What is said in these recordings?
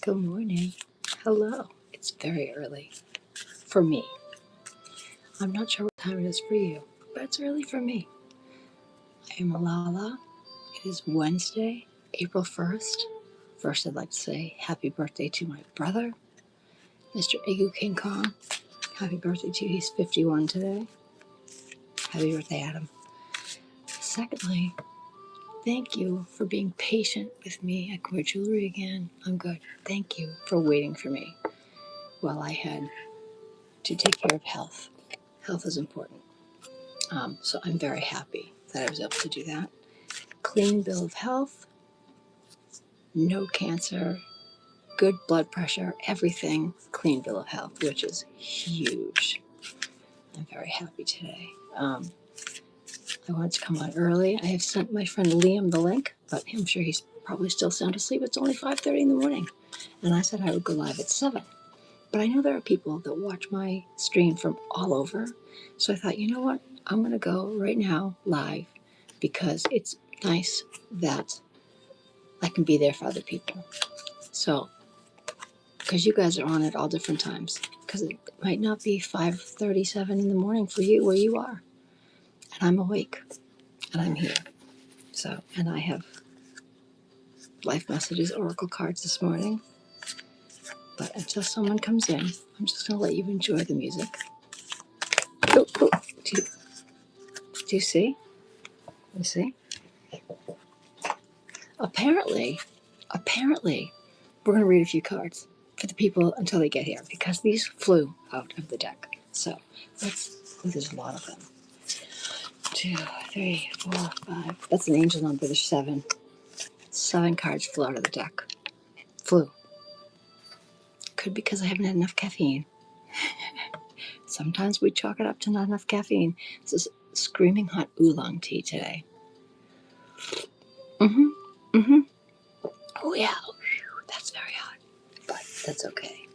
Good morning. Hello. It's very early for me. I'm not sure what time it is for you, but it's early for me. I am Lala. It is Wednesday, April 1st. First, I'd like to say happy birthday to my brother, Mr. Egu King Kong. Happy birthday to you. He's 51 today. Happy birthday, Adam. Secondly, thank you for being patient with me at Core Jewelry again. I'm good. Thank you for waiting for me while I had to take care of health. Health is important. So I'm very happy that I was able to do that. Clean bill of health, no cancer, good blood pressure, everything clean bill of health, which is huge. I'm very happy today. I wanted to come on early. I have sent my friend Liam the link, but I'm sure he's probably still sound asleep. It's only 5:30 in the morning. And I said I would go live at 7. But I know there are people that watch my stream from all over. So I thought, you know what? I'm going to go right now live because it's nice that I can be there for other people. So, because you guys are on at all different times, because it might not be 5:37 in the morning for you where you are. And I'm awake and I'm here. So, and I have life messages, oracle cards this morning. But until someone comes in, I'm just going to let you enjoy the music. Oh, oh. Do you see? You see? Apparently, we're going to read a few cards for the people until they get here because these flew out of the deck. So there's a lot of them. 2, 3, 4, 5. That's an angel number. There's 7. 7 cards flew out of the deck. Flew. Could be because I haven't had enough caffeine. Sometimes we chalk it up to not enough caffeine. This is screaming hot oolong tea today. Oh yeah, that's very hot, but that's okay.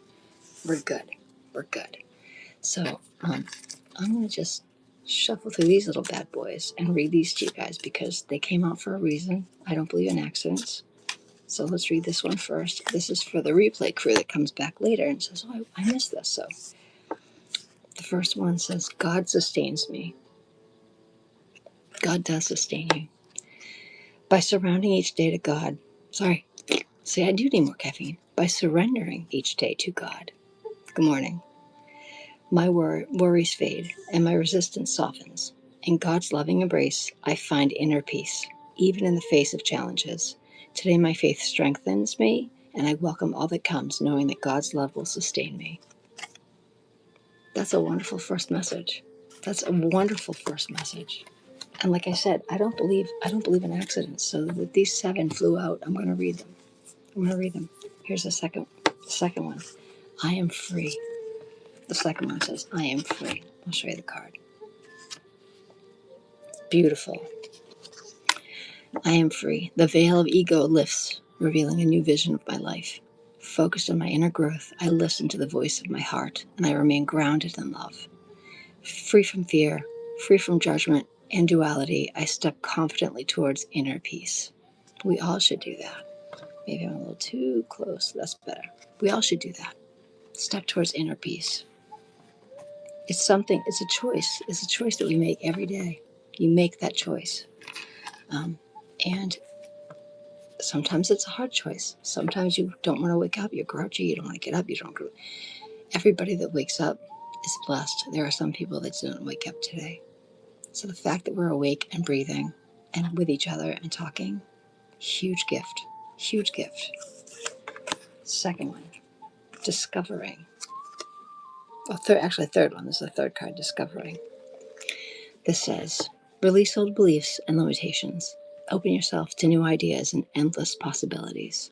We're good. We're good. So I'm gonna just shuffle through these little bad boys and read these to you guys because they came out for a reason. I don't believe in accidents. So let's read this one first. This is for the replay crew that comes back later and says, oh, I missed this. So the first one says, God sustains me. God does sustain you. By surrounding each day to God. Sorry. See, I do need more caffeine. By surrendering each day to God. Good morning. My worries fade and my resistance softens. In God's loving embrace, I find inner peace, even in the face of challenges. Today, my faith strengthens me, and I welcome all that comes, knowing that God's love will sustain me. That's a wonderful first message. That's a wonderful first message. And like I said, I don't believe in accidents. So that these 7 flew out, I'm going to read them. Here's the second one. I am free. The second one says, I am free. I'll show you the card. Beautiful. I am free. The veil of ego lifts, revealing a new vision of my life. Focused on my inner growth, I listen to the voice of my heart, and I remain grounded in love. Free from fear, free from judgment and duality, I step confidently towards inner peace. We all should do that. Maybe I'm a little too close. That's better. We all should do that. Step towards inner peace. It's a choice. It's a choice that we make every day. You make that choice. And sometimes it's a hard choice. Sometimes you don't want to wake up. You're grouchy. You don't want to get up. Everybody that wakes up is blessed. There are some people that didn't wake up today. So the fact that we're awake and breathing and with each other and talking, huge gift. Huge gift. Second one, discovering. Third one. This is the third card, discovering. This says, release old beliefs and limitations. Open yourself to new ideas and endless possibilities.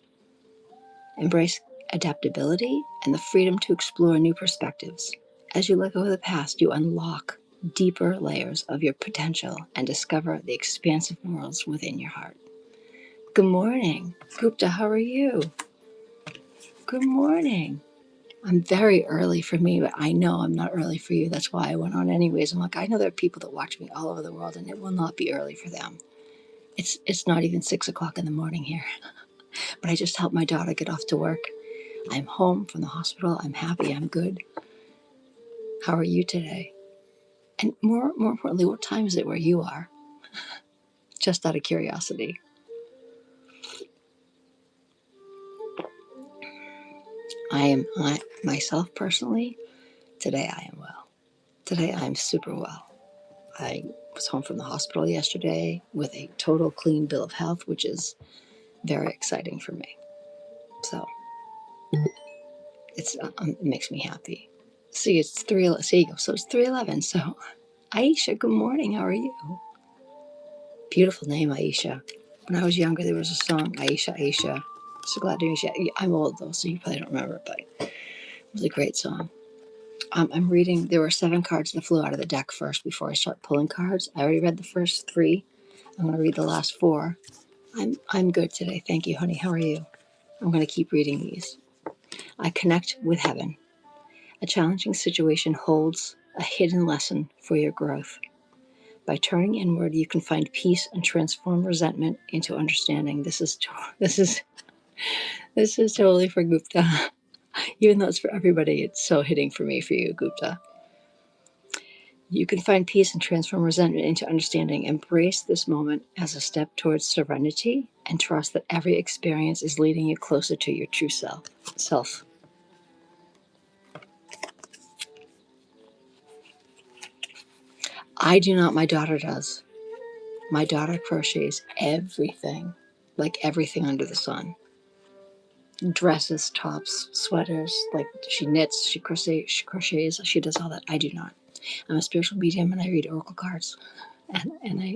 Embrace adaptability and the freedom to explore new perspectives. As you let go of the past, you unlock deeper layers of your potential and discover the expansive worlds within your heart. Good morning. Gupta, how are you? Good morning. I'm very early for me, but I know I'm not early for you. That's why I went on anyways. I'm like, I know there are people that watch me all over the world, and it will not be early for them. It's not even 6 o'clock in the morning here. But I just helped my daughter get off to work. I'm home from the hospital. I'm happy. I'm good. How are you today? And more importantly, what time is it where you are? Just out of curiosity. Myself personally, today I am well. Today I'm super well. I was home from the hospital yesterday with a total clean bill of health, which is very exciting for me. So it makes me happy. See, it's 3. See, you go. So it's 3:11. So Aisha, good morning. How are you? Beautiful name, Aisha. When I was younger, there was a song, Aisha, Aisha. So glad to meet you. I'm old though, so you probably don't remember it, but it was a great song. I'm reading. There were 7 cards that flew out of the deck first before I start pulling cards. I already read the first 3. I'm going to read the last 4. I'm good today. Thank you, honey. How are you? I'm going to keep reading these. I connect with heaven. A challenging situation holds a hidden lesson for your growth. By turning inward, you can find peace and transform resentment into understanding. This is totally for Gupta. Even though it's for everybody, it's so hitting for me, for you, Gupta. You can find peace and transform resentment into understanding. Embrace this moment as a step towards serenity and trust that every experience is leading you closer to your true self. I do not, my daughter does. My daughter crochets everything, like everything under the sun. Dresses, tops, sweaters, like she knits, she crochets, she does all that. I do not. I'm a spiritual medium and I read oracle cards and I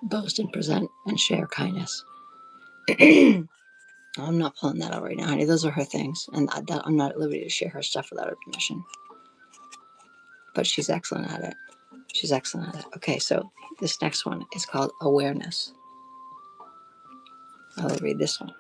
boast and present and share kindness. I'm not pulling that out right now, honey. Those are her things, and that I'm not at liberty to share her stuff without her permission. But she's excellent at it. She's excellent at it. Okay, so this next one is called awareness. I will read this one.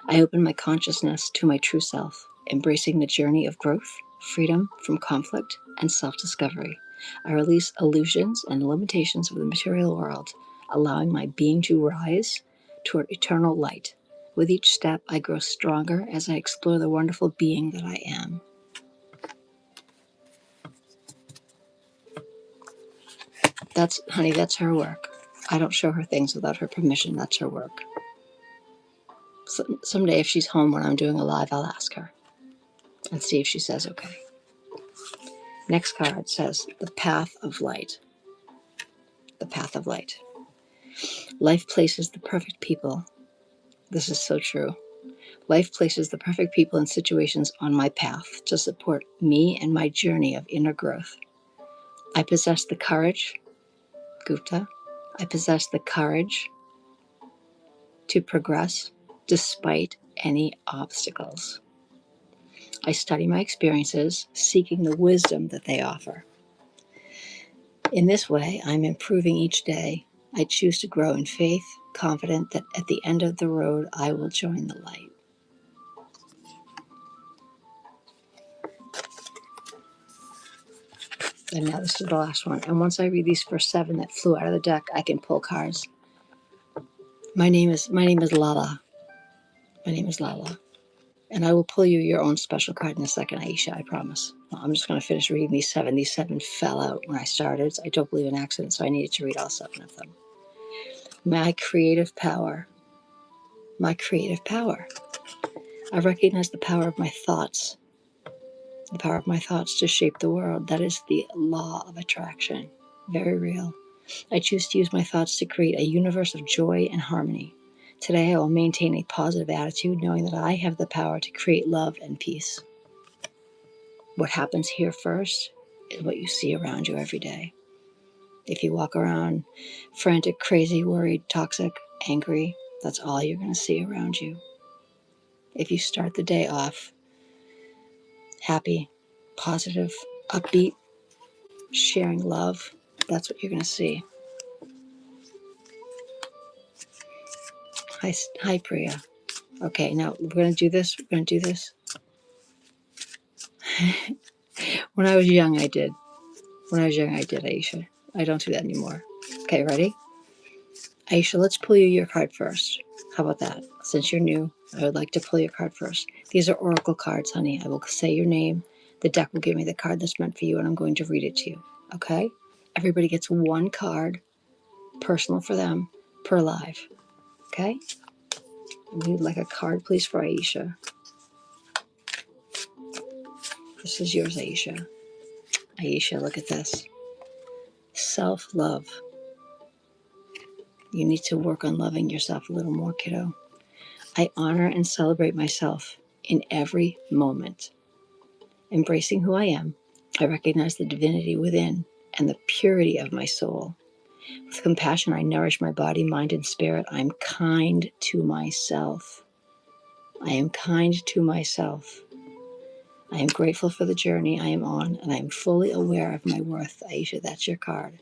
I open my consciousness to my true self, embracing the journey of growth, freedom from conflict, and self-discovery. I release illusions and limitations of the material world, allowing my being to rise toward eternal light. With each step, I grow stronger as I explore the wonderful being that I am. Honey, that's her work. I don't show her things without her permission. That's her work. Someday, if she's home when I'm doing a live, I'll ask her and see if she says okay. Next card says, the path of light. The path of light. Life places the perfect people. This is so true. Life places the perfect people and situations on my path to support me and my journey of inner growth. I possess the courage, Gupta, I possess the courage to progress despite any obstacles. I study my experiences, seeking the wisdom that they offer. In this way, I'm improving each day. I choose to grow in faith, confident that at the end of the road, I will join the light. And now this is the last one. And once I read these first 7 that flew out of the deck, I can pull cards. My name is Lala. My name is Lala. And I will pull you your own special card in a second, Aisha, I promise. I'm just going to finish reading these 7. These 7 fell out when I started. I don't believe in accidents, so I needed to read all 7 of them. My creative power. My creative power. I recognize the power of my thoughts. The power of my thoughts to shape the world. That is the law of attraction. Very real. I choose to use my thoughts to create a universe of joy and harmony. Today I will maintain a positive attitude, knowing that I have the power to create love and peace. What happens here first is what you see around you every day. If you walk around frantic, crazy, worried, toxic, angry, that's all you're going to see around you. If you start the day off happy, positive, upbeat, sharing love, that's what you're going to see. Hi, Priya. Okay, now we're going to do this. We're going to do this. When I was young, I did. Aisha. I don't do that anymore. Okay, ready? Aisha, let's pull you your card first. How about that? Since you're new, I would like to pull your card first. These are oracle cards, honey. I will say your name. The deck will give me the card that's meant for you, and I'm going to read it to you. Okay? Everybody gets one card, personal for them, per live. Okay? I need like a card, please, for Aisha. This is yours, Aisha. Aisha, look at this. Self-love. You need to work on loving yourself a little more, kiddo. I honor and celebrate myself in every moment. Embracing who I am, I recognize the divinity within and the purity of my soul. With compassion, I nourish my body, mind, and spirit. I am kind to myself. I am kind to myself. I am grateful for the journey I am on, and I am fully aware of my worth. Aisha, that's your card.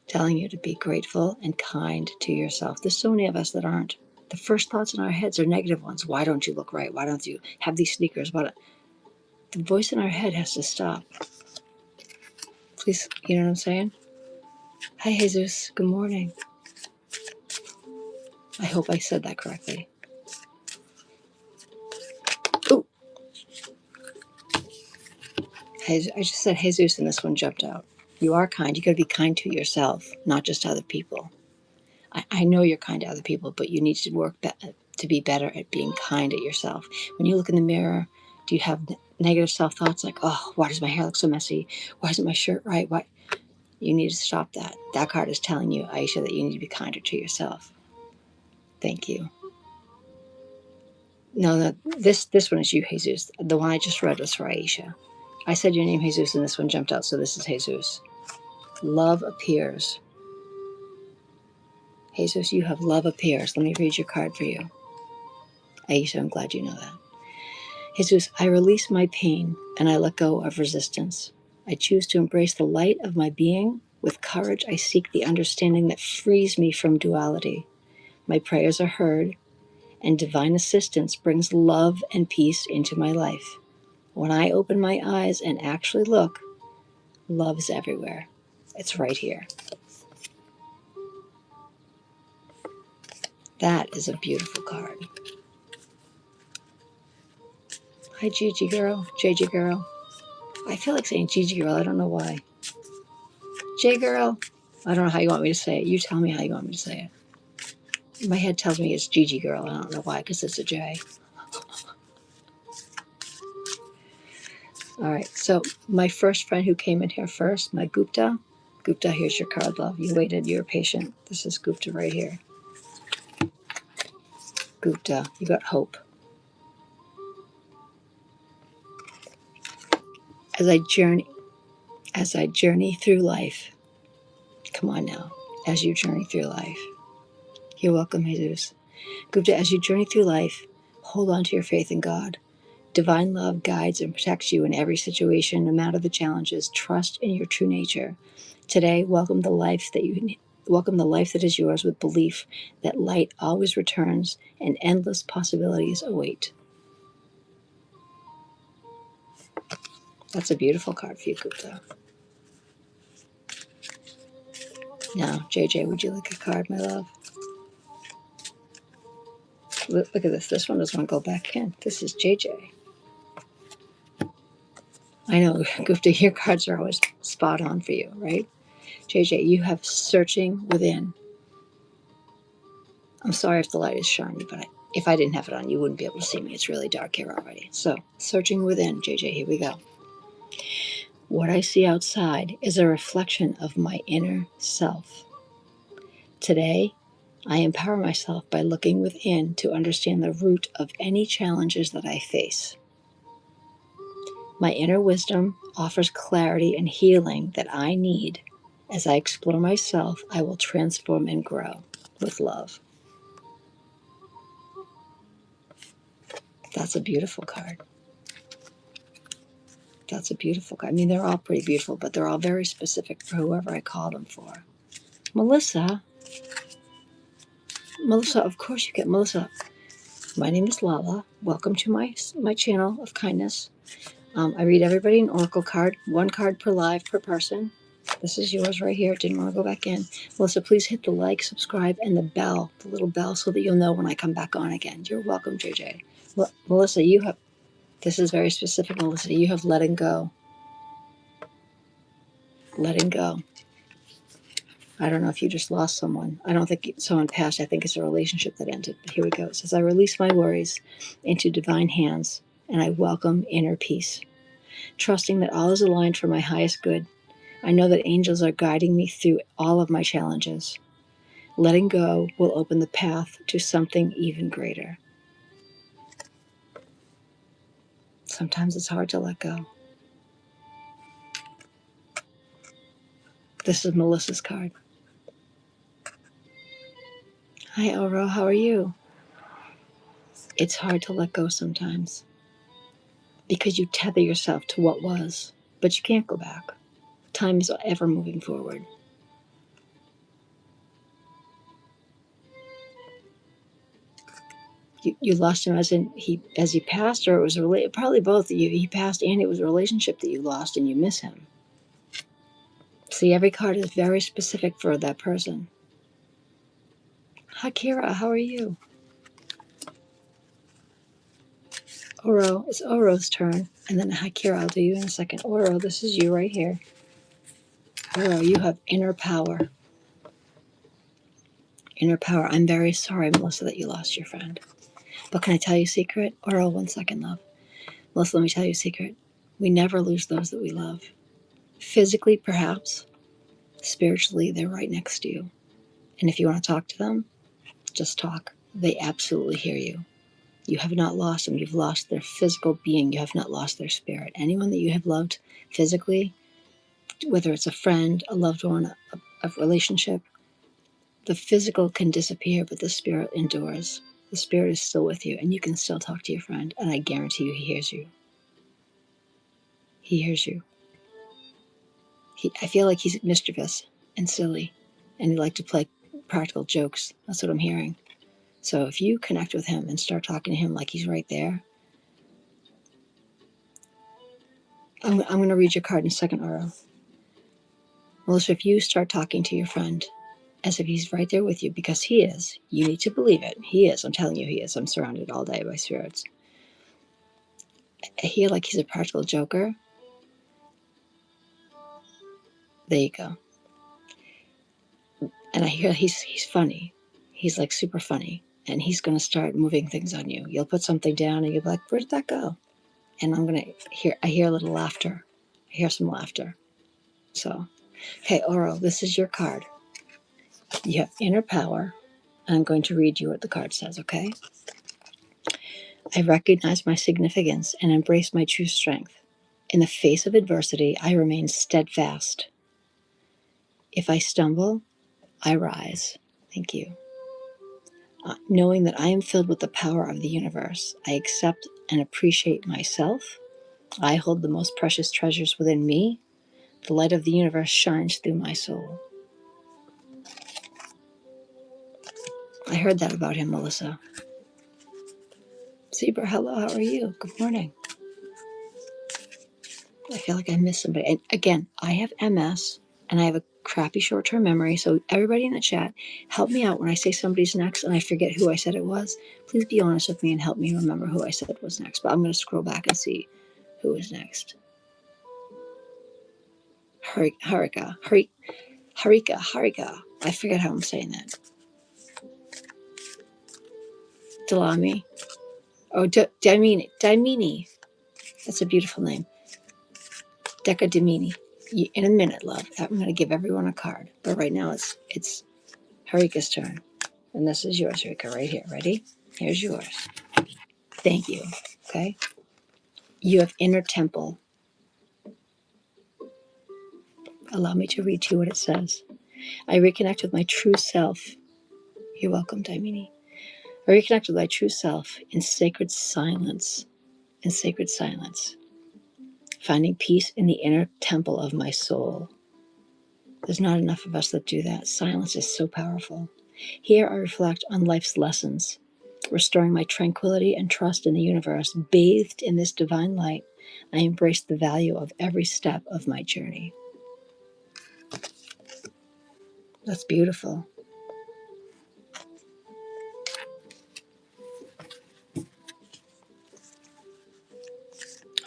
Telling you to be grateful and kind to yourself. There's so many of us that aren't. The first thoughts in our heads are negative ones. Why don't you look right? Why don't you have these sneakers? The voice in our head has to stop. Please, you know what I'm saying? Hi, Jesus. Good morning. I hope I said that correctly. Oh, I just said Jesus, and this one jumped out. You are kind. You got to be kind to yourself, not just other people. I know you're kind to other people, but you need to work to be better at being kind at yourself. When you look in the mirror, do you have negative self-thoughts like, oh, why does my hair look so messy? Why isn't my shirt right? Why? You need to stop that. That card is telling you, Aisha, that you need to be kinder to yourself. Thank you. No, this one is you, Jesus. The one I just read was for Aisha. I said your name, Jesus, and this one jumped out, so this is Jesus. Love appears. Jesus, you have love appears. Let me read your card for you. Aisha, I'm glad you know that. Jesus, I release my pain and I let go of resistance. I choose to embrace the light of my being. With courage, I seek the understanding that frees me from duality. My prayers are heard, and divine assistance brings love and peace into my life. When I open my eyes and actually look, love is everywhere. It's right here. That is a beautiful card. Hi, Gigi girl. JJ girl. I feel like saying Gigi girl. I don't know why. J girl. I don't know how you want me to say it. You tell me how you want me to say it. My head tells me it's Gigi girl. I don't know why, because it's a J. All right. So my first friend who came in here first, my Gupta. Gupta, here's your card, love. You waited. You were patient. This is Gupta right here. Gupta, you got hope. As I journey through life. Come on now. As you journey through life. You're welcome, Jesus. Gupta, as you journey through life, hold on to your faith in God. Divine love guides and protects you in every situation, no matter the challenges. Trust in your true nature. Today, welcome the life that is yours with belief that light always returns and endless possibilities await. That's a beautiful card for you, Gupta. Now, JJ, would you like a card, my love? Look at this. This one doesn't want to go back in. This is JJ. I know, Gupta, your cards are always spot on for you, right? JJ, you have searching within. I'm sorry if the light is shiny, but if I didn't have it on, you wouldn't be able to see me. It's really dark here already. So, searching within, JJ, here we go. What I see outside is a reflection of my inner self. Today, I empower myself by looking within to understand the root of any challenges that I face. My inner wisdom offers clarity and healing that I need. As I explore myself, I will transform and grow with love. That's a beautiful card. That's a beautiful card. I mean, they're all pretty beautiful, but they're all very specific for whoever I call them for. Melissa, of course you get Melissa. My name is Lala. Welcome to my channel of kindness. I read everybody an oracle card, one card per live per person. This is yours right here. Didn't want to go back in. Melissa, please hit the like, subscribe, and the bell, the little bell, so that you'll know when I come back on again. You're welcome, JJ. Well, Melissa, you have, this is very specific, Melissa. You have letting go. Letting go. I don't know if you just lost someone. I don't think someone passed. I think it's a relationship that ended. But here we go. It says, I release my worries into divine hands, and I welcome inner peace. Trusting that all is aligned for my highest good, I know that angels are guiding me through all of my challenges. Letting go will open the path to something even greater. Sometimes it's hard to let go. This is Melissa's card. Hi, Oro. How are you? It's hard to let go sometimes because you tether yourself to what was, but you can't go back. Time is ever moving forward. You lost him as in he passed, or it was probably both. He passed, and it was a relationship that you lost, and you miss him. See, every card is very specific for that person. Hi, Kira. How are you? Oro, it's Oro's turn, and then hi, Kira. I'll do you in a second. Oro, this is you right here. Oro, you have inner power. Inner power. I'm very sorry, Melissa, that you lost your friend. But can I tell you a secret? Oro, 1 second, love. Melissa, let me tell you a secret. We never lose those that we love. Physically, perhaps. Spiritually, they're right next to you. And if you want to talk to them, just talk. They absolutely hear you. You have not lost them. You've lost their physical being. You have not lost their spirit. Anyone that you have loved physically, whether it's a friend, a loved one, a relationship, the physical can disappear, but the spirit endures. The spirit is still with you, and you can still talk to your friend, and I guarantee you he hears you. He hears you. I feel like he's mischievous and silly, and he'd like to play practical jokes. That's what I'm hearing. So if you connect with him and start talking to him like he's right there, I'm going to read your card in a second, Oro. Melissa, if you start talking to your friend as if he's right there with you, because he is, you need to believe it. He is. I'm telling you, he is. I'm surrounded all day by spirits. I hear like he's a practical joker. There you go. And I hear he's funny. He's like super funny. And he's going to start moving things on you. You'll put something down and you'll be like, where did that go? And I hear a little laughter. I hear some laughter. So, okay, Oro, this is your card. You have inner power. And I'm going to read you what the card says, okay? I recognize my significance and embrace my true strength. In the face of adversity, I remain steadfast. If I stumble, I rise. Thank you. Knowing that I am filled with the power of the universe, I accept and appreciate myself. I hold the most precious treasures within me. The light of the universe shines through my soul. I heard that about him, Melissa. Zebra, hello, how are you? Good morning. I feel like I missed somebody. And again, I have MS and I have a crappy short-term memory. So everybody in the chat, help me out when I say somebody's next and I forget who I said it was. Please be honest with me and help me remember who I said was next. But I'm going to scroll back and see who is next. Harika. I forget how I'm saying that. Dalami. Oh, Daimini. That's a beautiful name. Deca Dimini. In a minute, love. I'm going to give everyone a card. But right now it's Harika's turn. And this is yours, Harika, right here. Ready? Here's yours. Thank you. Okay? You have inner temple. Allow me to read to you what it says. I reconnect with my true self. You're welcome, Daimini. I reconnect with my true self in sacred silence. In sacred silence. Finding peace in the inner temple of my soul. There's not enough of us that do that. Silence is so powerful. Here I reflect on life's lessons, restoring my tranquility and trust in the universe. Bathed in this divine light, I embrace the value of every step of my journey. That's beautiful.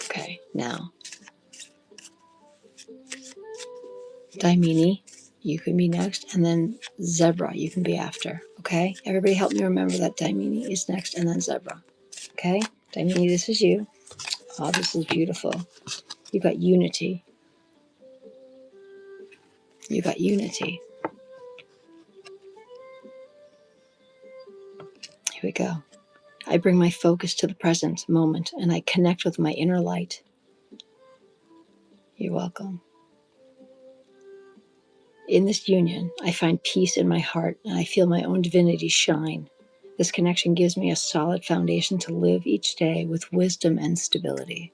Okay, now, Daimini, you can be next, and then Zebra, you can be after. Okay? Everybody help me remember that Daimini is next, and then Zebra. Okay? Daimini, this is you. Oh, this is beautiful. You got unity. You got unity. Here we go. I bring my focus to the present moment, and I connect with my inner light. You're welcome. In this union, I find peace in my heart, and I feel my own divinity shine. This connection gives me a solid foundation to live each day with wisdom and stability.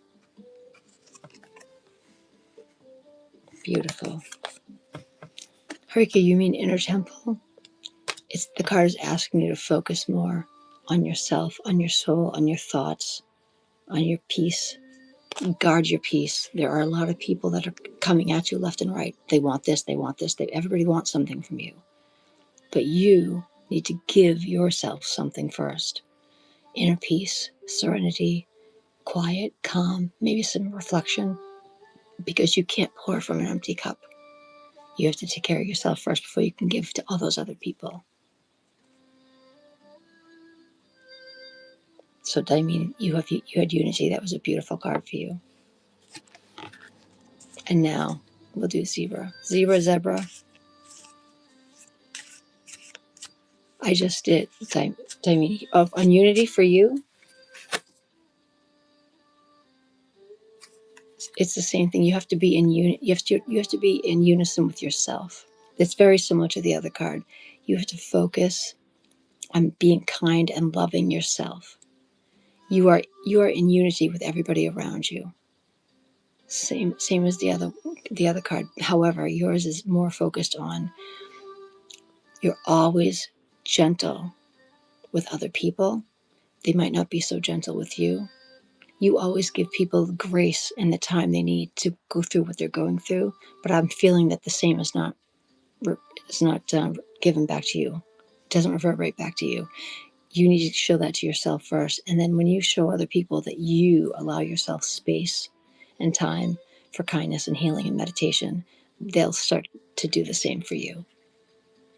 Beautiful. Harika, you mean inner temple? It's the card is asking you to focus more on yourself, on your soul, on your thoughts, on your peace. Guard your peace. There are a lot of people that are coming at you left and right. They want this, they want this. Everybody wants something from you. But you need to give yourself something first. Inner peace, serenity, quiet, calm, maybe some reflection, because you can't pour from an empty cup. You have to take care of yourself first before you can give to all those other people. So, Daimini, you had unity. That was a beautiful card for you. And now we'll do zebra. Zebra. I just did Daimini. On unity for you, it's the same thing. You have to be in you have to be in unison with yourself. It's very similar to the other card. You have to focus on being kind and loving yourself. You are in unity with everybody around you. Same as the other card. However, yours is more focused on you're always gentle with other people. They might not be so gentle with you. You always give people grace and the time they need to go through what they're going through. But I'm feeling that the same is not given back to you. It doesn't reverberate back to you. You need to show that to yourself first. And then when you show other people that you allow yourself space and time for kindness and healing and meditation, they'll start to do the same for you.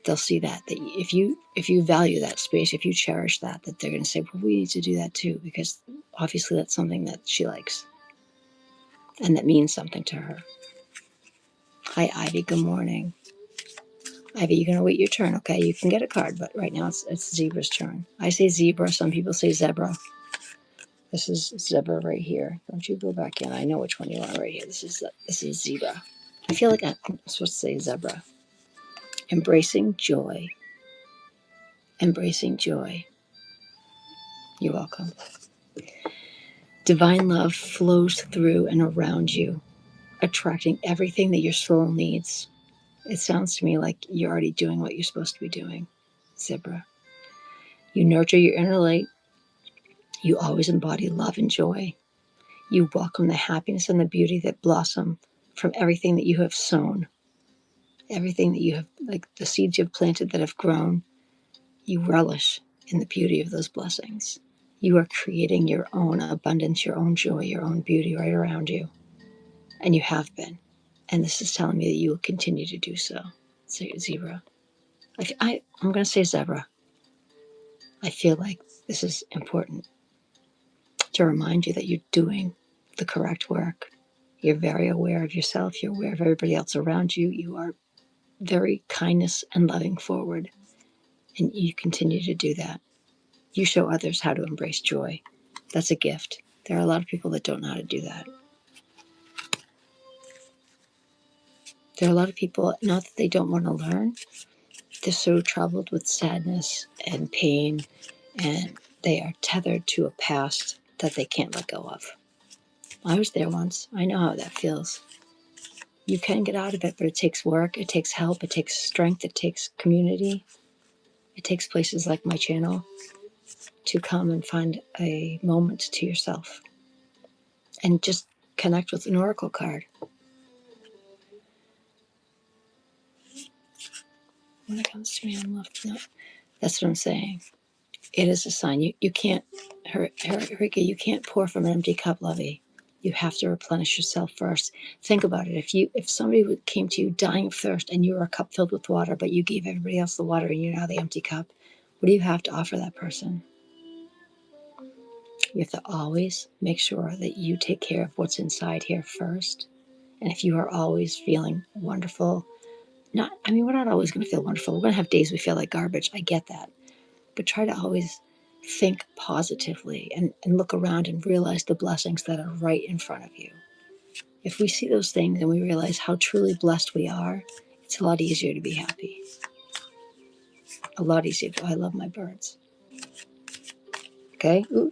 They'll see that if you value that space, if you cherish that they're going to say, well, we need to do that too, because obviously that's something that she likes and that means something to her. Hi, Ivy. Good morning. Ivy, you're going to wait your turn, okay? You can get a card, but right now it's Zebra's turn. I say zebra. Some people say zebra. This is zebra right here. Don't you go back in. I know which one you want right here. This is zebra. I feel like I'm supposed to say zebra. Embracing joy. Embracing joy. You're welcome. Divine love flows through and around you, attracting everything that your soul needs. It sounds to me like you're already doing what you're supposed to be doing, zebra. You nurture your inner light. You always embody love and joy. You welcome the happiness and the beauty that blossom from everything that you have sown. Everything that you have, like the seeds you've planted that have grown, you relish in the beauty of those blessings. You are creating your own abundance, your own joy, your own beauty right around you. And you have been. And this is telling me that you will continue to do so. Say zebra. I'm going to say zebra. I feel like this is important to remind you that you're doing the correct work. You're very aware of yourself. You're aware of everybody else around you. You are very kindness and loving forward. And you continue to do that. You show others how to embrace joy. That's a gift. There are a lot of people that don't know how to do that. There are a lot of people, not that they don't want to learn, they're so troubled with sadness and pain, and they are tethered to a past that they can't let go of. I was there once. I know how that feels. You can get out of it, but it takes work, it takes help, it takes strength, it takes community. It takes places like my channel to come and find a moment to yourself and just connect with an oracle card. when it comes to me, I'm left. No, that's what I'm saying. It is a sign. You can't, Rika, you can't pour from an empty cup, lovey. You have to replenish yourself first. Think about it. If somebody came to you dying of thirst and you were a cup filled with water, but you gave everybody else the water and you're now the empty cup, what do you have to offer that person? You have to always make sure that you take care of what's inside here first. And if you are always feeling wonderful, we're not always going to feel wonderful. We're going to have days we feel like garbage. I get that. But try to always think positively and look around and realize the blessings that are right in front of you. If we see those things and we realize how truly blessed we are, it's a lot easier to be happy. A lot easier. I love my birds. Okay? Ooh,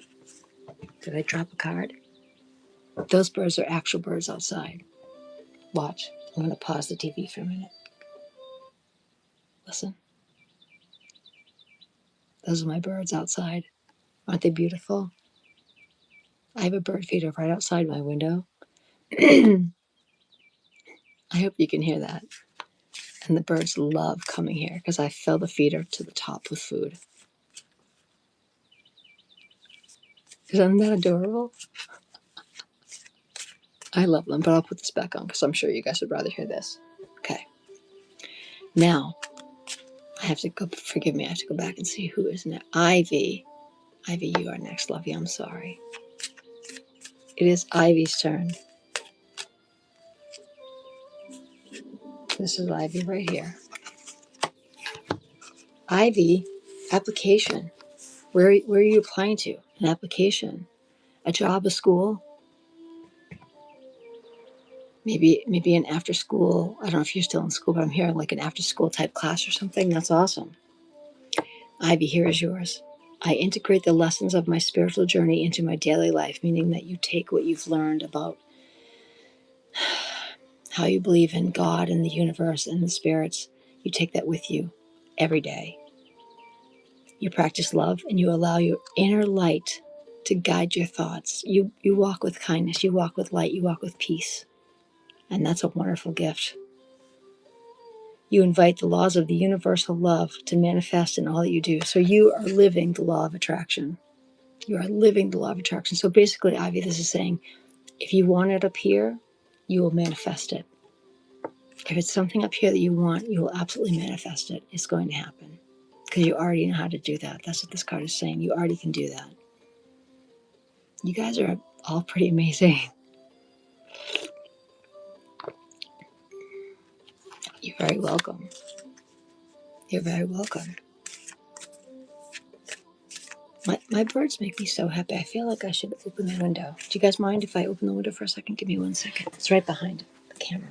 did I drop a card? Those birds are actual birds outside. Watch. I'm going to pause the TV for a minute. Listen. Those are my birds outside. Aren't they beautiful? I have a bird feeder right outside my window. I hope you can hear that. And the birds love coming here because I fill the feeder to the top with food. Isn't that adorable? I love them, but I'll put this back on because I'm sure you guys would rather hear this. Okay. Now, I have to go, forgive me, I have to go back and see who is next. Ivy. Ivy, you are next, lovey. I'm sorry. It is Ivy's turn. This is Ivy right here. Ivy, application. Where are you applying to? An application. A job, a school. Maybe an after school. I don't know if you're still in school, but I'm hearing like an after school type class or something. That's awesome. Ivy, here is yours. I integrate the lessons of my spiritual journey into my daily life, meaning that you take what you've learned about how you believe in God and the universe and the spirits. You take that with you every day. You practice love and you allow your inner light to guide your thoughts. You walk with kindness, you walk with light, you walk with peace. And that's a wonderful gift. You invite the laws of the universal love to manifest in all that you do. So you are living the law of attraction. You are living the law of attraction. So basically, Ivy, this is saying, if you want it up here, you will manifest it. If it's something up here that you want, you will absolutely manifest it. It's going to happen because you already know how to do that. That's what this card is saying. You already can do that. You guys are all pretty amazing. You're very welcome. You're very welcome. My birds make me so happy. I feel like I should open the window. Do you guys mind if I open the window for a second? Give me 1 second. It's right behind the camera.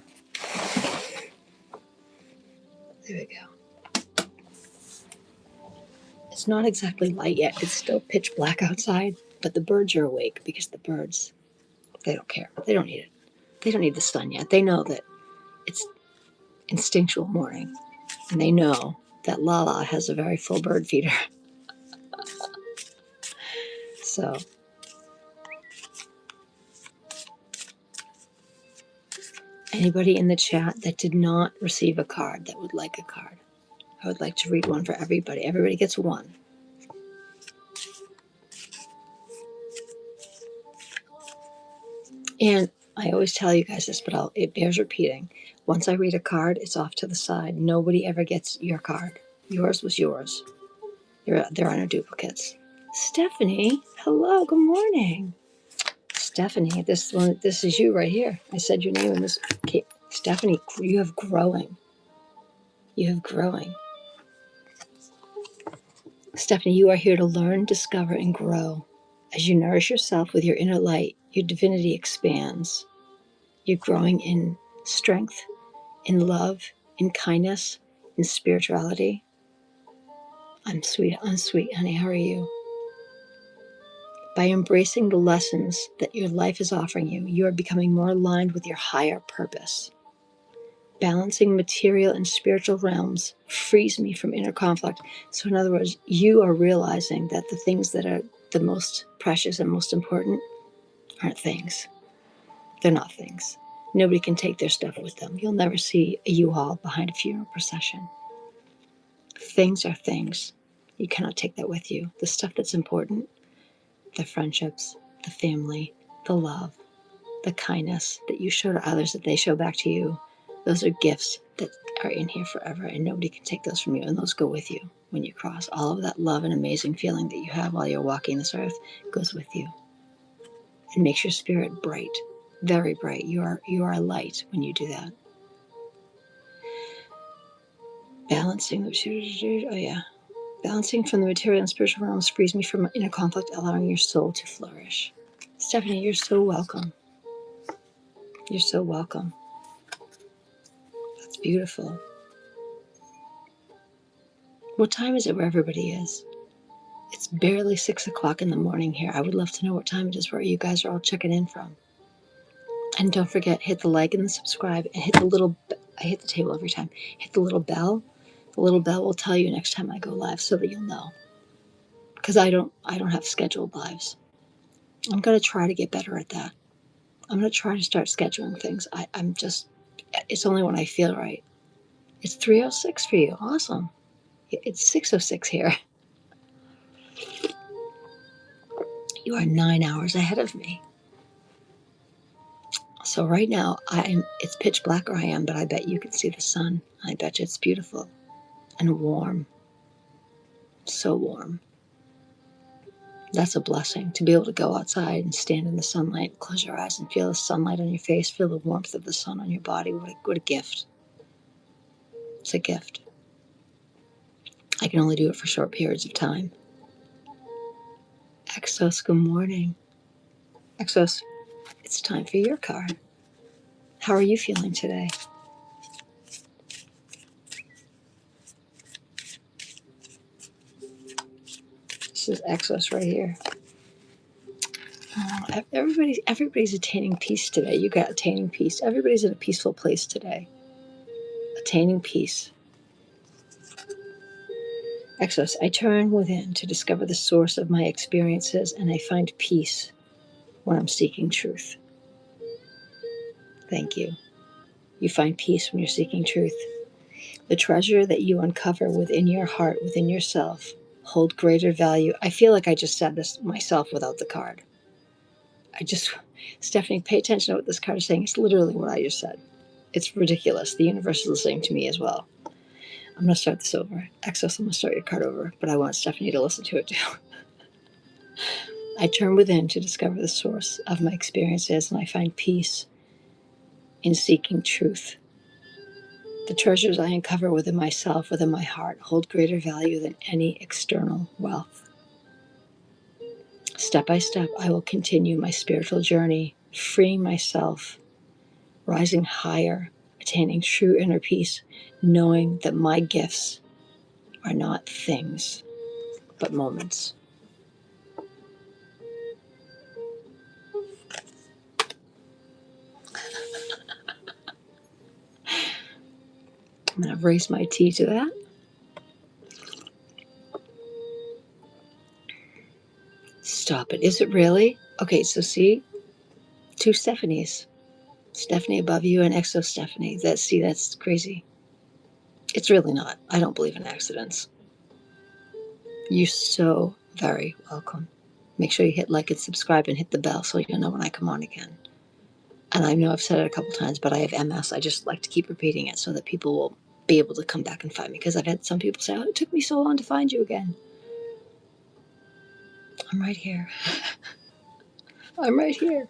There we go. It's not exactly light yet. It's still pitch black outside, but the birds are awake because the birds, they don't care. They don't need it. They don't need the sun yet. They know that it's instinctual morning, and they know that Lala has a very full bird feeder. So, anybody in the chat that did not receive a card that would like a card, I would like to read one for everybody. Everybody gets one. And I always tell you guys this, but it bears repeating. Once I read a card, it's off to the side. Nobody ever gets your card. Yours was yours. There are no duplicates. Stephanie, hello, good morning. Stephanie, this is you right here. I said your name in this. Okay. Stephanie, you have growing. You have growing. Stephanie, you are here to learn, discover, and grow. As you nourish yourself with your inner light, your divinity expands. You're growing in strength, in love, in kindness, in spirituality. I'm sweet, honey. How are you? By embracing the lessons that your life is offering you, you are becoming more aligned with your higher purpose. Balancing material and spiritual realms frees me from inner conflict. So in other words, you are realizing that the things that are the most precious and most important aren't things. They're not things. Nobody can take their stuff with them. You'll never see a U-Haul behind a funeral procession. Things are things. You cannot take that with you. The stuff that's important, the friendships, the family, the love, the kindness that you show to others, that they show back to you, those are gifts that are in here forever, and nobody can take those from you, and those go with you when you cross. All of that love and amazing feeling that you have while you're walking this earth goes with you and makes your spirit bright, very bright. You are a light when you do that. Balancing Balancing from the material and spiritual realms frees me from inner conflict, allowing your soul to flourish. Stephanie, you're so welcome. You're so welcome. That's beautiful. What time is it where everybody is? It's barely 6 o'clock in the morning here. I would love to know what time it is where you guys are all checking in from. And don't forget, hit the like and the subscribe, and hit the little, I hit the table every time. Hit the little bell. The little bell will tell you next time I go live so that you'll know. Because I don't have scheduled lives. I'm going to try to get better at that. I'm going to try to start scheduling things. I'm just, it's only when I feel right. It's 3:06 for you. Awesome. It's 6:06 here. You are 9 hours ahead of me. So right now, it's pitch black where I am, but I bet you can see the sun. I bet you it's beautiful and warm. So warm. That's a blessing, to be able to go outside and stand in the sunlight, close your eyes and feel the sunlight on your face, feel the warmth of the sun on your body. What a gift. It's a gift. I can only do it for short periods of time. Exos, good morning. Exos, it's time for your card. How are you feeling today? This is Exos right here. Oh, everybody's attaining peace today. You got attaining peace. Everybody's in a peaceful place today. Attaining peace. Exos, I turn within to discover the source of my experiences, and I find peace when I'm seeking truth. Thank you. You find peace when you're seeking truth. The treasure that you uncover within your heart, within yourself, hold greater value. I feel like I just said this myself without the card. Stephanie, pay attention to what this card is saying. It's literally what I just said. It's ridiculous. The universe is listening to me as well. I'm going to start this over. Exos, I'm going to start your card over, but I want Stephanie to listen to it too. I turn within to discover the source of my experiences, and I find peace in seeking truth. The treasures I uncover within myself, within my heart, hold greater value than any external wealth. Step by step, I will continue my spiritual journey, freeing myself, rising higher, attaining true inner peace, knowing that my gifts are not things, but moments. I'm going to raise my tea to that. Stop it. Is it really? Okay, so see, two Stephanies. Stephanie above you and Exo Stephanie. That's crazy. It's really not. I don't believe in accidents. You're so very welcome. Make sure you hit like and subscribe and hit the bell so you'll know when I come on again. And I know I've said it a couple times, but I have MS. I just like to keep repeating it so that people will be able to come back and find me. Because I've had some people say, oh, it took me so long to find you again. I'm right here. I'm right here.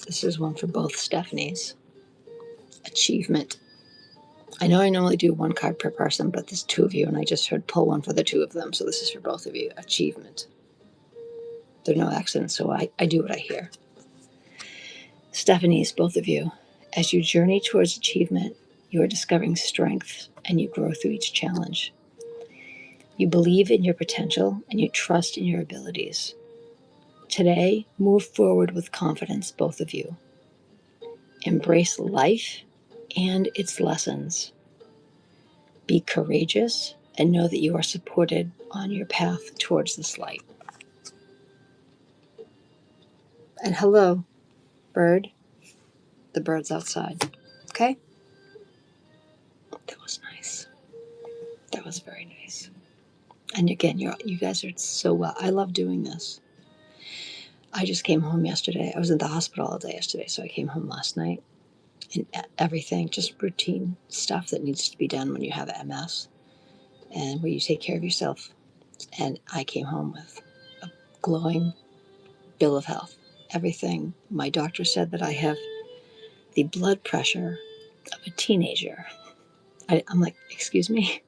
This is one for both Stephanies. Achievement. I know I normally do one card per person, but there's two of you, and I just heard pull one for the two of them. So this is for both of you. Achievement. There are no accidents, so I do what I hear. Stephanies, both of you, as you journey towards achievement, you are discovering strength and you grow through each challenge. You believe in your potential and you trust in your abilities. Today, move forward with confidence, both of you. Embrace life and its lessons. Be courageous and know that you are supported on your path towards this light. And hello, bird. The bird's outside. Okay? That was nice. That was very nice. And again, you guys are so well. I love doing this. I just came home yesterday. I was in the hospital all day yesterday, so I came home last night. And everything, just routine stuff that needs to be done when you have MS and where you take care of yourself. And I came home with a glowing bill of health. Everything. My doctor said that I have the blood pressure of a teenager. I'm like, excuse me?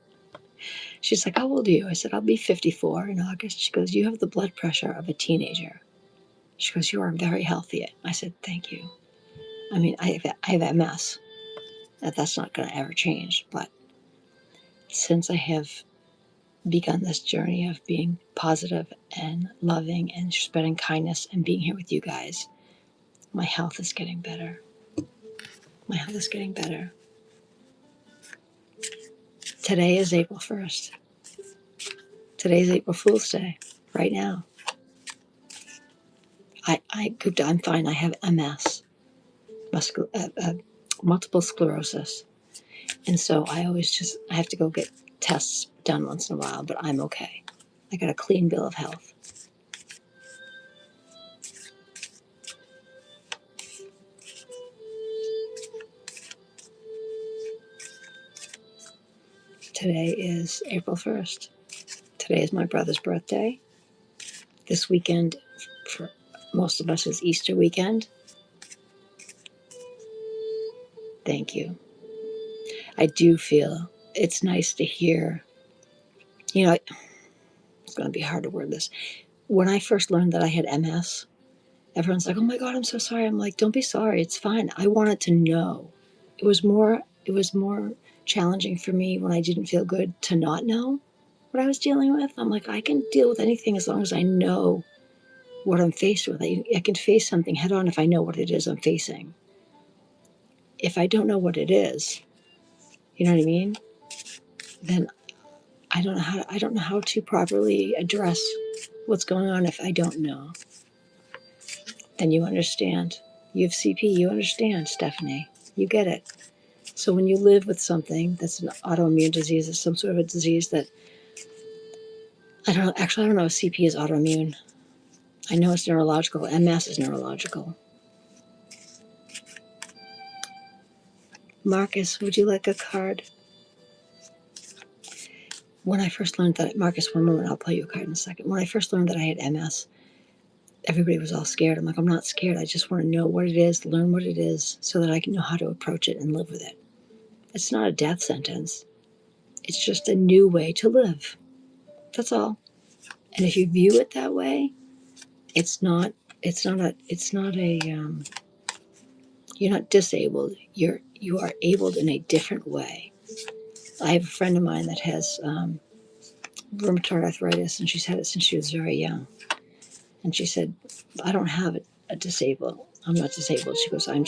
She's like, how old are you? I said, I'll be 54 in August. She goes, you have the blood pressure of a teenager. She goes, you are very healthy. I said, thank you. I mean, I have MS. That's not going to ever change. But since I have begun this journey of being positive and loving and spreading kindness and being here with you guys, my health is getting better. My health is getting better. Today is April 1st. Today's April Fool's Day. Right now. I'm fine. I have MS, multiple sclerosis. And so I have to go get tests done once in a while, but I'm okay. I got a clean bill of health. Today is April 1st. Today is my brother's birthday. This weekend, for most of us, is Easter weekend. Thank you. I do feel it's nice to hear, it's going to be hard to word this. When I first learned that I had MS, everyone's like, oh my God, I'm so sorry. I'm like, don't be sorry. It's fine. I wanted to know. It was more challenging for me when I didn't feel good to not know what I was dealing with. I'm like, I can deal with anything as long as I know what I'm faced with. I can face something head on if I know what it is I'm facing. If I don't know what it is, you know what I mean? Then I don't know how to properly address what's going on if I don't know. Then you understand. You have CP, you understand, Stephanie. You get it. So when you live with something that's an autoimmune disease, it's some sort of a disease that, I don't know if CP is autoimmune. I know it's neurological. MS is neurological. Marcus, would you like a card? When I first learned that, Marcus, one moment, I'll play you a card in a second. When I first learned that I had MS, everybody was all scared. I'm like, I'm not scared. I just want to know what it is, learn what it is, so that I can know how to approach it and live with it. It's not a death sentence. It's just a new way to live. That's all. And if you view it that way, you're not disabled. You are abled in a different way. I have a friend of mine that has rheumatoid arthritis, and she's had it since she was very young. And she said, I don't have a disabled. I'm not disabled. She goes, I'm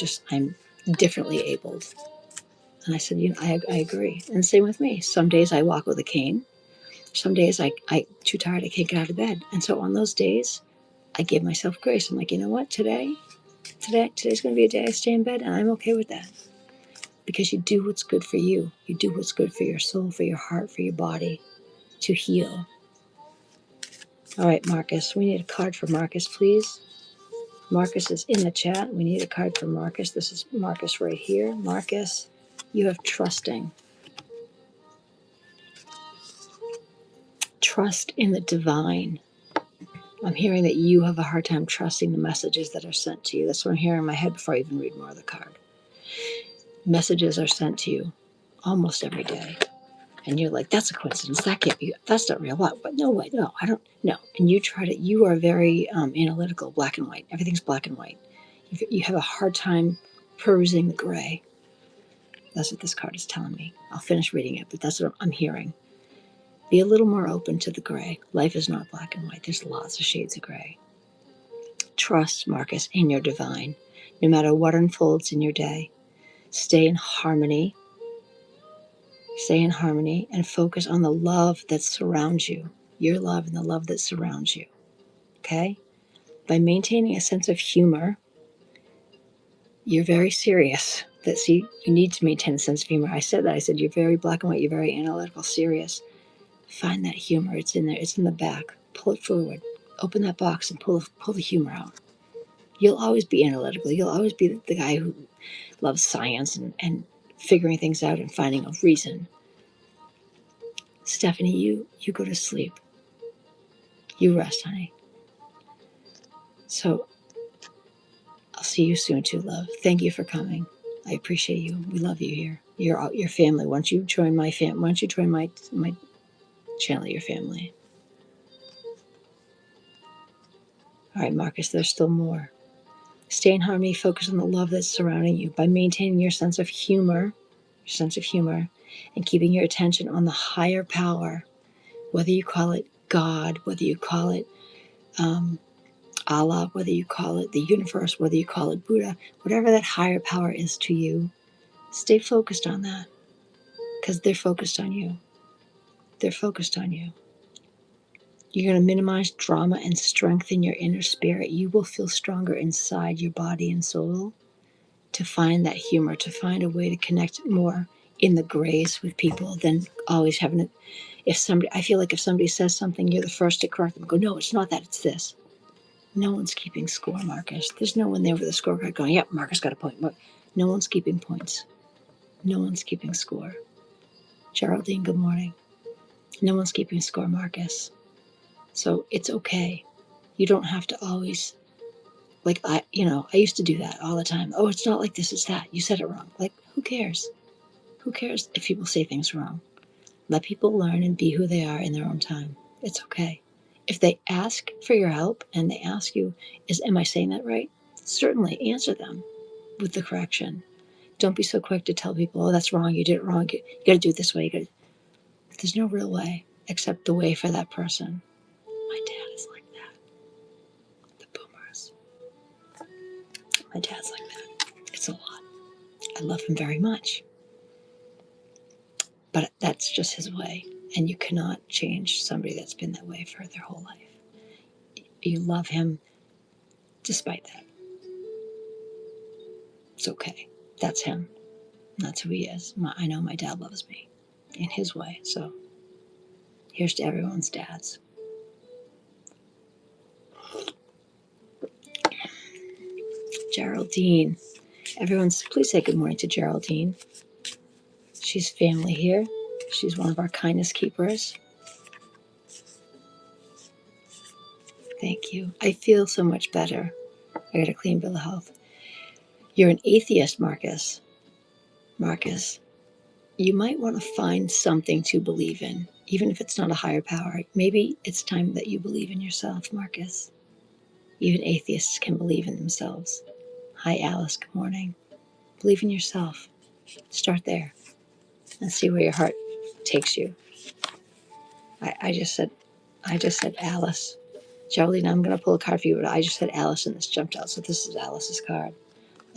differently abled. And I said, I agree. And same with me. Some days I walk with a cane. Some days I'm too tired. I can't get out of bed. And so on those days, I give myself grace. I'm like, you know what? Today's going to be a day I stay in bed, and I'm okay with that. Because you do what's good for you. You do what's good for your soul, for your heart, for your body, to heal. All right, Marcus. We need a card for Marcus, please. Marcus is in the chat. We need a card for Marcus. This is Marcus right here. Marcus, you have trusting. Trust in the divine. I'm hearing that you have a hard time trusting the messages that are sent to you. That's what I'm hearing in my head before I even read more of the card. Messages are sent to you almost every day. And you're like, that's a coincidence. That can't be, that's not real. What? But no way, no, I don't know. And you are very analytical, black and white. Everything's black and white. You have a hard time perusing the gray. That's what this card is telling me. I'll finish reading it, but that's what I'm hearing. Be a little more open to the gray. Life is not black and white. There's lots of shades of gray. Trust, Marcus, in your divine. No matter what unfolds in your day, stay in harmony. Stay in harmony and focus on the love that surrounds you. Your love and the love that surrounds you. Okay? By maintaining a sense of humor, you're very serious. You need to maintain a sense of humor. I said that. I said, you're very black and white. You're very analytical, serious. Find that humor. It's in there. It's in the back. Pull it forward. Open that box and pull the humor out. You'll always be analytical. You'll always be the guy who loves science and figuring things out and finding a reason. Stephanie, you go to sleep. You rest, honey. So I'll see you soon too, love. Thank you for coming. I appreciate you. We love you here. You're your family. Once you join my channel, your family. All right, Marcus, there's still more. Stay in harmony, focus on the love that's surrounding you by maintaining your sense of humor, and keeping your attention on the higher power, whether you call it God, whether you call it Allah, whether you call it the universe, whether you call it Buddha, whatever that higher power is to you, stay focused on that because they're focused on you. They're focused on you. You're going to minimize drama and strengthen your inner spirit. You will feel stronger inside your body and soul to find that humor, to find a way to connect more in the grace with people than always having it. I feel like if somebody says something, you're the first to correct them. Go, no, it's not that, it's this. No one's keeping score, Marcus. There's no one there with a scorecard going, yep, Marcus got a point. No one's keeping points. No one's keeping score. Geraldine, good morning. No one's keeping score, Marcus. So it's okay. You don't have to always, I used to do that all the time. Oh, it's not like this, it's that. You said it wrong. Like, who cares? Who cares if people say things wrong? Let people learn and be who they are in their own time. It's okay. If they ask for your help and they ask you, am I saying that right? Certainly answer them with the correction. Don't be so quick to tell people, oh, that's wrong, you did it wrong, you got to do it this way. There's no real way except the way for that person. My dad is like that. The boomers. My dad's like that. It's a lot. I love him very much. But that's just his way. And you cannot change somebody that's been that way for their whole life. You love him despite that. It's okay. That's him. That's who he is. I know my dad loves me in his way. So here's to everyone's dads. Geraldine. Please say good morning to Geraldine. She's family here. She's one of our kindness keepers. Thank you. I feel so much better. I got a clean bill of health. You're an atheist, Marcus. Marcus, you might want to find something to believe in, even if it's not a higher power. Maybe it's time that you believe in yourself, Marcus. Even atheists can believe in themselves. Hi, Alice. Good morning. Believe in yourself. Start there and see where your heart takes you. I just said Alice. Geraldine, I'm going to pull a card for you, but I just said Alice and this jumped out. So this is Alice's card.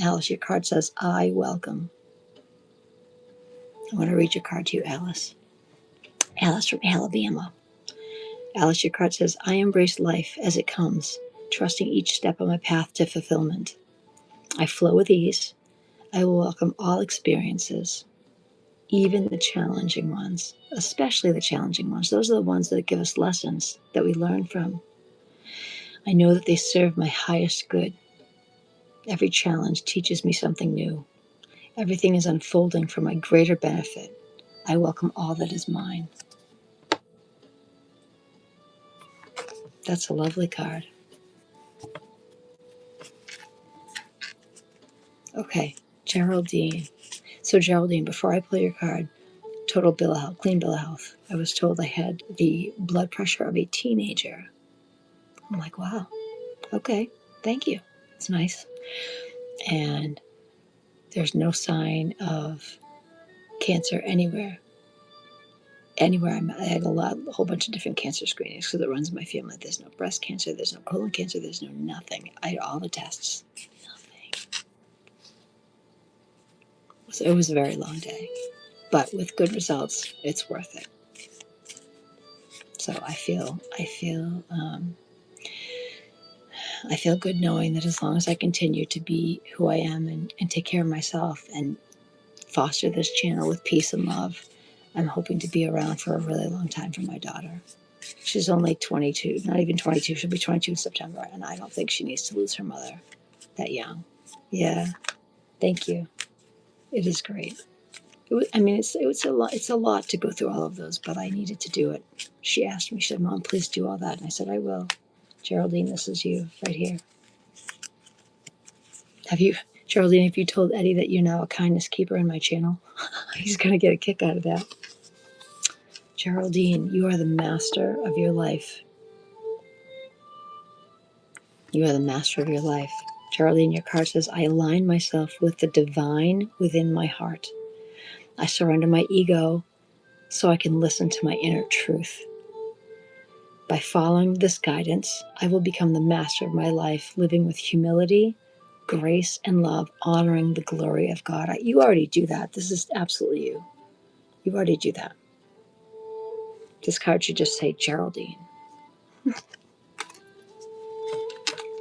Alice, your card says, I welcome. I want to read your card to you, Alice. Alice from Alabama. Alice, your card says, I embrace life as it comes, trusting each step on my path to fulfillment. I flow with ease. I will welcome all experiences, even the challenging ones, especially the challenging ones. Those are the ones that give us lessons that we learn from. I know that they serve my highest good. Every challenge teaches me something new. Everything is unfolding for my greater benefit. I welcome all that is mine. That's a lovely card. Okay, Geraldine. So Geraldine, before I pull your card, total bill of health, clean bill of health. I was told I had the blood pressure of a teenager. I'm like, wow, okay, thank you. It's nice. And there's no sign of cancer anywhere. Anywhere I'm at, I had a whole bunch of different cancer screenings because it runs in my family. There's no breast cancer, there's no colon cancer, there's no nothing. I had all the tests. Nothing. So it was a very long day. But with good results, it's worth it. So I feel I feel good knowing that as long as I continue to be who I am and take care of myself and foster this channel with peace and love, I'm hoping to be around for a really long time for my daughter. She's only 22, not even 22. She'll be 22 in September, and I don't think she needs to lose her mother that young. Yeah, thank you. It is great. It's a lot to go through all of those, but I needed to do it. She asked me, she said, Mom, please do all that. And I said, I will. Geraldine, this is you right here. Geraldine, have you told Eddie that you're now a kindness keeper in my channel? He's going to get a kick out of that. Geraldine, you are the master of your life. You are the master of your life. Geraldine, your card says, I align myself with the divine within my heart. I surrender my ego so I can listen to my inner truth. By following this guidance, I will become the master of my life, living with humility, grace, and love, honoring the glory of God. You already do that. This is absolutely you. You already do that. This card should just say Geraldine.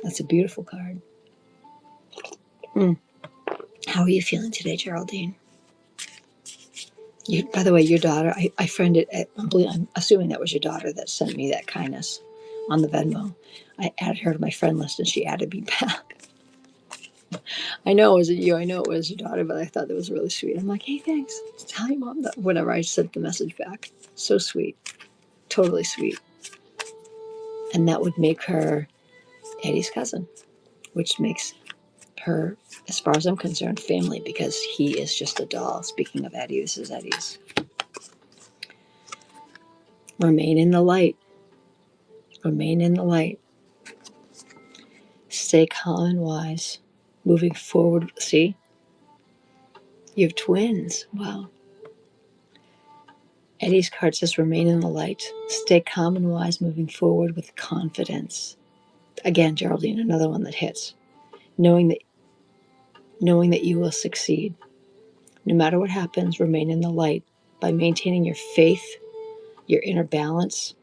That's a beautiful card. How are you feeling today, Geraldine? By the way, your daughter, I friended, I'm assuming that was your daughter that sent me that kindness on the Venmo. I added her to my friend list and she added me back. I know it wasn't you. I know it was your daughter, but I thought that was really sweet. I'm like, hey, thanks. Tell your mom that whenever I sent the message back. So sweet. Totally sweet. And that would make her Eddie's cousin, which makes her, as far as I'm concerned, family, because he is just a doll. Speaking of Eddie, this is Eddie's. Remain in the light. Remain in the light. Stay calm and wise. Moving forward. See? You have twins. Wow. Eddie's card says remain in the light. Stay calm and wise, moving forward with confidence. Again, Geraldine, another one that hits. Knowing that you will succeed. No matter what happens, remain in the light. By maintaining your faith, your inner balance,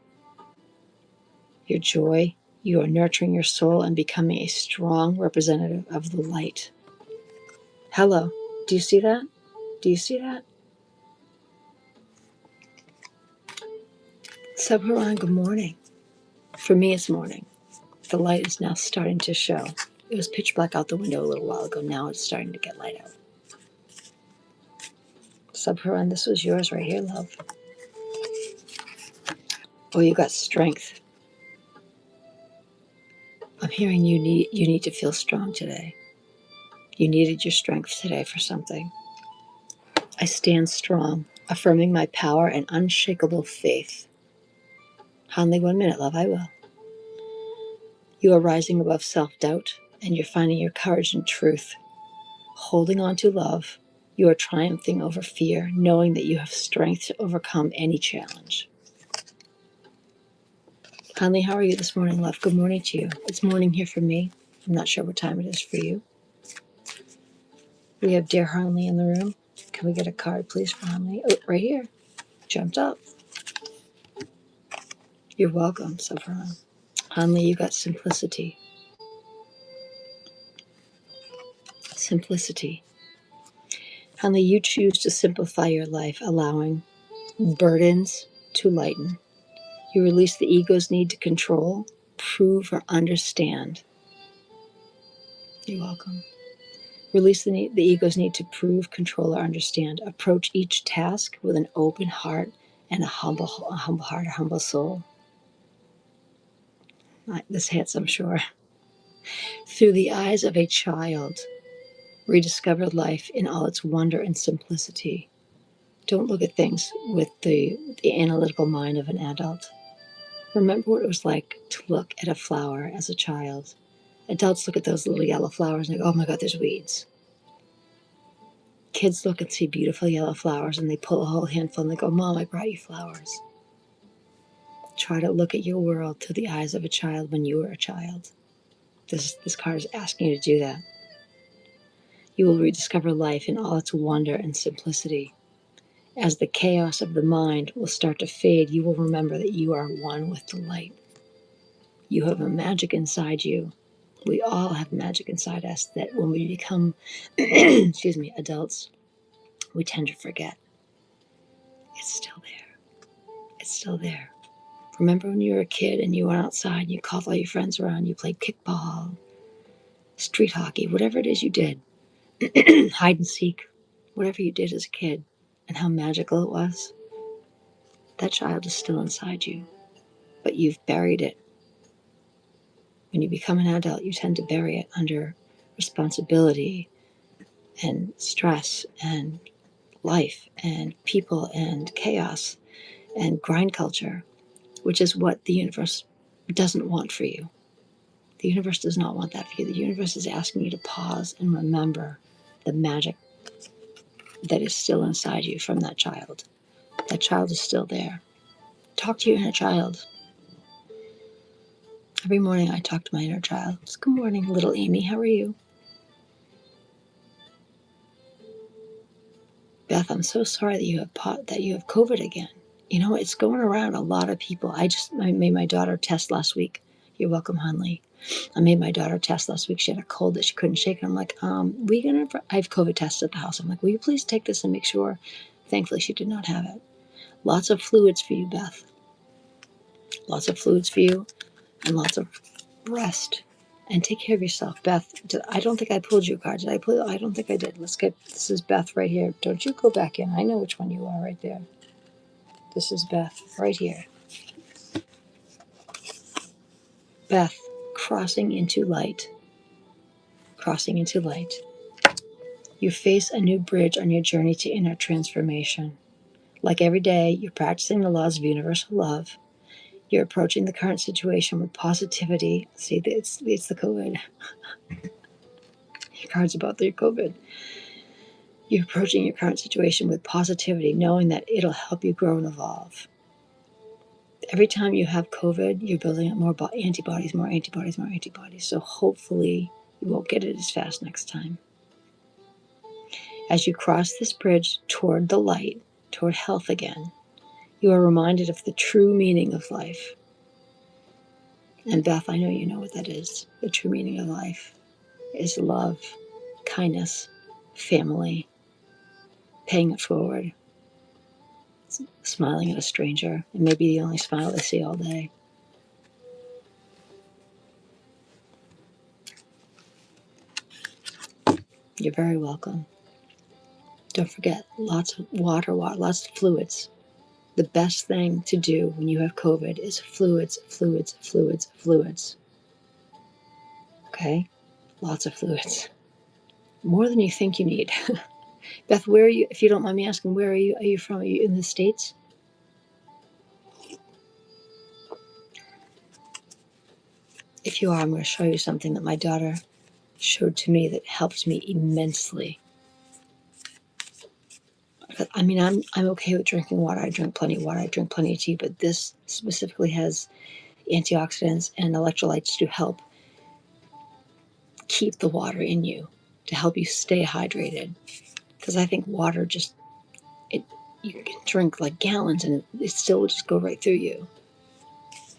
your joy, you are nurturing your soul and becoming a strong representative of the light. Hello. Do you see that? Do you see that? Subharan, good morning. For me, it's morning. The light is now starting to show. It was pitch black out the window a little while ago. Now it's starting to get light out. Subharan, this was yours right here, love. Oh, you got strength. I'm hearing you need to feel strong today. You needed your strength today for something. I stand strong, affirming my power and unshakable faith. Hanley, 1 minute, love, I will. You are rising above self-doubt, and you're finding your courage and truth. Holding on to love, you are triumphing over fear, knowing that you have strength to overcome any challenge. Hanley, how are you this morning, love? Good morning to you. It's morning here for me. I'm not sure what time it is for you. We have dear Hanley in the room. Can we get a card, please, for Hanley? Oh, right here. Jumped up. You're welcome, Safran. Hanley, you got simplicity. Simplicity. Hanley, you choose to simplify your life, allowing burdens to lighten. You release the ego's need to control, prove, or understand. You're welcome. Release the ego's need to prove, control, or understand. Approach each task with an open heart and a humble heart, a humble soul. This hits, I'm sure. Through the eyes of a child, rediscover life in all its wonder and simplicity. Don't look at things with the analytical mind of an adult. Remember what it was like to look at a flower as a child. Adults look at those little yellow flowers and go, oh my God, there's weeds. Kids look and see beautiful yellow flowers and they pull a whole handful and they go, Mom, I brought you flowers. Try to look at your world through the eyes of a child when you were a child. This card is asking you to do that. You will rediscover life in all its wonder and simplicity. As the chaos of the mind will start to fade, you will remember that you are one with the light. You have a magic inside you, We all have magic inside us that when we become, excuse me, adults, we tend to forget. It's still there. It's still there. Remember when you were a kid and you went outside and you called all your friends around, you played kickball, street hockey, whatever it is you did, hide and seek, whatever you did as a kid, and how magical it was? That child is still inside you, but you've buried it. When you become an adult, you tend to bury it under responsibility and stress and life and people and chaos and grind culture, which is what the universe doesn't want for you. The universe does not want that for you. The universe is asking you to pause and remember the magic that is still inside you from that child. That child is still there. Talk to your inner child. Every morning I talk to my inner child. Good morning, little Amy. How are you? Beth, I'm so sorry that you have COVID again. You know, it's going around a lot of people. I made my daughter test last week. You're welcome, Hunley. I made my daughter test last week. She had a cold that she couldn't shake. And I'm like, I have COVID tests at the house. I'm like, will you please take this and make sure? Thankfully, she did not have it. Lots of fluids for you, Beth. Lots of fluids for you and lots of rest. And take care of yourself. Beth, I don't think I pulled your card. Did I pull it? I don't think I did. This is Beth right here. Don't you go back in. I know which one you are right there. This is Beth right here. Beth, crossing into light. Crossing into light. You face a new bridge on your journey to inner transformation. Like every day, you're practicing the laws of universal love. You're approaching the current situation with positivity. See, it's the COVID. Your card's about the COVID. You're approaching your current situation with positivity, knowing that it'll help you grow and evolve. Every time you have COVID, you're building up more antibodies, more antibodies, more antibodies. So hopefully you won't get it as fast next time. As you cross this bridge toward the light, toward health again, you are reminded of the true meaning of life. And Beth, I know you know what that is. The true meaning of life is love, kindness, family, paying it forward, smiling at a stranger. It may be the only smile they see all day. You're very welcome. Don't forget, lots of water, lots of fluids. The best thing to do when you have COVID is fluids, fluids, fluids, fluids. Okay? Lots of fluids. More than you think you need. Beth, where are you? If you don't mind me asking, where are you? Are you from? Are you in the States? If you are, I'm going to show you something that my daughter showed to me that helped me immensely. I mean, I'm okay with drinking water. I drink plenty of water. I drink plenty of tea, but this specifically has antioxidants and electrolytes to help keep the water in you, to help you stay hydrated. Because I think water you can drink like gallons and it still will just go right through you.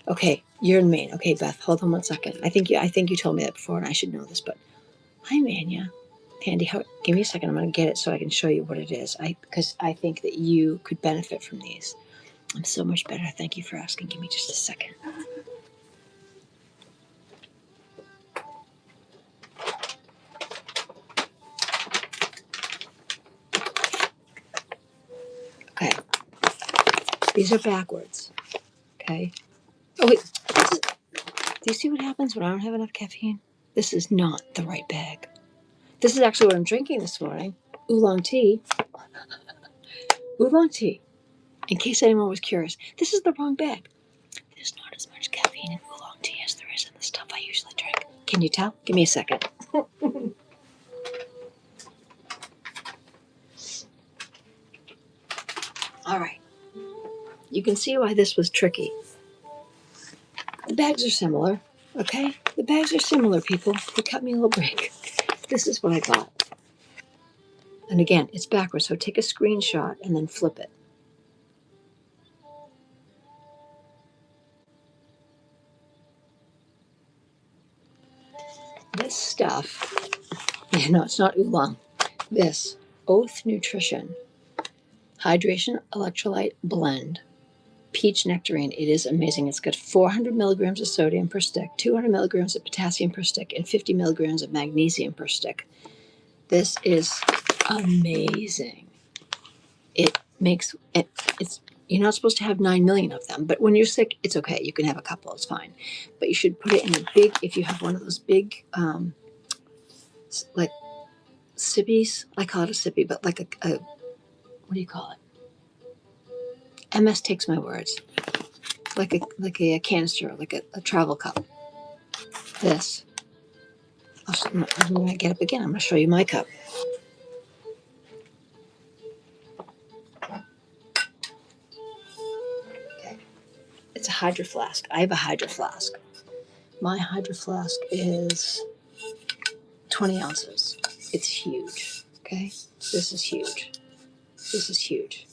Okay, you're in Maine. Okay, Beth, hold on 1 second. I think you told me that before, and I should know this, but hi, Mania. Candy, give me a second. I'm going to get it so I can show you what it is. Because I think that you could benefit from these. I'm so much better. Thank you for asking. Give me just a second. Okay, these are backwards. Okay. Oh wait, do you see what happens when I don't have enough caffeine? This is not the right bag. This is actually what I'm drinking this morning. Oolong tea. Oolong tea. In case anyone was curious, this is the wrong bag. There's not as much caffeine in oolong tea as there is in the stuff I usually drink. Can you tell? Give me a second. All right. You can see why this was tricky. The bags are similar, okay? The bags are similar, people. They cut me a little break. This is what I got. And again, it's backwards, so take a screenshot and then flip it. This stuff, it's not oolong. This Oath Nutrition Hydration Electrolyte Blend Peach Nectarine. It is amazing. It's got 400 milligrams of sodium per stick, 200 milligrams of potassium per stick, and 50 milligrams of magnesium per stick. This is amazing. It makes it. It's You're not supposed to have 9 million of them, but when you're sick, it's okay. You can have a couple. It's fine. But you should put it in a big. If you have one of those big, like sippies, I call it a sippy, but like a what do you call it? MS takes my words. Like a canister, like a travel cup. This. I'm going to get up again. I'm going to show you my cup. Okay. It's a hydro flask. I have a hydro flask. My hydro flask is 20 ounces. It's huge. Okay. This is huge. This is huge.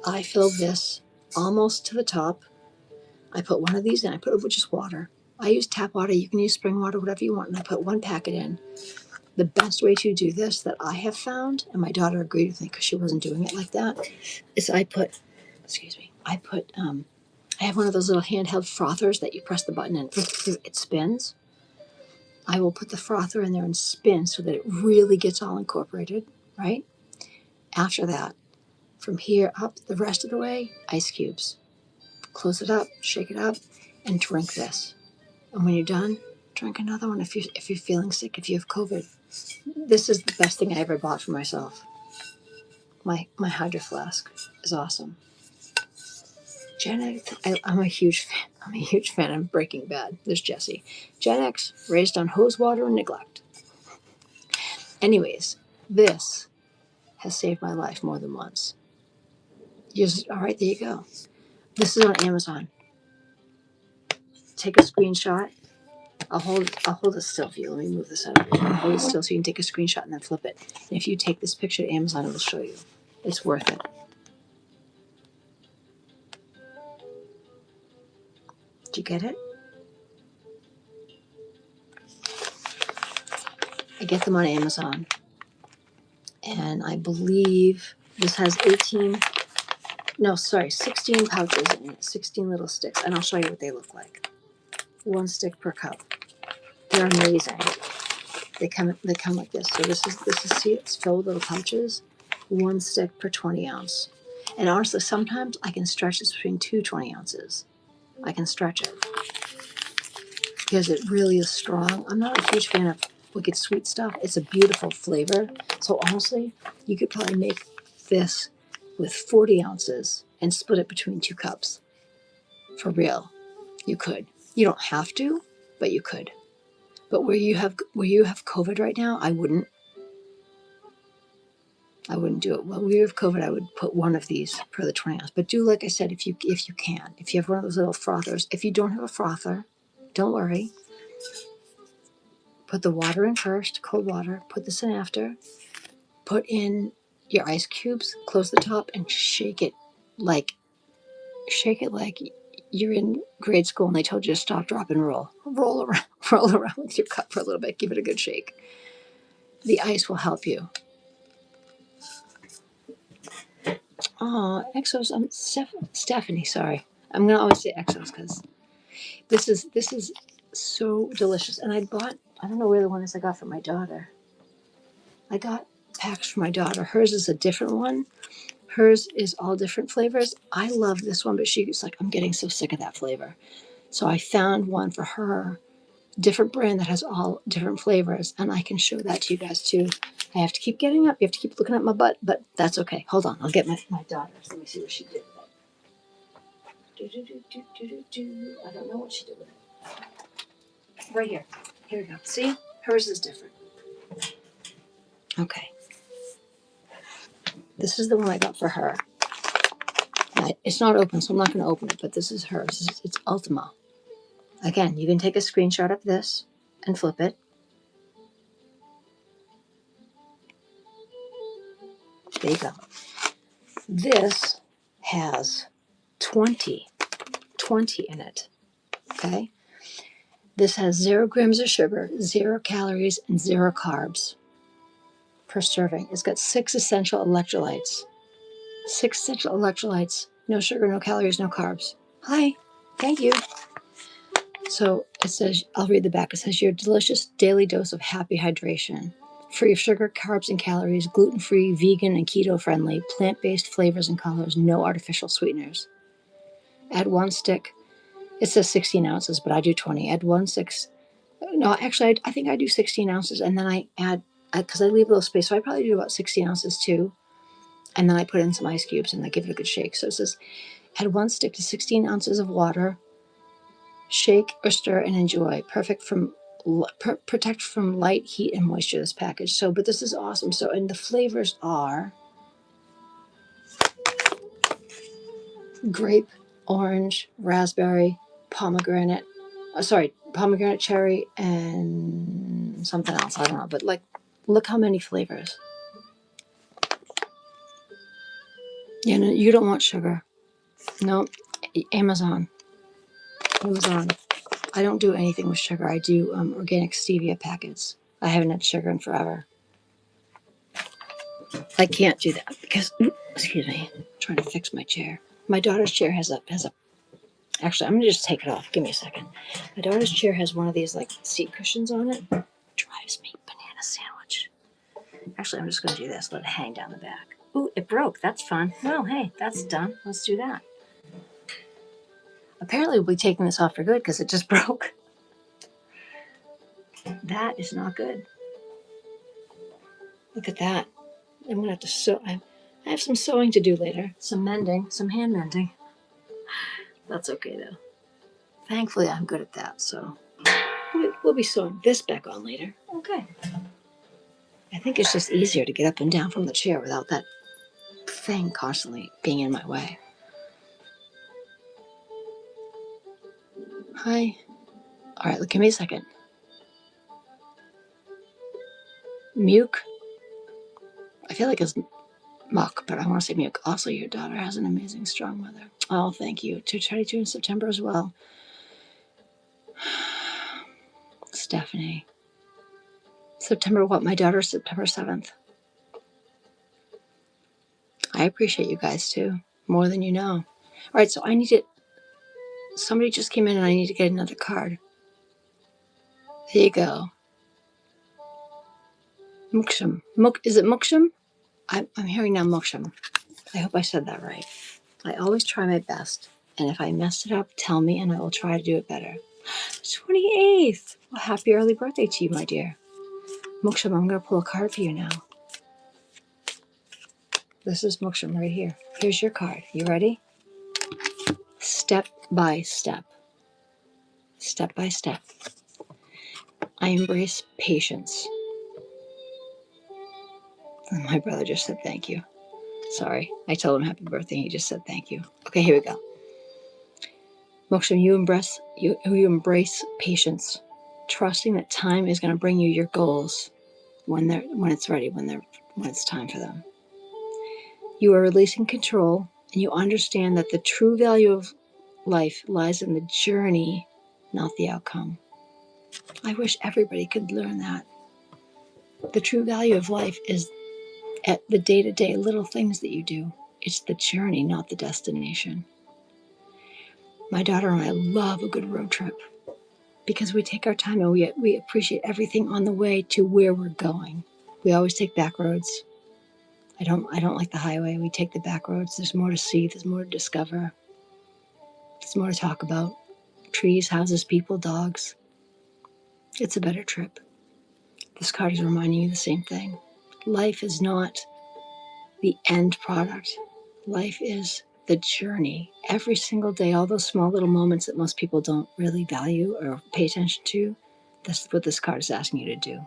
I fill this almost to the top. I put one of these in. I put it with just water. I use tap water. You can use spring water, whatever you want. And I put one packet in. The best way to do this that I have found, and my daughter agreed with me because she wasn't doing it like that, is I have one of those little handheld frothers that you press the button and it spins. I will put the frother in there and spin so that it really gets all incorporated, right? After that, from here up the rest of the way, ice cubes. Close it up, shake it up, and drink this. And when you're done, drink another one if you're feeling sick, if you have COVID. This is the best thing I ever bought for myself. My hydro flask is awesome. Gen X, I'm a huge fan. I'm a huge fan of Breaking Bad. There's Jesse. Gen X, raised on hose water and neglect. Anyways, this has saved my life more than once. All right, there you go. This is on Amazon. Take a screenshot. I'll hold it still for you. Let me move this out of here. I'll hold it still so you can take a screenshot and then flip it. And if you take this picture to Amazon, it will show you. It's worth it. Did you get it? I get them on Amazon. And I believe this has 16 pouches in it, 16 little sticks. And I'll show you what they look like. One stick per cup. They're amazing. They come like this. So this is see, it's filled with little pouches. One stick per 20 ounce. And honestly, sometimes I can stretch this between 20 ounces. I can stretch it because it really is strong. I'm not a huge fan of wicked sweet stuff. It's a beautiful flavor. So honestly, you could probably make this with 40 ounces and split it between 2 cups. For real. You could. You don't have to, but you could. But where you have COVID right now, I wouldn't do it. Well, we have COVID, I would put one of these per the 20 ounce. But do like I said, if you can. If you have one of those little frothers. If you don't have a frother, don't worry. Put the water in first, cold water. Put this in after. Put in your ice cubes. Close the top and shake it like you're in grade school and they told you to stop, drop, and roll. Roll around with your cup for a little bit. Give it a good shake. The ice will help you. Oh, Exos. Stephanie. Sorry, I'm gonna always say Exos because this is so delicious. And I don't know where the one is I got for my daughter. I got packs for my daughter. Hers is a different one. Hers is all different flavors. I love this one, but she's like, I'm getting so sick of that flavor. So I found one for her, different brand that has all different flavors, and I can show that to you guys too. I have to keep getting up. You have to keep looking at my butt, but that's okay. Hold on. I'll get my daughter's. Let me see what she did with it. I don't know what she did with it. Right here. Here we go. See? Hers is different. Okay. This is the one I got for her. It's not open, so I'm not going to open it, but this is hers. It's Ultima. Again, you can take a screenshot of this and flip it. There you go. This has 20 in it. Okay? This has 0 grams of sugar, 0 calories, and 0 carbs per serving. It's got 6 essential electrolytes. 6 essential electrolytes. No sugar, no calories, no carbs. Hi. Thank you. So it says, I'll read the back. It says, your delicious daily dose of happy hydration. Free of sugar, carbs, and calories, gluten-free, vegan, and keto-friendly, plant-based flavors and colors, no artificial sweeteners. Add 1 stick. It says 16 ounces, but I do 20. Add 1 6. No, actually, I think I do 16 ounces, and then I add, because I leave a little space, so I probably do about 16 ounces too. And then I put in some ice cubes, and I give it a good shake. So it says, add 1 stick to 16 ounces of water. Shake or stir and enjoy. Perfect from protect from light, heat, and moisture. This package. So, but this is awesome. So, and the flavors are grape, orange, raspberry, pomegranate. Pomegranate, cherry, and something else. I don't know. But like, look how many flavors. You know, you don't want sugar. No, Amazon. I don't do anything with sugar. I do organic stevia packets. I haven't had sugar in forever. I can't do that because, excuse me, I'm trying to fix my chair. My daughter's chair has a. Actually, I'm gonna just take it off. Give me a second. My daughter's chair has one of these like seat cushions on it. Drives me banana sandwich. Actually, I'm just gonna do this. Let it hang down the back. Ooh, it broke. That's fun. Well, hey, that's done. Let's do that. Apparently, we'll be taking this off for good because it just broke. That is not good. Look at that. I'm gonna have to sew. I have some sewing to do later. Some mending, some hand mending. That's okay though. Thankfully, I'm good at that, so we'll be sewing this back on later. Okay. I think it's just easier to get up and down from the chair without that thing constantly being in my way. Hi. All right, give me a second. Muke. I feel like it's muck, but I want to say muke. Also, your daughter has an amazing, strong mother. Oh, thank you. 222 in September as well. Stephanie. September what? My daughter's September 7th. I appreciate you guys too, more than you know. All right, so I need to. Somebody just came in and I need to get another card. There you go. Muksham. Is it Muksham? I'm hearing now Muksham. I hope I said that right. I always try my best. And if I messed it up, tell me and I will try to do it better. 28th. Well, happy early birthday to you, my dear. Muksham, I'm going to pull a card for you now. This is Muksham right here. Here's your card. You ready? Step by step. Step by step. I embrace patience. And my brother just said thank you. Sorry. I told him happy birthday. He just said thank you. Okay, here we go. Moksham, you embrace patience, trusting that time is going to bring you your goals when it's ready, when it's time for them. You are releasing control, and you understand that the true value of life lies in the journey, not the outcome. I wish everybody could learn that. The true value of life is at the day-to-day little things that you do. It's the journey, not the destination. My daughter and I love a good road trip because we take our time and we appreciate everything on the way to where we're going. We always take back roads. I don't like the highway. We take the back roads. There's more to see. There's more to discover. There's more to talk about. Trees, houses, people, dogs. It's a better trip. This card is reminding you the same thing. Life is not the end product. Life is the journey. Every single day, all those small little moments that most people don't really value or pay attention to, that's what this card is asking you to do.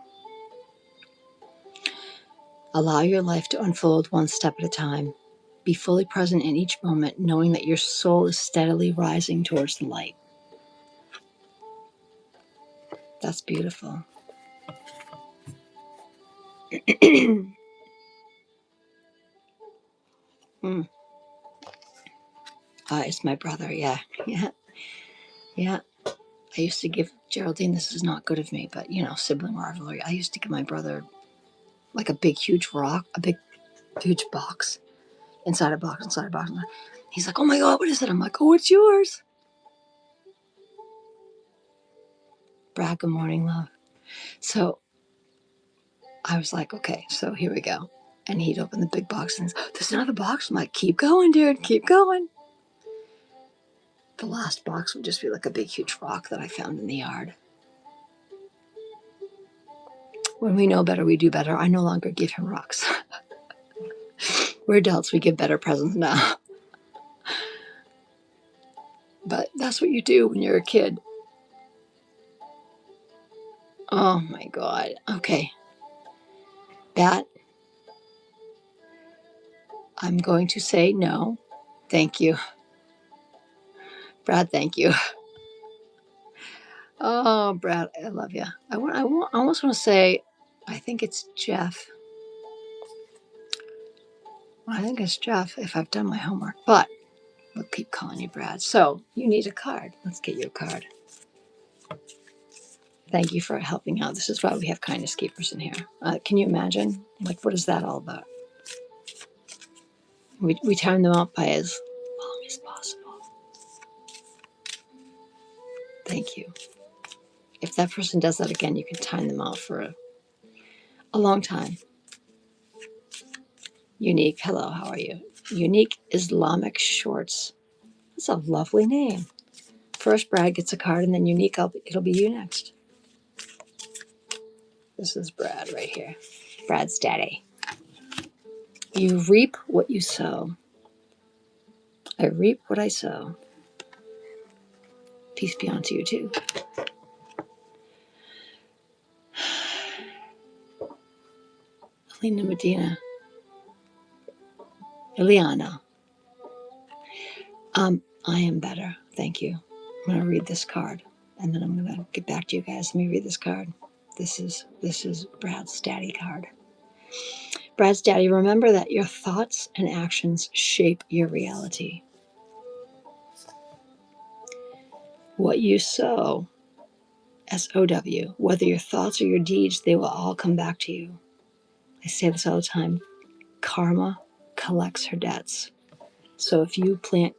Allow your life to unfold one step at a time. Be fully present in each moment, knowing that your soul is steadily rising towards the light. That's beautiful. It's my brother. Yeah. I used to give Geraldine, this is not good of me, but you know, sibling rivalry. I used to give my brother like a big, huge rock, a big, huge box, inside a box, inside a box. He's like, oh my God, what is it? I'm like, oh, it's yours. Brad, good morning, love. So I was like, okay, so here we go. And he'd open the big box and there's another box. I'm like, keep going, dude, keep going. The last box would just be like a big, huge rock that I found in the yard. When we know better, we do better. I no longer give him rocks. We're adults, we give better presents now. But that's what you do when you're a kid. Oh my God. Okay. That, I'm going to say no. Thank you. Brad, thank you. Oh, Brad, I love you. I almost want to say, I think it's Jeff. I think it's Jeff if I've done my homework, but we'll keep calling you Brad. So you need a card. Let's get you a card. Thank you for helping out. This is why we have kindness keepers in here. Can you imagine? Like, what is that all about? We time them out by as long as possible. Thank you. If that person does that again, you can time them out for a long time. Unique. Hello, how are you? Unique Islamic Shorts. That's a lovely name. First, Brad gets a card, and then Unique, it'll be you next. This is Brad right here. Brad's daddy. You reap what you sow. I reap what I sow. Peace be unto you too. Alina Medina. Ileana. I am better. Thank you. I'm going to read this card, and then I'm going to get back to you guys. Let me read this card. This is Brad's daddy card. Brad's daddy, remember that your thoughts and actions shape your reality. What you sow, S-O-W, whether your thoughts or your deeds, they will all come back to you. I say this all the time. Karma collects her debts. So if you plant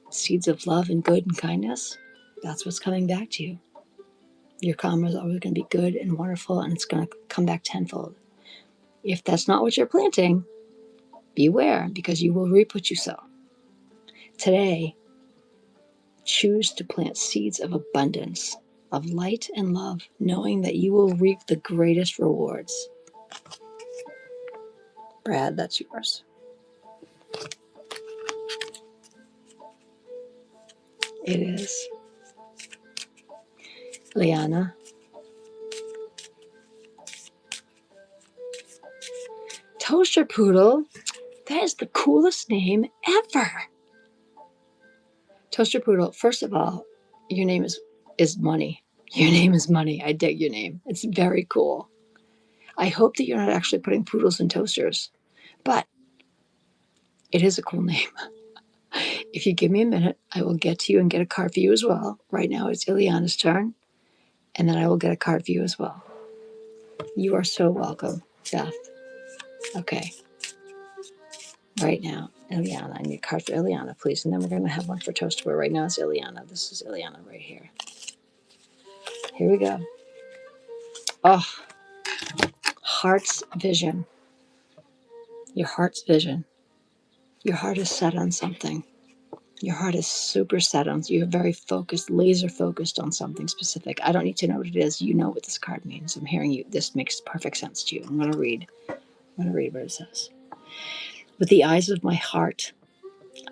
seeds of love and good and kindness, that's what's coming back to you. Your karma is always going to be good and wonderful, and it's going to come back tenfold. If that's not what you're planting, beware, because you will reap what you sow. Today, choose to plant seeds of abundance, of light and love, knowing that you will reap the greatest rewards. Brad, that's yours. It is. Liana. Toaster Poodle. That is the coolest name ever. Toaster Poodle, first of all, your name is money. Your name is money. I dig your name. It's very cool. I hope that you're not actually putting poodles in toasters, but it is a cool name. If you give me a minute, I will get to you and get a card for you as well. Right now it's Ileana's turn, and then I will get a card for you as well. You are so welcome, Beth. Okay. Right now, Ileana. I need a card for Ileana, please. And then we're going to have one for Toaster. But right now it's Ileana. This is Ileana right here. Here we go. Oh, heart's vision. Your heart's vision. Your heart is set on something. Your heart is super set on, you're very focused, laser focused on something specific. I don't need to know what it is. You know what this card means. I'm hearing you. This makes perfect sense to you. I'm going to read what it says. With the eyes of my heart,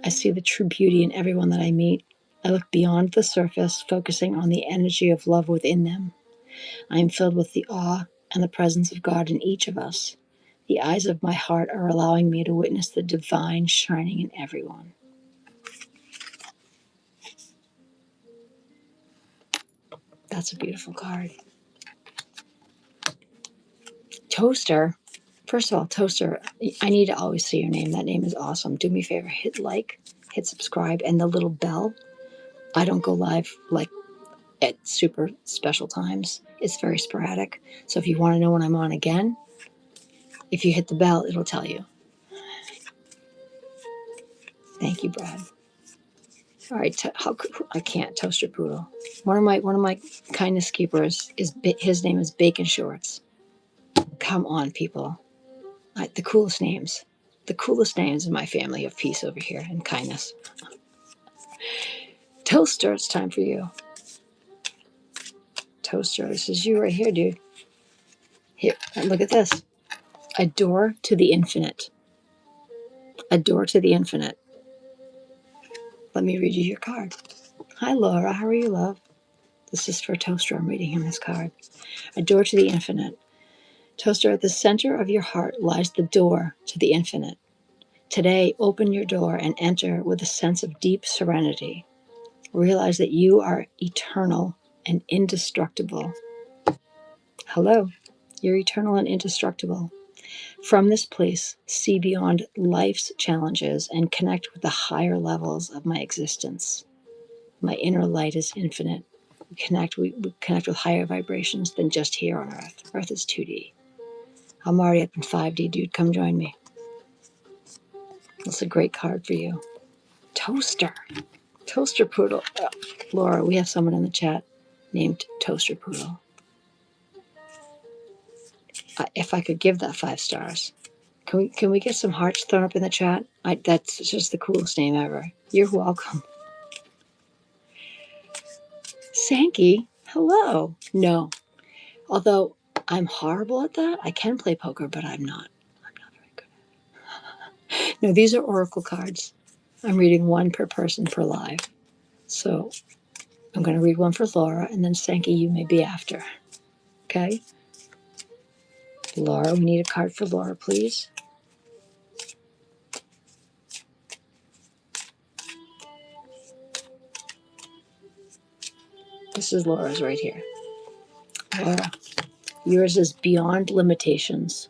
I see the true beauty in everyone that I meet. I look beyond the surface, focusing on the energy of love within them. I am filled with the awe and the presence of God in each of us. The eyes of my heart are allowing me to witness the divine shining in everyone. That's a beautiful card. Toaster. First of all, Toaster, I need to always see your name. That name is awesome. Do me a favor, hit like, hit subscribe, and the little bell. I don't go live like at super special times. It's very sporadic. So if you want to know when I'm on again, if you hit the bell, it'll tell you. Thank you, Brad. All right, I can't toaster poodle. One of my kindness keepers his name is Bacon Shorts. Come on, people. The coolest names. The coolest names in my family of peace over here and kindness. Toaster, it's time for you. Toaster, this is you right here, dude. Here, look at this. A door to the infinite. A door to the infinite. Let me read you your card. Hi, Laura. How are you, love? This is for Toaster. I'm reading him this card. A door to the infinite. Toaster, at the center of your heart lies the door to the infinite. Today, open your door and enter with a sense of deep serenity. Realize that you are eternal and indestructible. Hello, you're eternal and indestructible. From this place, see beyond life's challenges and connect with the higher levels of my existence. My inner light is infinite. We connect with higher vibrations than just here on Earth. Earth is 2D. I'm already up in 5D, dude. Come join me. That's a great card for you. Toaster. Toaster Poodle. Laura, we have someone in the chat named Toaster Poodle. If I could give that 5 stars. Can we get some hearts thrown up in the chat? That's just the coolest name ever. You're welcome. Sankey, hello. No. Although I'm horrible at that. I can play poker, but I'm not very good. No, these are oracle cards. I'm reading one per person per live. So I'm going to read one for Laura, and then Sankey, you may be after. Okay? Laura, we need a card for Laura, please. This is Laura's right here. Laura, yours is Beyond Limitations.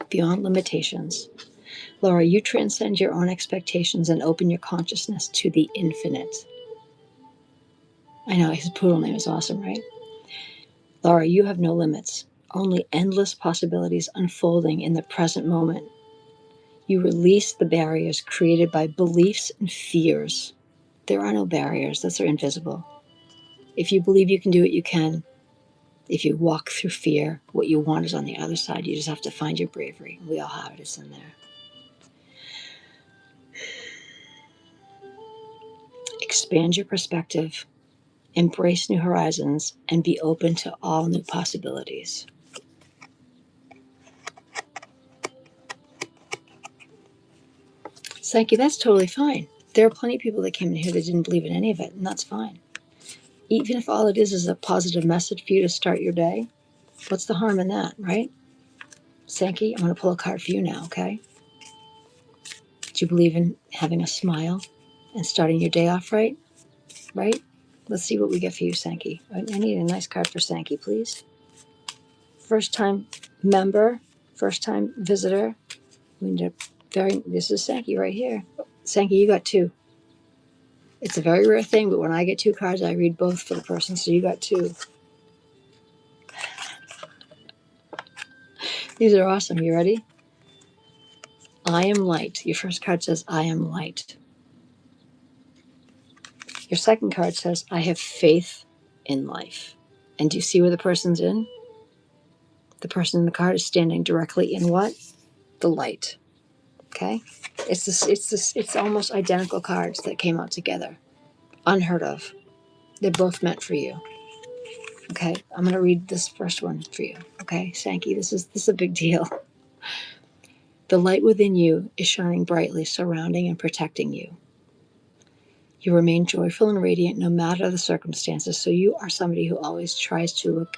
Beyond limitations. Laura, you transcend your own expectations and open your consciousness to the infinite. I know, his poodle name is awesome, right? Laura, you have no limits, only endless possibilities unfolding in the present moment. You release the barriers created by beliefs and fears. There are no barriers, those are invisible. If you believe you can do it, you can. If you walk through fear, what you want is on the other side. You just have to find your bravery. We all have it, it's in there. Expand your perspective, embrace new horizons, and be open to all new possibilities. Sankey, that's totally fine. There are plenty of people that came in here that didn't believe in any of it, and that's fine. Even if all it is a positive message for you to start your day, what's the harm in that, right? Sankey, I'm going to pull a card for you now, okay? Do you believe in having a smile and starting your day off right? Right? Let's see what we get for you, Sankey. I need a nice card for Sankey, please. First time member, first time visitor. This is Sankey right here. Sankey, you got 2. It's a very rare thing, but when I get 2 cards, I read both for the person, so you got 2. These are awesome. You ready? I am light. Your first card says, I am light. Your second card says, I have faith in life. And do you see where the person's in? The person in the card is standing directly in what? The light. Okay? It's almost identical cards that came out together. Unheard of. They're both meant for you. Okay? I'm going to read this first one for you. Okay? Sankey, this is a big deal. The light within you is shining brightly, surrounding and protecting you. You remain joyful and radiant no matter the circumstances, so you are somebody who always tries to look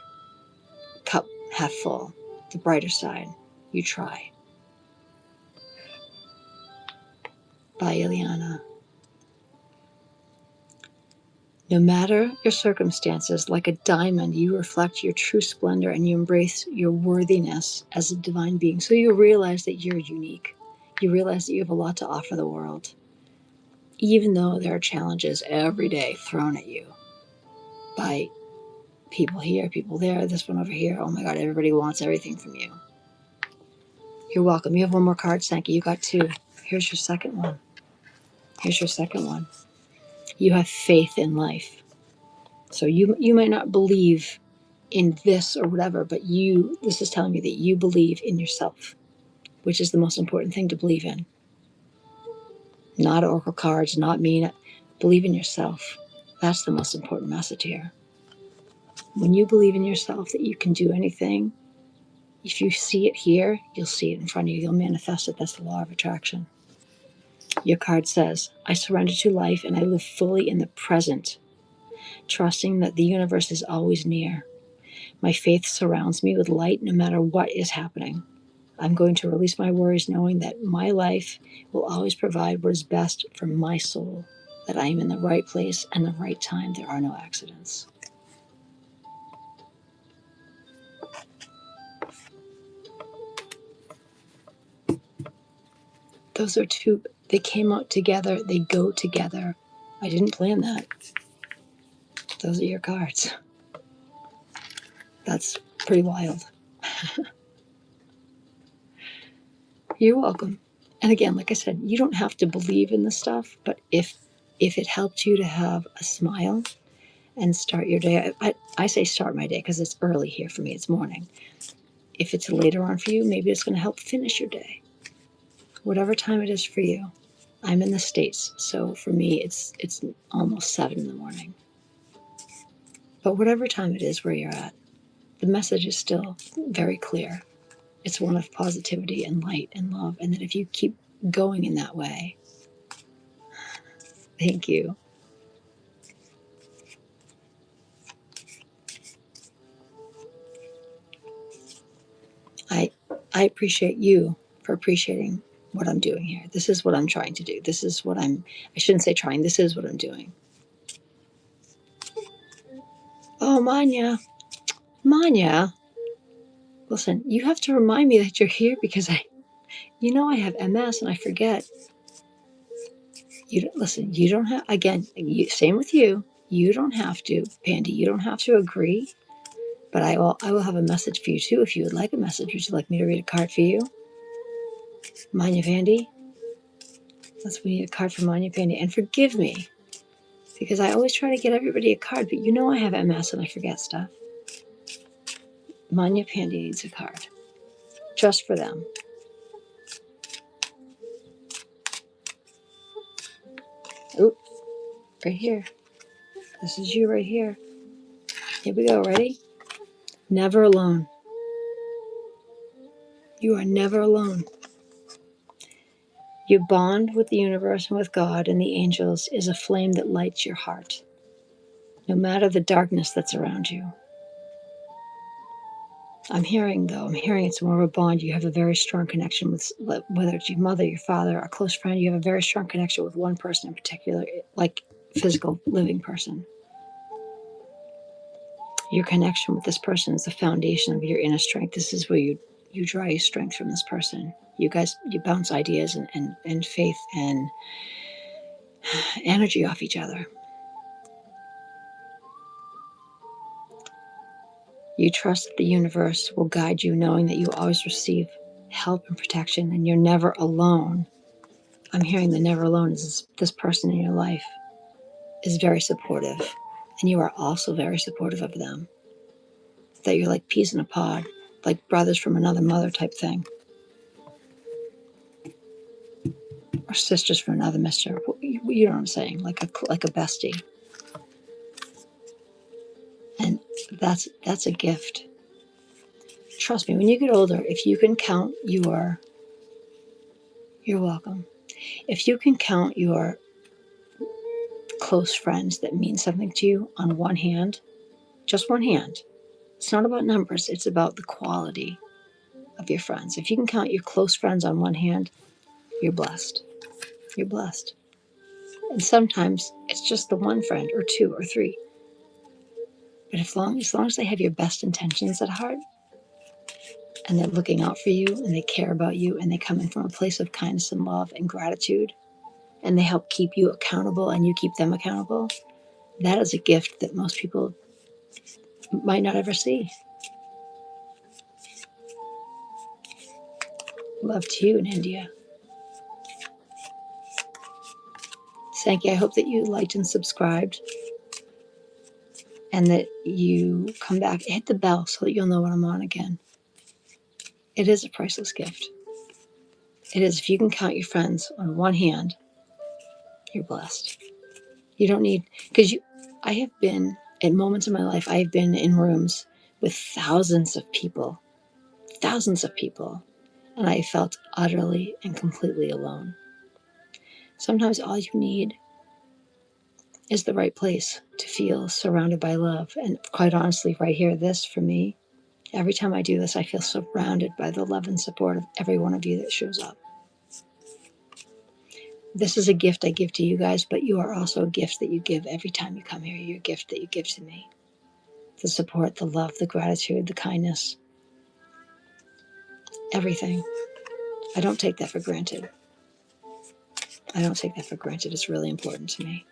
cup half full, the brighter side. You try. Bye, Ileana. No matter your circumstances, like a diamond, you reflect your true splendor and you embrace your worthiness as a divine being. So you realize that you're unique. You realize that you have a lot to offer the world. even though there are challenges every day thrown at you by people here, people there, this one over here. Oh my God, everybody wants everything from you. You're welcome. You have one more card, Sankey. You got two. Here's your second one. Here's your second one. You have faith in life. So you might not believe in this or whatever, but this is telling me that you believe in yourself, which is the most important thing to believe in. Not oracle cards, not me. Believe in yourself. That's the most important message here. When you believe in yourself that you can do anything, if you see it here, you'll see it in front of you. You'll manifest it. That's the law of attraction. Your card says, I surrender to life and I live fully in the present, trusting that the universe is always near. My faith surrounds me with light no matter what is happening. I'm going to release my worries knowing that my life will always provide what is best for my soul, that I am in the right place and the right time. There are no accidents. Those are two, they came out together, they go together. I didn't plan that. Those are your cards. That's pretty wild. You're welcome. And again, like I said, you don't have to believe in this stuff, but if it helped you to have a smile and start your day, I say start my day because it's early here for me, it's morning. If it's later on for you, maybe it's going to help finish your day. Whatever time it is for you. I'm in the States, so for me, it's almost 7 in the morning. But whatever time it is where you're at, the message is still very clear. It's one of positivity and light and love. And that if you keep going in that way, thank you. I appreciate you for appreciating what I'm doing here. This is what I'm trying to do. This is what I shouldn't say trying, this is what I'm doing. Oh, Manya. Listen, you have to remind me that you're here because I have MS and I forget. Listen, you don't have, again, same with you. You don't have to, Pandy, you don't have to agree, but I will have a message for you too if you would like a message. Would you like me to read a card for you? Manya Pandy? We need a card for Manya Pandy. And forgive me, because I always try to get everybody a card, but I have MS and I forget stuff. Manya Pandy needs a card. Just for them. Oop, right here. This is you right here. Here we go, ready? Never alone. You are never alone. Your bond with the universe and with God and the angels is a flame that lights your heart, no matter the darkness that's around you. I'm hearing it's more of a bond. You have a very strong connection with, whether it's your mother, your father, a close friend, you have a very strong connection with one person in particular, like physical living person. Your connection with this person is the foundation of your inner strength. This is where you draw your strength from this person. You guys, you bounce ideas and faith and energy off each other. You trust that the universe will guide you, knowing that you always receive help and protection and you're never alone. I'm hearing the never alone is this person in your life is very supportive, and you are also very supportive of them. That you're like peas in a pod, like brothers from another mother type thing. Or sisters from another mister. You know what I'm saying? Like a bestie. And that's a gift. Trust me, when you get older, if you can count you're welcome. If you can count your close friends that mean something to you on one hand, just one hand. It's not about numbers, it's about the quality of your friends. If you can count your close friends on one hand, you're blessed. You're blessed. And sometimes it's just the one friend or two or three. But as long as they have your best intentions at heart and they're looking out for you and they care about you and they come in from a place of kindness and love and gratitude, and they help keep you accountable and you keep them accountable, that is a gift that most people might not ever see. Love to you in India. Sankey, I hope that you liked and subscribed and that you come back, hit the bell so that you'll know when I'm on again. It is a priceless gift. It is. If you can count your friends on one hand, you're blessed. You don't need, because I have been, at moments in my life, I have been in rooms with thousands of people, and I felt utterly and completely alone. Sometimes all you need is the right place to feel surrounded by love. And quite honestly, right here, this for me, every time I do this, I feel surrounded by the love and support of every one of you that shows up. This is a gift I give to you guys, but you are also a gift that you give every time you come here. You're a gift that you give to me. The support, the love, the gratitude, the kindness, everything. I don't take that for granted. It's really important to me.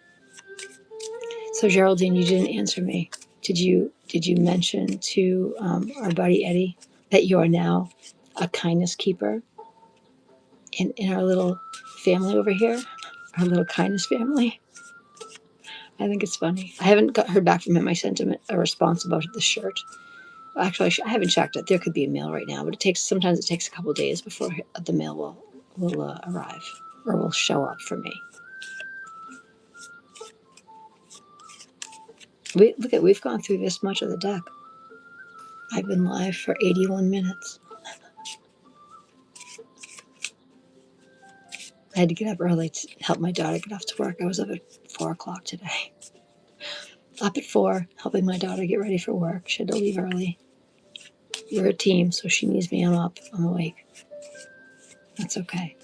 So Geraldine, you didn't answer me. Did you mention to our buddy Eddie that you are now a kindness keeper in our little family over here, our little kindness family? I think it's funny. I haven't heard back from him. I sent him a response about the shirt. Actually, I haven't checked it. There could be a mail right now, but sometimes it takes a couple of days before the mail will arrive or will show up for me. We've gone through this much of the deck. I've been live for 81 minutes. I had to get up early to help my daughter get off to work. I was up at 4 o'clock today. Up at 4, helping my daughter get ready for work. She had to leave early. We're a team, so she needs me. I'm up. I'm awake. That's okay.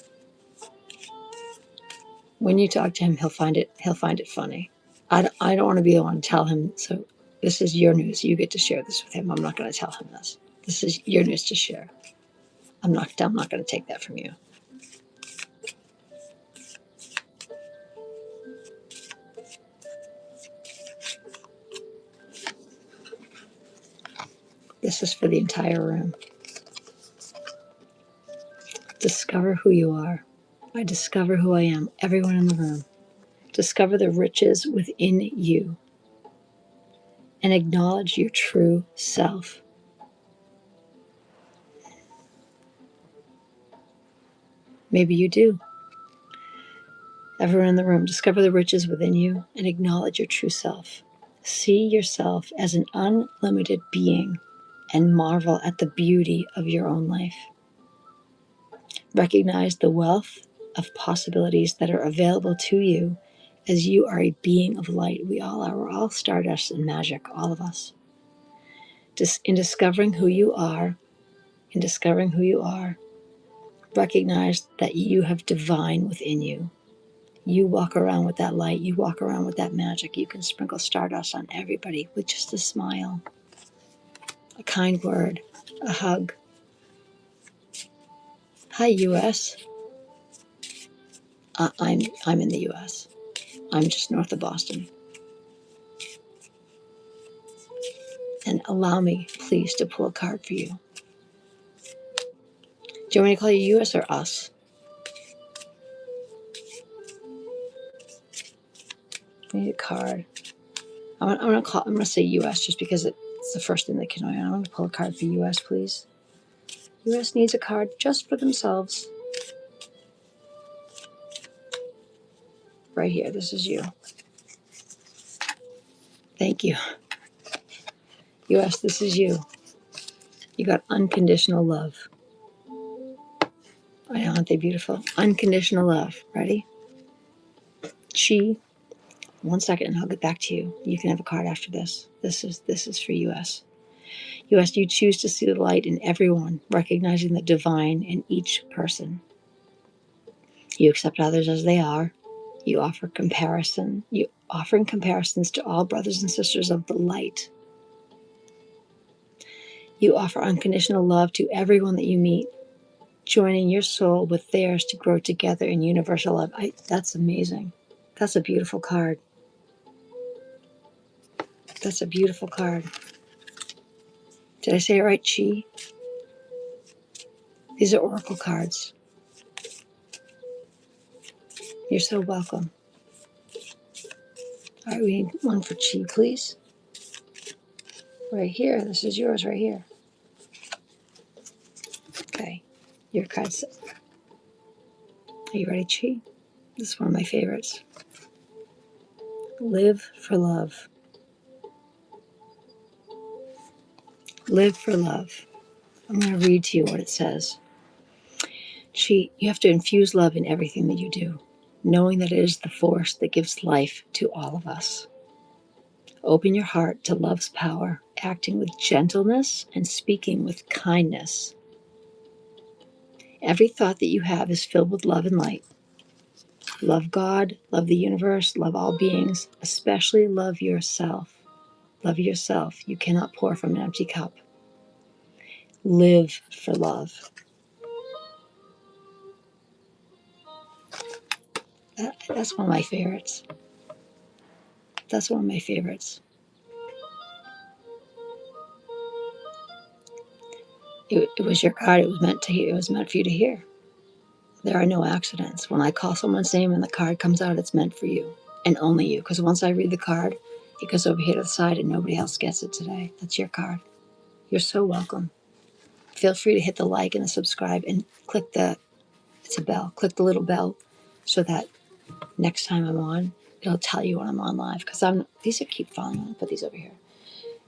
When you talk to him, he'll find it funny. I don't want to be the one to tell him, so this is your news. You get to share this with him. I'm not going to tell him this. This is your news to share. I'm not going to take that from you. This is for the entire room. Discover who you are. I discover who I am. Everyone in the room. Discover the riches within you and acknowledge your true self. Maybe you do. Everyone in the room, discover the riches within you and acknowledge your true self. See yourself as an unlimited being and marvel at the beauty of your own life. Recognize the wealth of possibilities that are available to you as you are a being of light. We all are. We're all stardust and magic, all of us. In discovering who you are, recognize that you have divine within you. You walk around with that light. You walk around with that magic. You can sprinkle stardust on everybody with just a smile, a kind word, a hug. Hi, U.S. I'm in the U.S. I'm just north of Boston. And allow me, please, to pull a card for you. Do you want me to call you U.S. or us? I need a card. I'm gonna say U.S. just because it's the first thing that came to mind. I'm gonna pull a card for U.S. please. U.S. needs a card just for themselves. Right here. This is you. Thank you. U.S. This is you. You got unconditional love. Aren't they beautiful? Unconditional love. Ready? Chi. 1 second, and I'll get back to you. You can have a card after this. This is for U.S. U.S. You choose to see the light in everyone, recognizing the divine in each person. You accept others as they are. You offer comparison. You offering comparisons to all brothers and sisters of the light. You offer unconditional love to everyone that you meet. joining your soul with theirs to grow together in universal love. That's amazing. That's a beautiful card. That's a beautiful card. Did I say it right, Chi? These are oracle cards. You're so welcome. All right, we need one for Chi, please. Right here. This is yours right here. Okay. Your cards. Are you ready, Chi? This is one of my favorites. Live for love. Live for love. I'm going to read to you what it says. Chi, you have to infuse love in everything that you do, knowing that it is the force that gives life to all of us. Open your heart to love's power, acting with gentleness and speaking with kindness. Every thought that you have is filled with love and light. Love God, love the universe, love all beings, especially love yourself. Love yourself. You cannot pour from an empty cup. Live for love. That's one of my favorites. That's one of my favorites. It was your card. It was meant to hear. It was meant for you to hear. There are no accidents. When I call someone's name and the card comes out, it's meant for you and only you. Because once I read the card, it goes over here to the side and nobody else gets it today. That's your card. You're so welcome. Feel free to hit the like and the subscribe and click it's a bell. Click the little bell so that next time I'm on, it'll tell you when I'm on live. Because these are keep falling on. Put these over here.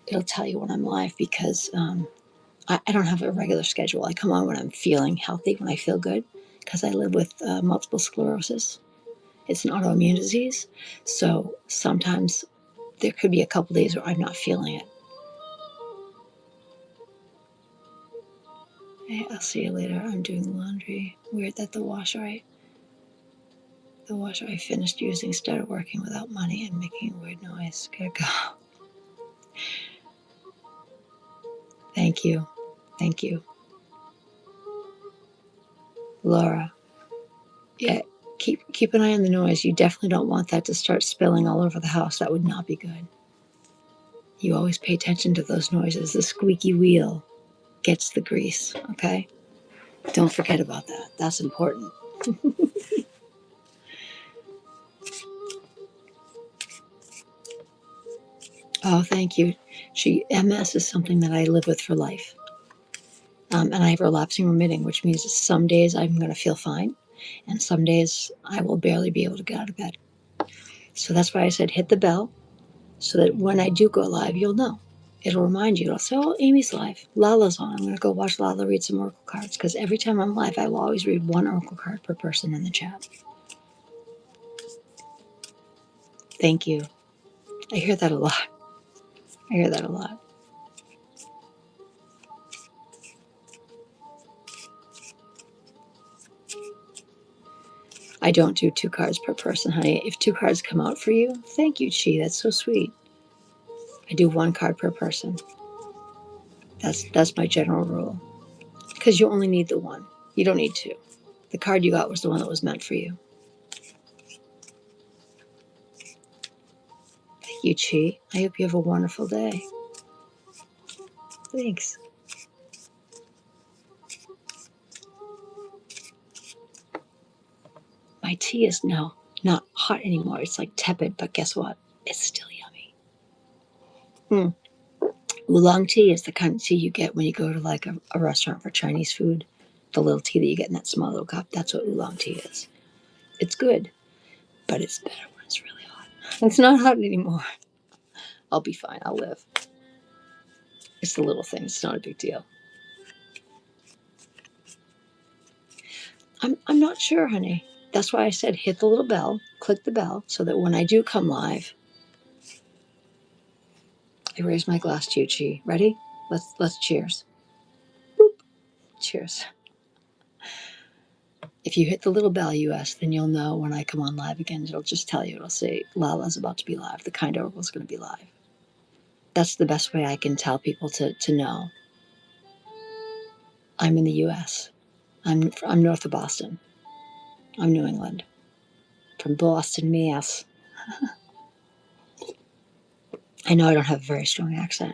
It'll tell you when I'm live because I don't have a regular schedule. I come on when I'm feeling healthy, when I feel good, because I live with multiple sclerosis. It's an autoimmune disease. So sometimes there could be a couple days where I'm not feeling it. Hey, I'll see you later. I'm doing laundry. Weird that the washer I finished using started working without money and making a weird noise. Gotta go. Thank you. Thank you. Laura. Yeah, keep an eye on the noise. You definitely don't want that to start spilling all over the house. That would not be good. You always pay attention to those noises. The squeaky wheel gets the grease, okay? Don't forget about that. That's important. Oh, thank you. MS is something that I live with for life. And I have relapsing remitting, which means some days I'm going to feel fine, and some days I will barely be able to get out of bed. So that's why I said hit the bell, so that when I do go live, you'll know. It'll remind you. It'll say, oh, Amy's live. Lala's on. I'm going to go watch Lala read some oracle cards, because every time I'm live, I will always read one oracle card per person in the chat. Thank you. I hear that a lot. I hear that a lot. I don't do 2 cards per person, honey. If 2 cards come out for you, thank you, Chi. That's so sweet. I do 1 card per person. That's my general rule. Because you only need the 1. You don't need 2. The card you got was the one that was meant for you. Thank you, Chi. I hope you have a wonderful day. Thanks. My tea is now not hot anymore. It's like tepid, but guess what? It's still yummy. Oolong tea is the kind of tea you get when you go to like a restaurant for Chinese food. The little tea that you get in that small little cup. That's what oolong tea is. It's good, but it's better when it's really hot. It's not hot anymore. I'll be fine. I'll live. It's the little things. It's not a big deal. I'm not sure, honey. That's why I said hit the little bell, click the bell, so that when I do come live, I raise my glass to you, Chi. Ready? Let's cheers. Boop. Cheers. If you hit the little bell, US, then you'll know when I come on live again. It'll just tell you. It'll say Lala's about to be live. The Kind Oracle is going to be live. That's the best way I can tell people to know. I'm in the US. I'm north of Boston. I'm New England. From Boston, Mass. I know I don't have a very strong accent.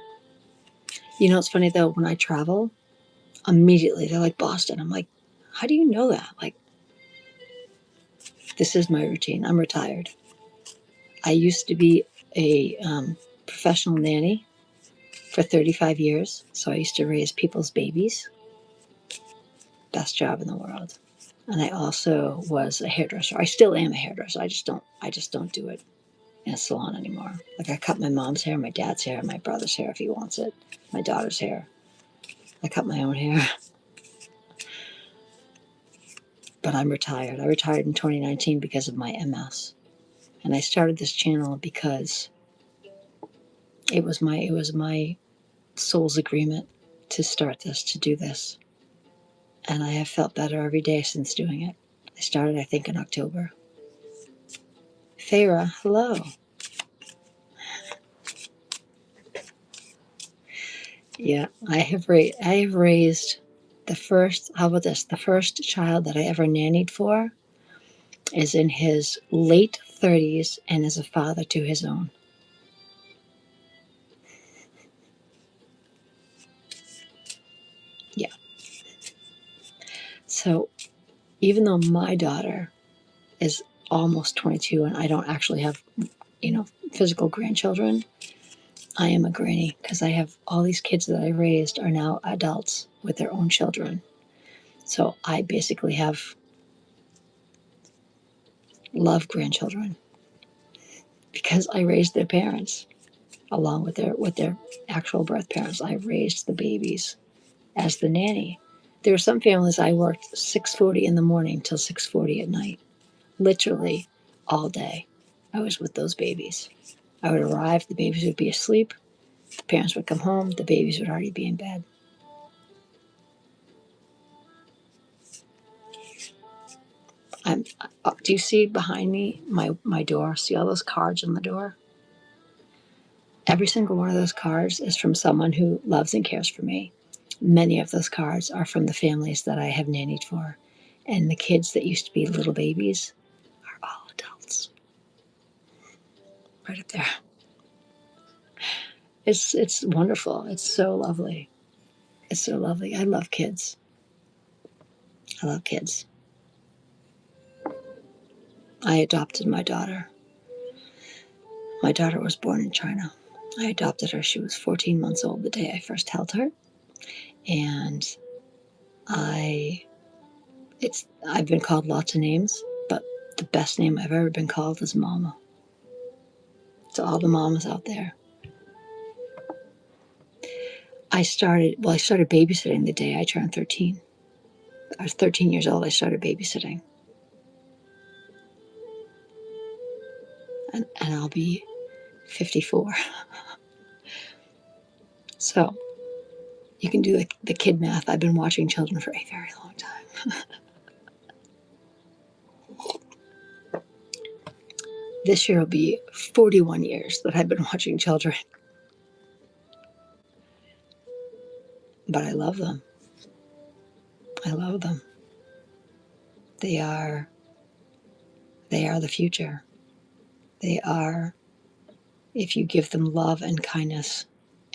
You know, it's funny though, when I travel, immediately they're like, Boston. I'm like, how do you know that? Like, this is my routine. I'm retired. I used to be a professional nanny for 35 years. So I used to raise people's babies. Best job in the world. And I also was a hairdresser. I still am a hairdresser. I just don't do it in a salon anymore. Like, I cut my mom's hair, my dad's hair, my brother's hair if he wants it, my daughter's hair. I cut my own hair. But I'm retired. I retired in 2019 because of my MS. And I started this channel because it was my soul's agreement to start this, to do this. And I have felt better every day since doing it. I started, I think, in October. Farah, hello. Yeah, I have raised the first, how about this? The first child that I ever nannied for is in his late 30s and is a father to his own. Yeah. So even though my daughter is almost 22 and I don't actually have, physical grandchildren, I am a granny because I have all these kids that I raised are now adults with their own children. So I basically have love grandchildren because I raised their parents along with their actual birth parents. I raised the babies as the nanny. There were some families I worked 6:40 in the morning till 6:40 at night, literally all day. I was with those babies. I would arrive, the babies would be asleep, the parents would come home, the babies would already be in bed. Do you see behind me my door? See all those cards on the door? Every single one of those cards is from someone who loves and cares for me. Many of those cards are from the families that I have nannied for. And the kids that used to be little babies are all adults. Right up there. It's wonderful. It's so lovely. It's so lovely. I love kids. I love kids. I adopted my daughter. My daughter was born in China. I adopted her. She was 14 months old the day I first held her. And I've been called lots of names, but the best name I've ever been called is Mama. To all the mamas out there. I started babysitting the day I turned 13. I was 13 years old. I started babysitting. And I'll be 54. So you can do the kid math. I've been watching children for a very long time. This year will be 41 years that I've been watching children. But I love them. I love them. They are the future. They are, if you give them love and kindness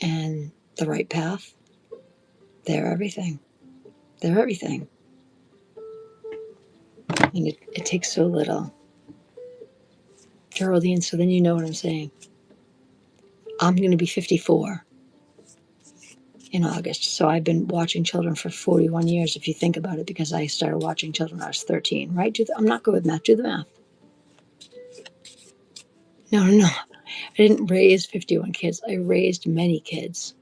and the right path, they're everything. They're everything. And it takes so little. Geraldine, so then you know what I'm saying. I'm going to be 54 in August. So I've been watching children for 41 years, if you think about it, because I started watching children when I was 13, right? I'm not good with math. Do the math. No. I didn't raise 51 kids. I raised many kids.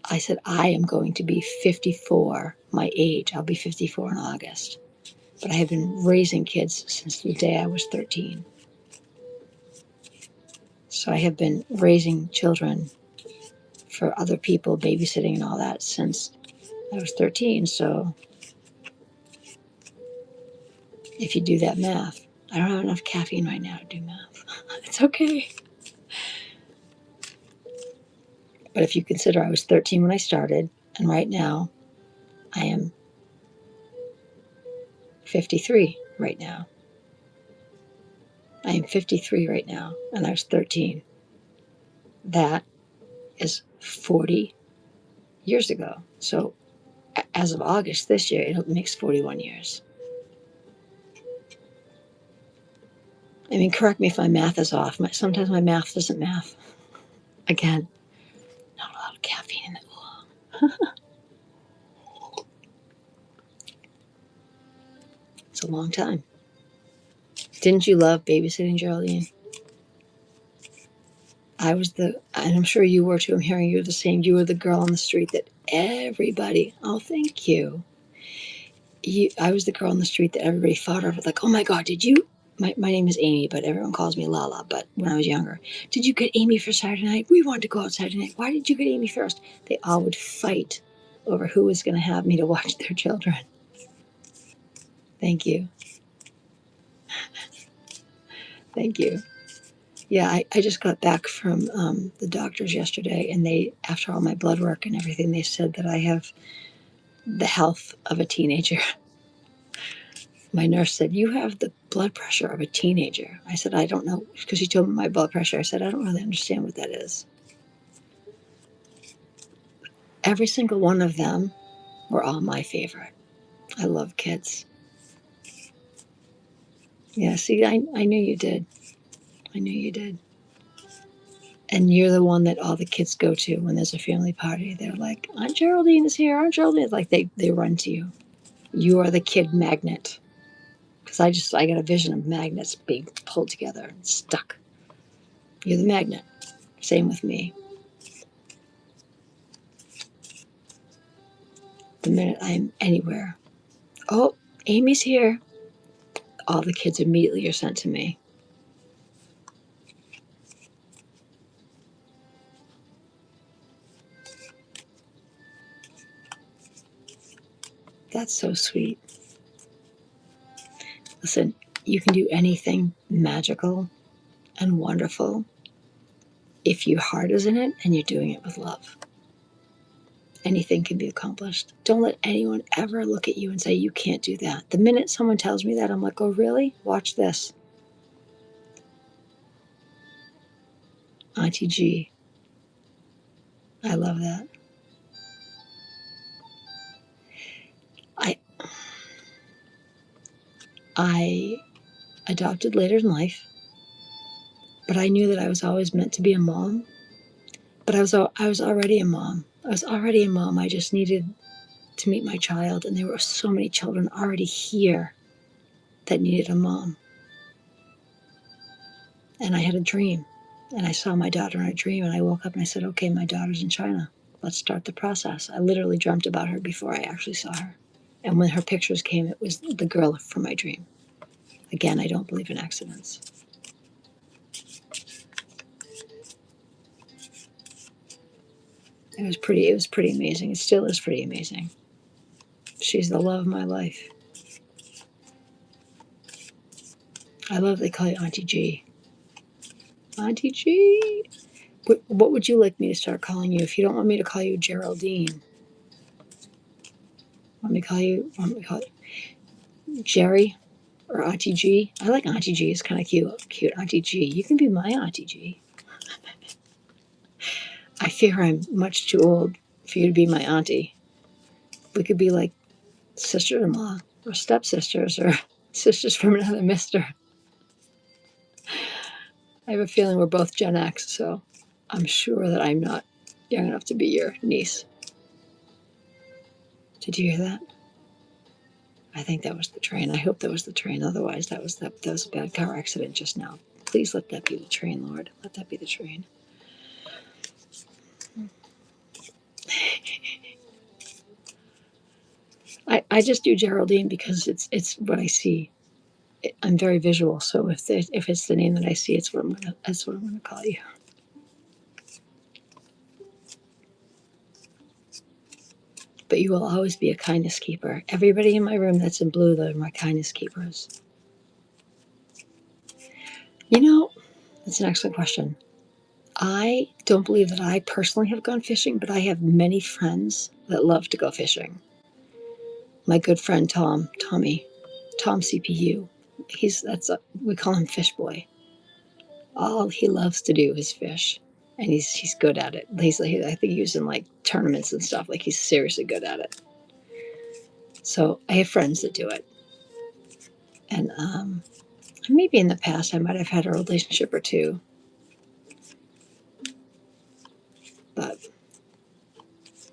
I said, I am going to be 54, my age. I'll be 54 in August. But I have been raising kids since the day I was 13. So I have been raising children for other people, babysitting and all that since I was 13. So if you do that math, I don't have enough caffeine right now to do math. It's okay. But if you consider I was 13 when I started, and right now I am 53 right now. I am 53 right now, and I was 13. That is 40 years ago. So as of August this year, it makes 41 years. I mean, correct me if my math is off. Sometimes my math doesn't math. Again, not a lot of caffeine in it. It's a long time. Didn't you love babysitting, Geraldine? And I'm sure you were too. I'm hearing you the same. You were the girl on the street that everybody, oh, thank you. I was the girl on the street that everybody fought over. Like, oh my God, did you? My name is Amy, but everyone calls me Lala. But when I was younger, did you get Amy for Saturday night? We wanted to go out Saturday night. Why did you get Amy first? They all would fight over who was going to have me to watch their children. Thank you. Thank you. Yeah, I just got back from the doctors yesterday, and after all my blood work and everything, they said that I have the health of a teenager. My nurse said, you have the blood pressure of a teenager. I said, I don't know, because she told me my blood pressure. I said, I don't really understand what that is. Every single one of them were all my favorite. I love kids. Yeah, see, I knew you did. I knew you did. And you're the one that all the kids go to when there's a family party. They're like, Aunt Geraldine is here. Aunt Geraldine is like, they run to you. You are the kid magnet. Because I got a vision of magnets being pulled together and stuck. You're the magnet. Same with me. The minute I'm anywhere, oh, Amy's here, all the kids immediately are sent to me. That's so sweet. Listen, you can do anything magical and wonderful if your heart is in it and you're doing it with love. Anything can be accomplished. Don't let anyone ever look at you and say you can't do that. The minute someone tells me that, I'm like, oh, really? Watch this. Auntie G. I love that. I adopted later in life, but I knew that I was always meant to be a mom. But I was already a mom. I was already a mom. I just needed to meet my child, and there were so many children already here that needed a mom. And I had a dream, and I saw my daughter in a dream, and I woke up and I said, okay, my daughter's in China. Let's start the process. I literally dreamt about her before I actually saw her. And when her pictures came, it was the girl from my dream. Again, I don't believe in accidents. It was pretty amazing. It still is pretty amazing. She's the love of my life. I love they call you Auntie G. Auntie G. What would you like me to start calling you? If you don't want me to call you Geraldine, want me to call you Jerry or Auntie G? I like Auntie G. It's kind of cute. Auntie G. You can be my Auntie G. I fear I'm much too old for you to be my auntie. We could be like sister-in-law or stepsisters or sisters from another mister. I have a feeling we're both Gen X, so I'm sure that I'm not young enough to be your niece. Did you hear that? I think that was the train. I hope that was the train. Otherwise, that was a bad car accident just now. Please let that be the train, Lord. Let that be the train. I just do Geraldine because it's what I see. I'm very visual, so if it's the name that I see, that's what I'm gonna call you. But you will always be a kindness keeper. Everybody in my room that's in blue, they're my kindness keepers. You know, that's an excellent question. I don't believe that I personally have gone fishing, but I have many friends that love to go fishing. My good friend Tommy, Tom CPU. We call him Fish Boy. All he loves to do is fish, and he's good at it. I think he was in like tournaments and stuff. Like he's seriously good at it. So I have friends that do it, and maybe in the past I might have had a relationship or two, but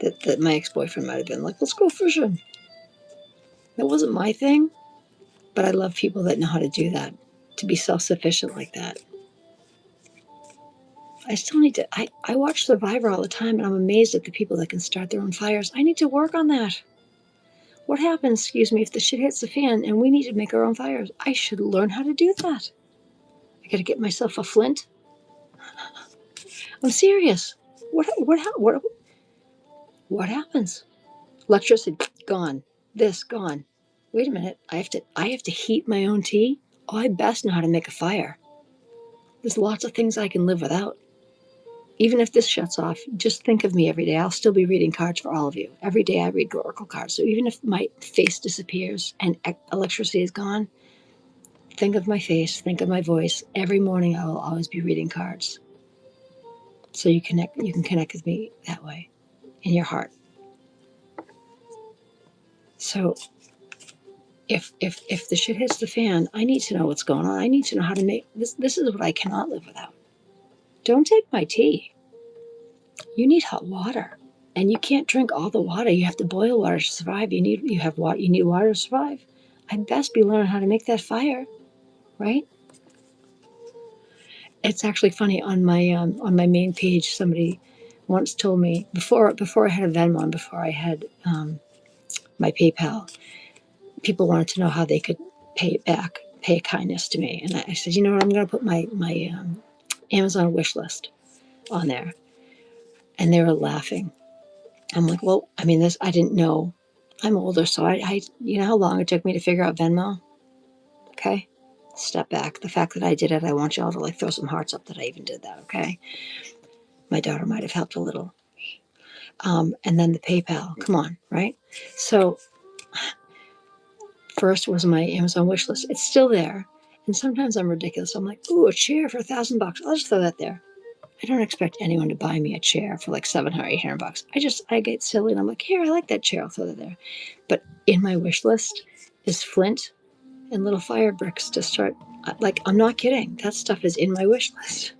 that my ex-boyfriend might have been like, let's go fishing. That wasn't my thing, but I love people that know how to do that, to be self-sufficient like that. I still need to, I watch Survivor all the time, and I'm amazed at the people that can start their own fires. I need to work on that. What happens, excuse me, if the shit hits the fan and we need to make our own fires? I should learn how to do that. I got to get myself a flint. I'm serious. What happens? Electricity gone. This gone. Wait a minute. I have to heat my own tea. Oh, I best know how to make a fire. There's lots of things I can live without. Even if this shuts off, just think of me every day. I'll still be reading cards for all of you. Every day I read oracle cards. So even if my face disappears and electricity is gone, think of my face, think of my voice. Every morning I will always be reading cards. So you can connect with me that way in your heart. So if the shit hits the fan, I need to know what's going on. I need to know how to make this. This is what I cannot live without. Don't take my tea. You need hot water. And you can't drink all the water. You have to boil water to survive. You need water to survive. I'd best be learning how to make that fire, right? It's actually funny on my main page. Somebody once told me before I had a Venmo and before I had my PayPal, people wanted to know how they could pay a kindness to me, and I said, you know what, I'm going to put my Amazon wish list on there, and they were laughing. I'm like, well, I mean, I didn't know. I'm older, so I you know how long it took me to figure out Venmo? Okay. Step back. The fact that I did it, I want y'all to like throw some hearts up that I even did that, okay? My daughter might have helped a little. And then the PayPal. Come on, right? So first was my Amazon wish list. It's still there. And sometimes I'm ridiculous. I'm like, ooh, a chair for $1,000. I'll just throw that there. I don't expect anyone to buy me a chair for like $700, $800. I get silly and I'm like, here, I like that chair. I'll throw that there. But in my wish list is flint and little fire bricks to start. Like, I'm not kidding. That stuff is in my wish list.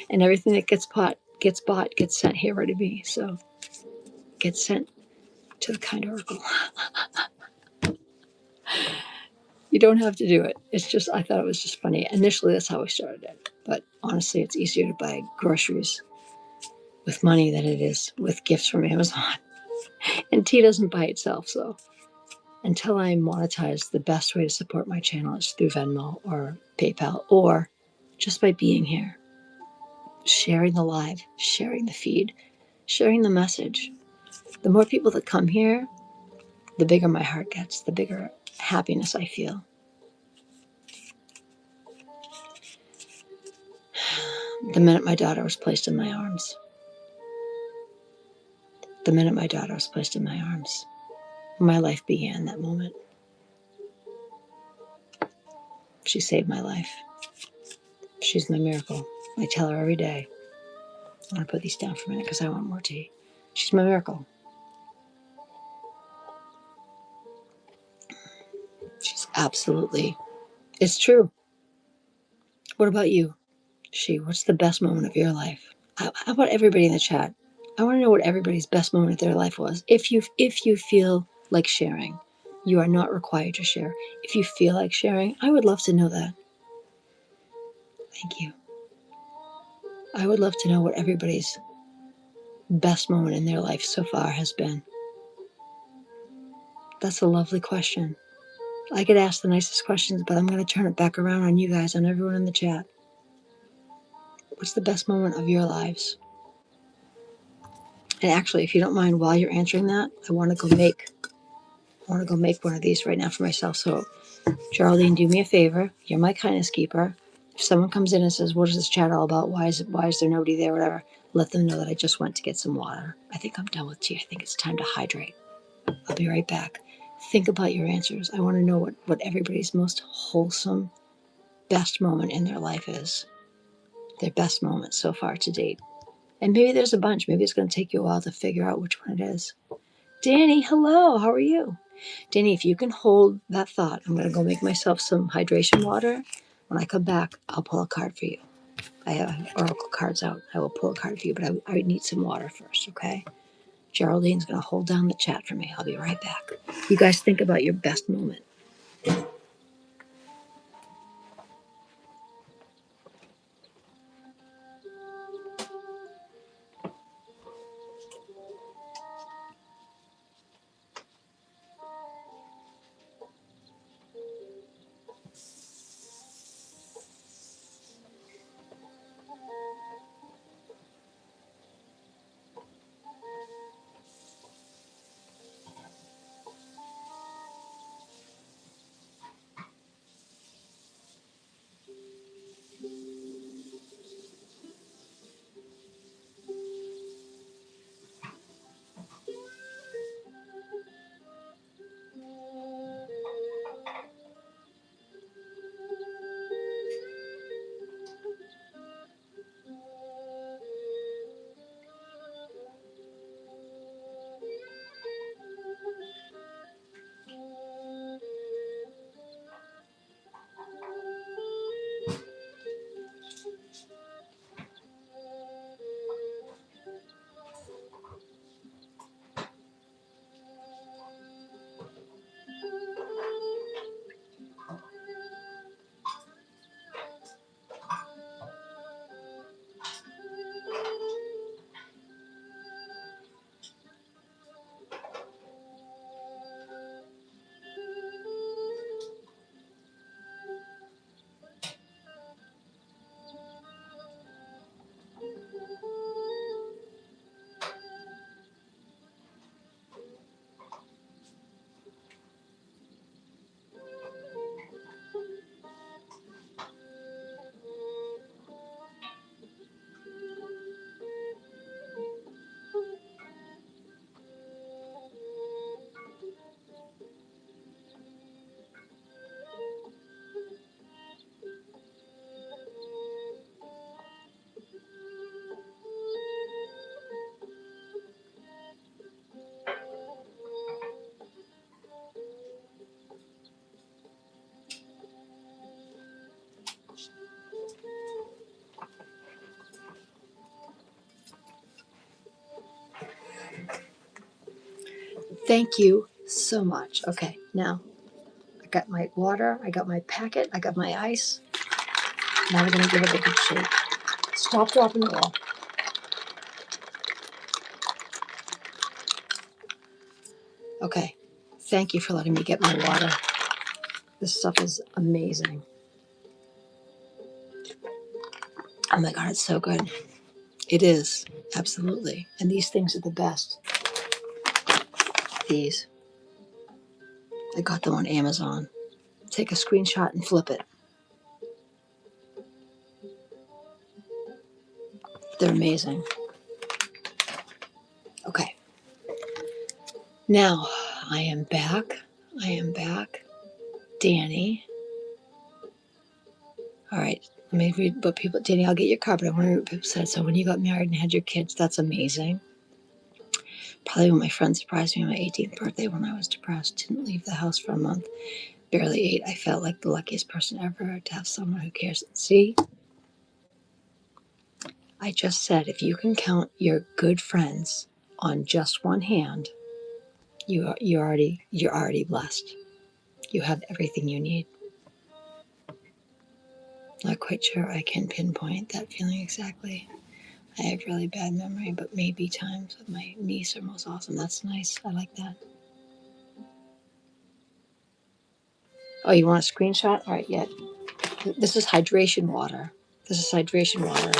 And everything that gets bought, gets sent here to me. So gets sent to the Kind Oracle. You don't have to do it. It's just, I thought it was just funny. Initially, that's how I started it. But honestly, it's easier to buy groceries with money than it is with gifts from Amazon. And tea doesn't buy itself. So until I monetize, the best way to support my channel is through Venmo or PayPal, or just by being here, sharing the live, sharing the feed, sharing the message. The more people that come here, the bigger my heart gets, the bigger happiness I feel. The minute my daughter was placed in my arms, my life began that moment. She saved my life. She's my miracle. I tell her every day. I want to put these down for a minute because I want more tea. She's my miracle. She's absolutely, it's true. What about you? What's the best moment of your life? How about everybody in the chat? I want to know what everybody's best moment of their life was. If you feel like sharing, you are not required to share. If you feel like sharing, I would love to know that. Thank you. I would love to know what everybody's best moment in their life so far has been. That's a lovely question. I could ask the nicest questions, but I'm going to turn it back around on you guys, on everyone in the chat. What's the best moment of your lives? And actually, if you don't mind, while you're answering that, I want to go make one of these right now for myself. So, Geraldine, do me a favor. You're my kindness keeper. If someone comes in and says, "What is this chat all about? Why is there nobody there?" Whatever, let them know that I just went to get some water. I think I'm done with tea. I think it's time to hydrate. I'll be right back. Think about your answers. I want to know what everybody's most wholesome, best moment in their life is. Their best moment so far to date. And maybe there's a bunch. Maybe it's going to take you a while to figure out which one it is. Danny, hello. How are you? Danny, if you can hold that thought, I'm going to go make myself some hydration water. When I come back, I'll pull a card for you. I have oracle cards out. I will pull a card for you, but I need some water first, okay? Geraldine's going to hold down the chat for me. I'll be right back. You guys think about your best moment. Thank you so much. Okay, now I got my water, I got my packet, I got my ice. Now we're going to give it a good shake. Stop, drop, and roll. Okay, thank you for letting me get my water. This stuff is amazing. Oh my God, it's so good. It is, absolutely. And these things are the best. These. I got them on Amazon. Take a screenshot and flip it. They're amazing. Okay. Now, I am back. I am back. Danny. All right. Let me read what people... Danny, I'll get your card, but I want to read what people said. So when you got married and had your kids, that's amazing. Probably when my friend surprised me on my 18th birthday when I was depressed. Didn't leave the house for a month. Barely ate. I felt like the luckiest person ever to have someone who cares. See? I just said if you can count your good friends on just one hand, you're already blessed. You have everything you need. Not quite sure I can pinpoint that feeling exactly. I have really bad memory, but maybe times with my niece are most awesome. That's nice. I like that. Oh, you want a screenshot? All right, yeah. This is hydration water. This is hydration water.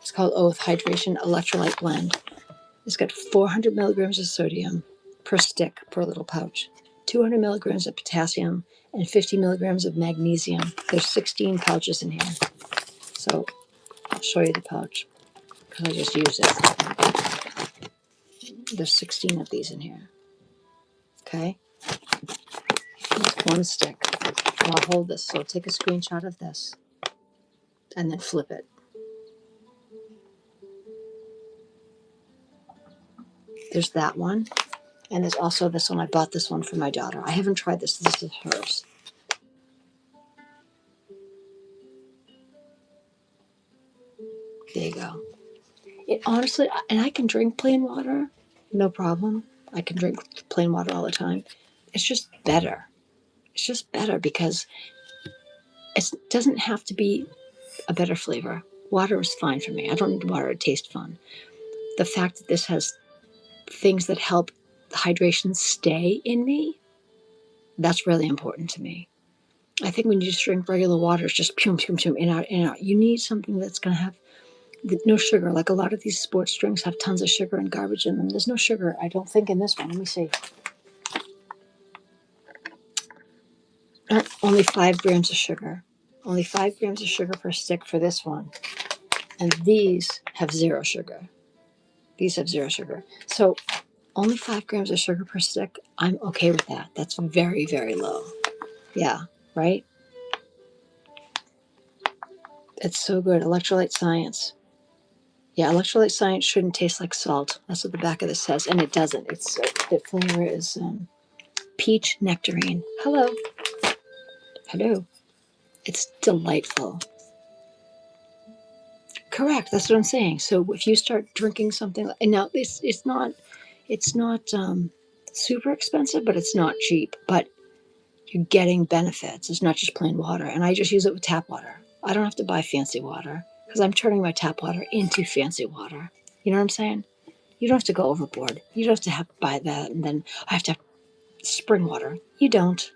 It's called Oath Hydration Electrolyte Blend. It's got 400 milligrams of sodium per stick per little pouch, 200 milligrams of potassium, and 50 milligrams of magnesium. There's 16 pouches in here. So I'll show you the pouch because I just used it. There's 16 of these in here. Okay. It's one stick. And I'll hold this. So take a screenshot of this and then flip it. There's that one. And there's also this one. I bought this one for my daughter. I haven't tried this. This is hers. There you go. It honestly, and I can drink plain water, no problem. I can drink plain water all the time. It's just better. It's just better because it doesn't have to be a better flavor. Water is fine for me. I don't need water to taste fun. The fact that this has things that help the hydration stay in me, that's really important to me. I think when you just drink regular water, it's just pum, pum, pum, in, out, in, out. You need something that's going to have no sugar. Like a lot of these sports drinks have tons of sugar and garbage in them. There's no sugar, I don't think, in this one. Let me see. Only 5 grams of sugar. Only 5 grams of sugar per stick for this one. And these have 0 sugar. These have 0 sugar. So only 5 grams of sugar per stick. I'm okay with that. That's very, very low. Yeah, right? It's so good. Electrolyte science. Yeah, electrolyte science shouldn't taste like salt. That's what the back of this says. And it doesn't. It's the flavor is peach nectarine. Hello. Hello. It's delightful. Correct. That's what I'm saying. So if you start drinking something, and now it's not super expensive, but it's not cheap. But you're getting benefits. It's not just plain water. And I just use it with tap water. I don't have to buy fancy water because I'm turning my tap water into fancy water. You know what I'm saying? You don't have to go overboard. You don't have to buy that and then I have to have spring water. You don't.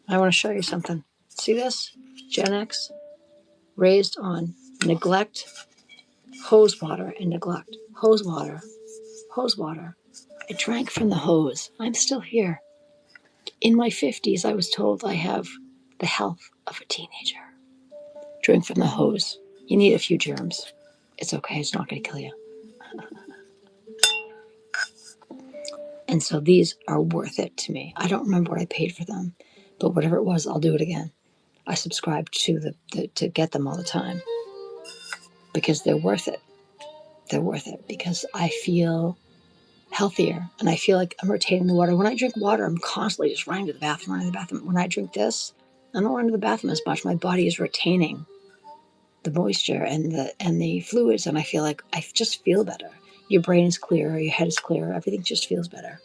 I want to show you something. See this? Gen X, raised on neglect, hose water, and neglect. Hose water, hose water. I drank from the hose. I'm still here. In my 50s, I was told I have the health of a teenager. Drink from the hose. You need a few germs. It's okay. It's not going to kill you. And so these are worth it to me. I don't remember what I paid for them, but whatever it was, I'll do it again. I subscribe to to get them all the time because they're worth it. They're worth it because I feel healthier and I feel like I'm retaining the water. When I drink water, I'm constantly just running to the bathroom. When I drink this, I don't run to the bathroom as much. My body is retaining the moisture and the fluids, and I feel like I just feel better. Your brain is clearer, your head is clearer, everything just feels better.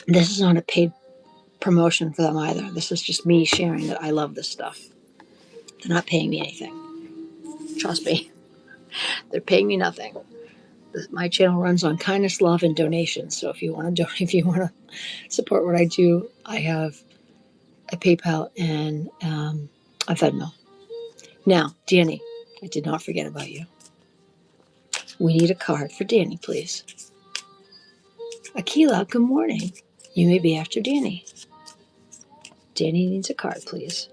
This is not a paid promotion for them either. This is just me sharing that I love this stuff. They're not paying me anything. Trust me. They're paying me nothing. My channel runs on kindness, love, and donations. So if you want to support what I do, I have a PayPal and a Venmo. Now, Danny, I did not forget about you. We need a card for Danny, please. Akila, good morning. You may be after Danny. Danny needs a card, please.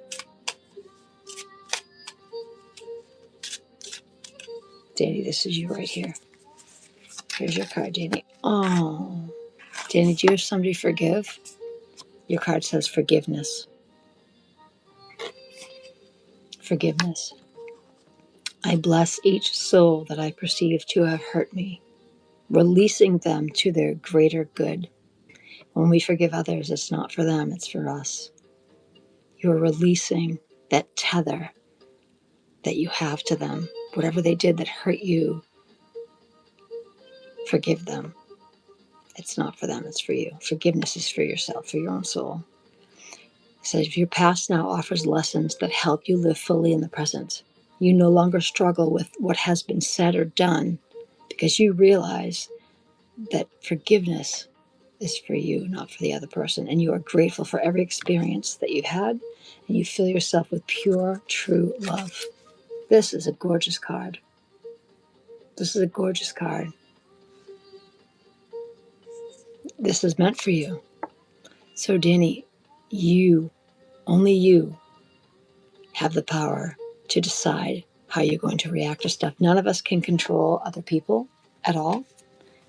Danny, this is you right here. Here's your card, Danny. Oh, Danny, do you have somebody to forgive? Your card says forgiveness. Forgiveness. I bless each soul that I perceive to have hurt me, releasing them to their greater good. When we forgive others, it's not for them, it's for us. You're releasing that tether that you have to them. Whatever they did that hurt you, forgive them. It's not for them, it's for you. Forgiveness is for yourself, for your own soul. It says, your past now offers lessons that help you live fully in the present. You no longer struggle with what has been said or done because you realize that forgiveness is for you, not for the other person. And you are grateful for every experience that you've had, and you fill yourself with pure, true love. This is a gorgeous card. This is a gorgeous card. This is meant for you. So, Danny, only you, have the power to decide how you're going to react to stuff. None of us can control other people at all,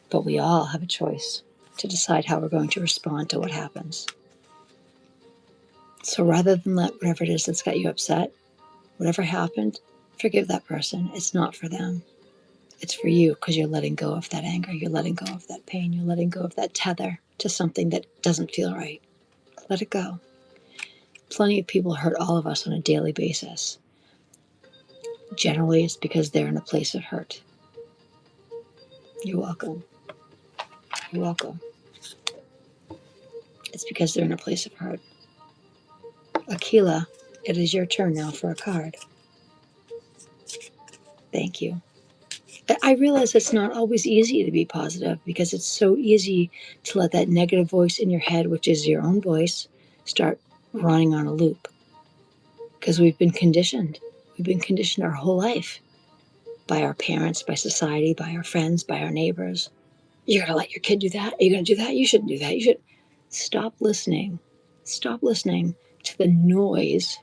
but we all have a choice. to decide how we're going to respond to what happens. So rather than let whatever it is that's got you upset, whatever happened, forgive that person. It's not for them. It's for you, because you're letting go of that anger. You're letting go of that pain. You're letting go of that tether to something that doesn't feel right. Let it go. Plenty of people hurt all of us on a daily basis. Generally, it's because they're in a place of hurt. You're welcome. You're welcome. It's because they're in a place of hurt. Akila, it is your turn now for a card. Thank you. I realize it's not always easy to be positive, because it's so easy to let that negative voice in your head, which is your own voice, start running on a loop. Because we've been conditioned. We've been conditioned our whole life by our parents, by society, by our friends, by our neighbors. You're going to let your kid do that? Are you going to do that? You shouldn't do that. You should. Stop listening. Stop listening to the noise.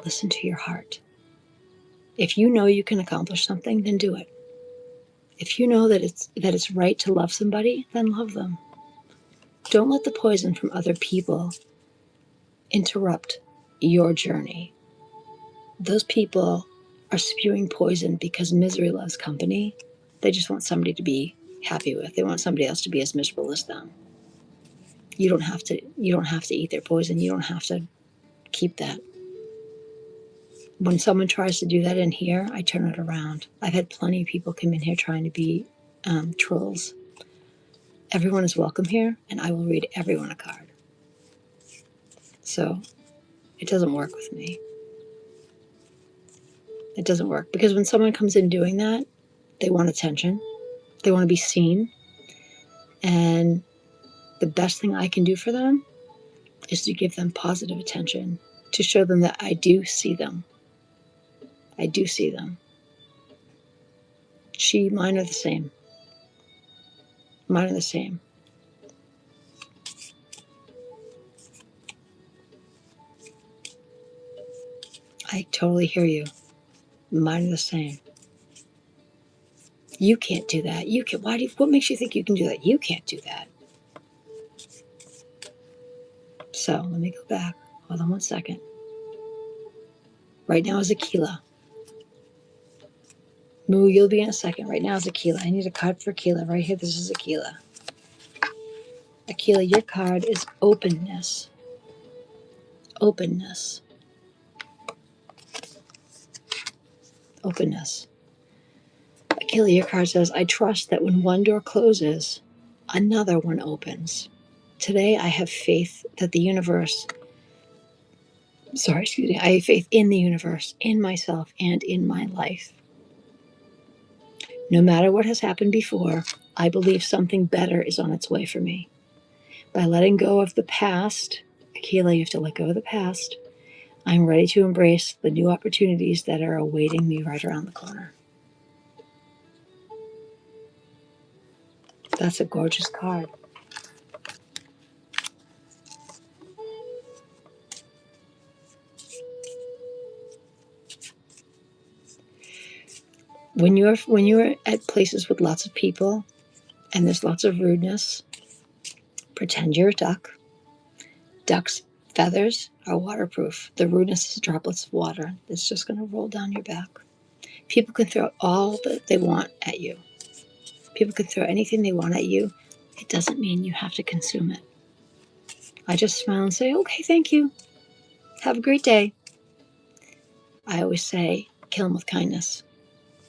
Listen to your heart. If you know you can accomplish something, then do it. If you know that it's right to love somebody, then love them. Don't let the poison from other people interrupt your journey. Those people are spewing poison because misery loves company. They just want somebody to be happy with. They want somebody else to be as miserable as them. You don't have to eat their poison. You don't have to keep that. When someone tries to do that in here, I turn it around. I've had plenty of people come in here trying to be trolls. Everyone is welcome here, and I will read everyone a card. So it doesn't work with me. It doesn't work, because when someone comes in doing that, they want attention. They want to be seen. And the best thing I can do for them is to give them positive attention, to show them that I do see them. I do see them. Mine are the same. Mine are the same. I totally hear you. Mine are the same. You can't do that. You can. What makes you think you can do that? You can't do that. So let me go back. Hold on one second. Right now is Akila. Moo, you'll be in a second. Right now is Akila. I need a card for Akila. Right here, this is Akila. Akila, your card is openness. Openness. Openness. Akila, your card says, I trust that when one door closes, another one opens. Today, I have faith that the universe, I have faith in the universe, in myself, and in my life. No matter what has happened before, I believe something better is on its way for me. By letting go of the past, Akila, you have to let go of the past. I'm ready to embrace the new opportunities that are awaiting me right around the corner. That's a gorgeous card. When you're at places with lots of people and there's lots of rudeness, pretend you're a duck. Ducks' feathers are waterproof. The rudeness is droplets of water. It's just going to roll down your back. People can throw all that they want at you. People can throw anything they want at you. It doesn't mean you have to consume it. I just smile and say, okay, thank you. Have a great day. I always say, kill them with kindness.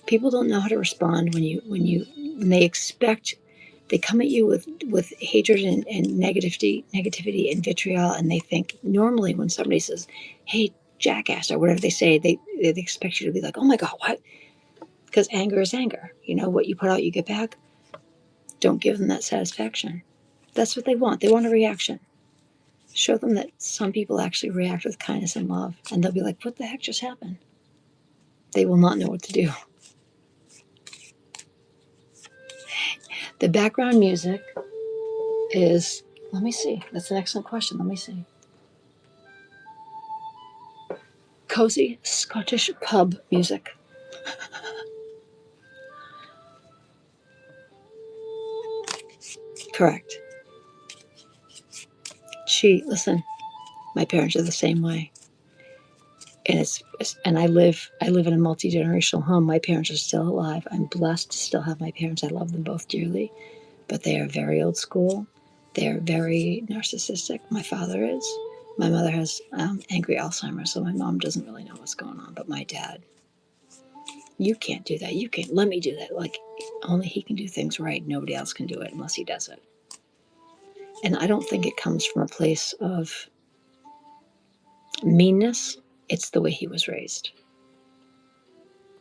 People don't know how to respond when they expect, they come at you with hatred and negativity and vitriol, and they think normally when somebody says, hey, jackass, or whatever they say, they expect you to be like, oh my God, what? Because anger is anger. You know, what you put out, you get back. Don't give them that satisfaction. That's what they want. They want a reaction. Show them that some people actually react with kindness and love, and they'll be like, what the heck just happened? They will not know what to do. The background music is, let me see. That's an excellent question. Let me see. Cozy Scottish pub music. Correct. Listen, my parents are the same way. And I live in a multi-generational home. My parents are still alive. I'm blessed to still have my parents. I love them both dearly, but they are very old school. They're very narcissistic. My father is. My mother has angry Alzheimer's, so my mom doesn't really know what's going on. But my dad, you can't do that. You can't. Let me do that. Like, only he can do things right. Nobody else can do it unless he does it. And I don't think it comes from a place of meanness. It's the way he was raised.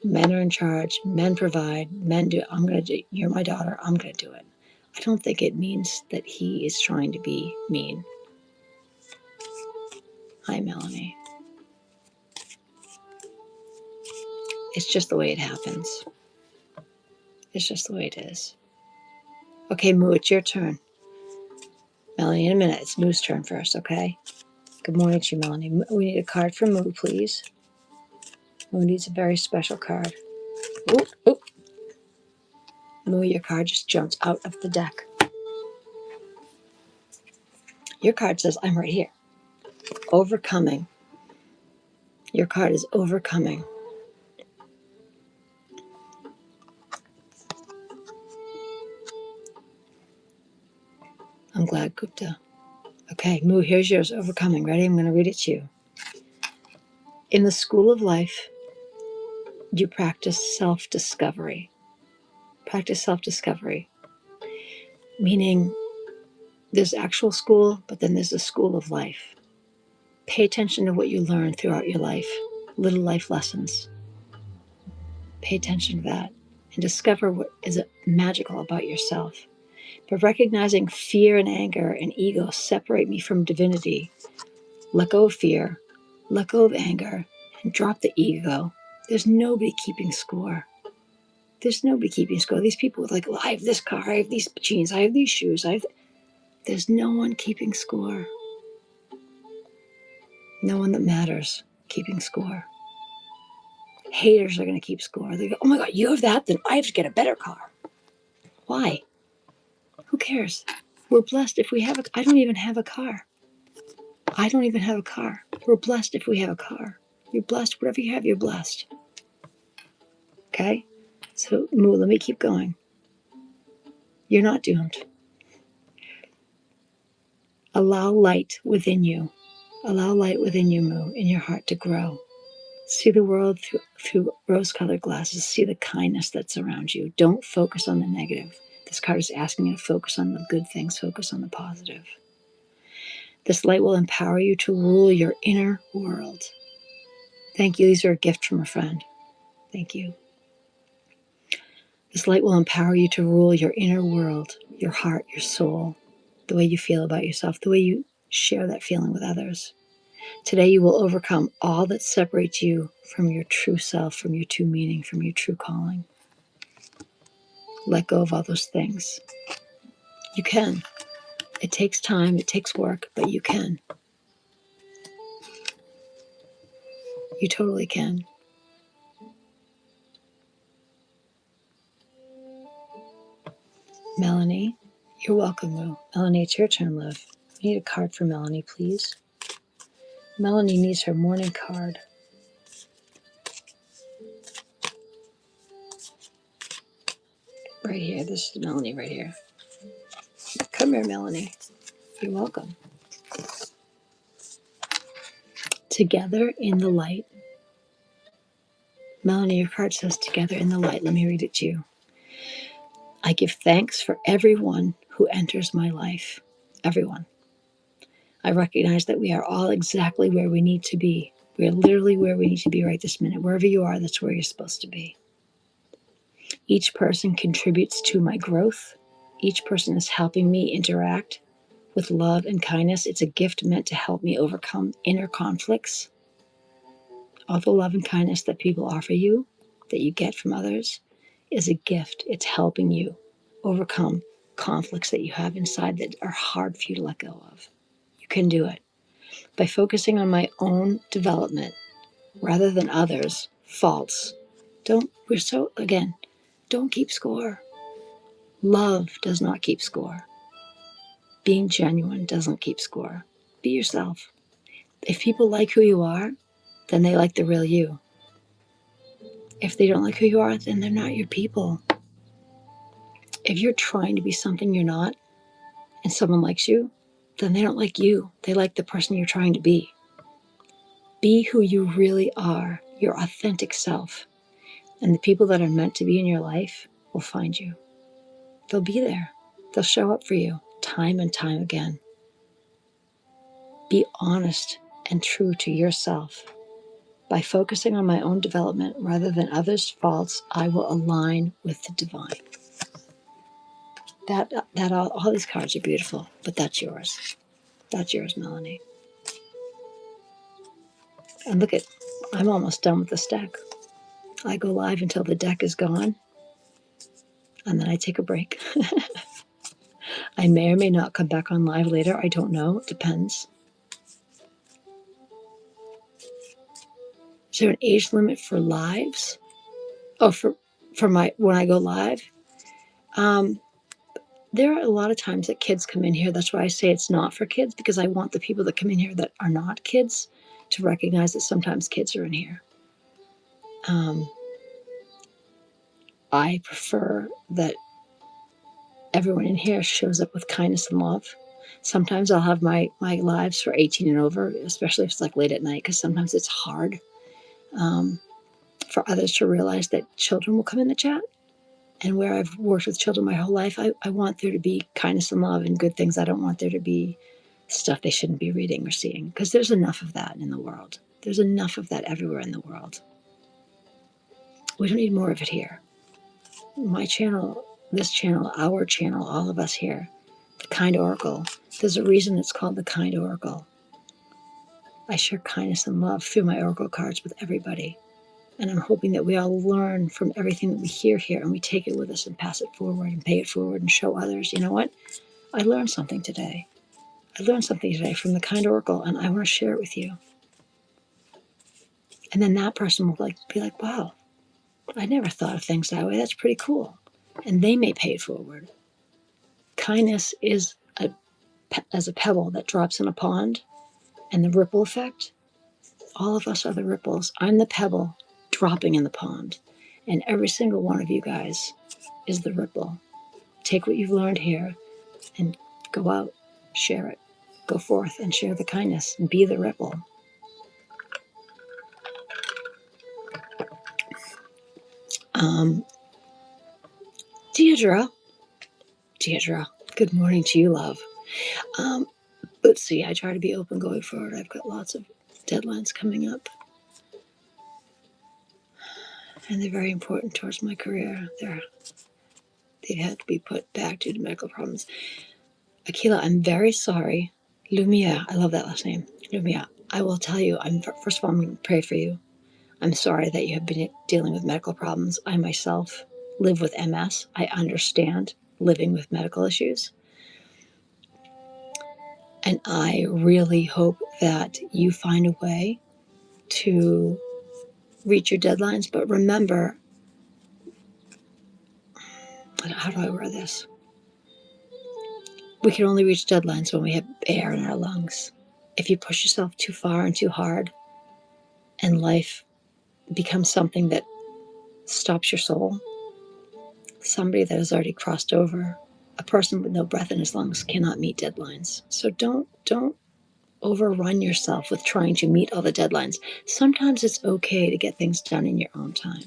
Men are in charge. Men provide. Men do. I'm going to do. You're my daughter. I'm going to do it. I don't think it means that he is trying to be mean. Hi, Melanie. It's just the way it happens. It's just the way it is. Okay, Moo, it's your turn. Melanie, in a minute. It's Moo's turn first, okay? Good morning to you, Melanie. We need a card for Moo, please. Moo needs a very special card. Oop, oop. Moo, your card just jumped out of the deck. Your card says, I'm right here. Overcoming. Your card is overcoming. I'm glad, Gupta. Okay, Moo, here's yours, overcoming. Ready? I'm going to read it to you. In the school of life, you practice self-discovery. Practice self-discovery, meaning there's actual school, but then there's the school of life. Pay attention to what you learn throughout your life, little life lessons. Pay attention to that and discover what is magical about yourself. But recognizing fear and anger and ego separate me from divinity, let go of fear, let go of anger, and drop the ego. There's nobody keeping score. There's nobody keeping score. These people are like, well, I have this car, I have these jeans, I have these shoes. There's no one keeping score. No one that matters keeping score. Haters are going to keep score. They go, oh my God, you have that? Then I have to get a better car. Why? Who cares? We're blessed if we have I don't even have a car. I don't even have a car. We're blessed if we have a car. You're blessed. Whatever you have, you're blessed. Okay? So, Moo, let me keep going. You're not doomed. Allow light within you. Allow light within you, Moo, in your heart to grow. See the world through rose-colored glasses. See the kindness that's around you. Don't focus on the negative. This card is asking you to focus on the good things. Focus on the positive. This light will empower you to rule your inner world. Thank you. These are a gift from a friend. Thank you. This light will empower you to rule your inner world, your heart, your soul, the way you feel about yourself, the way you share that feeling with others. Today you will overcome all that separates you from your true self, from your true meaning, from your true calling. Let go of all those things. You can. It takes time, it takes work, but you can. You totally can. Melanie, you're welcome, Moo. Melanie, it's your turn, love. We need a card for Melanie, please. Melanie needs her morning card. Right here. This is Melanie right here. Come here, Melanie. You're welcome. Together in the light. Melanie, your card says together in the light. Let me read it to you. I give thanks for everyone who enters my life. Everyone. I recognize that we are all exactly where we need to be. We are literally where we need to be right this minute. Wherever you are, that's where you're supposed to be. Each person contributes to my growth. Each person is helping me interact with love and kindness. It's a gift meant to help me overcome inner conflicts. All the love and kindness that people offer you, that you get from others, is a gift. It's helping you overcome conflicts that you have inside that are hard for you to let go of. You can do it. By focusing on my own development rather than others' faults. Don't keep score. Love does not keep score. Being genuine doesn't keep score. be yourself. If people like who you are, then they like the real you. If they don't like who you are, then they're not your people. If you're trying to be something you're not and someone likes you, then they don't like you. They like the person you're trying to be. Be who you really are, your authentic self. And the people that are meant to be in your life will find you. They'll be there. They'll show up for you time and time again. Be honest and true to yourself. By focusing on my own development rather than others' faults, I will align with the divine. All these cards are beautiful, but that's yours. That's yours, Melanie. And look I'm almost done with this deck. I go live until the deck is gone, and then I take a break. I may or may not come back on live later. I don't know. It depends. Is there an age limit for lives? Oh, for my when I go live? There are a lot of times that kids come in here. That's why I say it's not for kids, because I want the people that come in here that are not kids to recognize that sometimes kids are in here. I prefer that everyone in here shows up with kindness and love. Sometimes I'll have my lives for 18 and over, especially if it's like late at night, because sometimes it's hard for others to realize that children will come in the chat. And where I've worked with children my whole life, I want there to be kindness and love and good things. I don't want there to be stuff they shouldn't be reading or seeing, because there's enough of that in the world. There's enough of that everywhere in the world. We don't need more of it here. My channel, this channel, our channel, all of us here, The Kind Oracle, there's a reason it's called The Kind Oracle. I share kindness and love through my oracle cards with everybody. And I'm hoping that we all learn from everything that we hear here, and we take it with us and pass it forward and pay it forward and show others, you know what? I learned something today. I learned something today from the Kind Oracle, and I want to share it with you. And then that person will be like, wow, I never thought of things that way. That's pretty cool. And they may pay it forward. Kindness is as a pebble that drops in a pond, and the ripple effect. All of us are the ripples. I'm the pebble dropping in the pond. And every single one of you guys is the ripple. Take what you've learned here and go out, share it. Go forth and share the kindness. Be the ripple. Deidre, good morning to you, love. Let's see, I try to be open going forward. I've got lots of deadlines coming up, and they're very important towards my career. They've had to be put back due to medical problems. Akila, I'm very sorry. Lumia, I love that last name. Lumia, I will tell you, first of all, I'm going to pray for you. I'm sorry that you have been dealing with medical problems. I myself live with MS. I understand living with medical issues. And I really hope that you find a way to reach your deadlines. But remember, how do I word this? We can only reach deadlines when we have air in our lungs. If you push yourself too far and too hard, and life becomes something that stops your soul, somebody that has already crossed over, a person with no breath in his lungs cannot meet deadlines. So don't overrun yourself with trying to meet all the deadlines. Sometimes it's okay to get things done in your own time.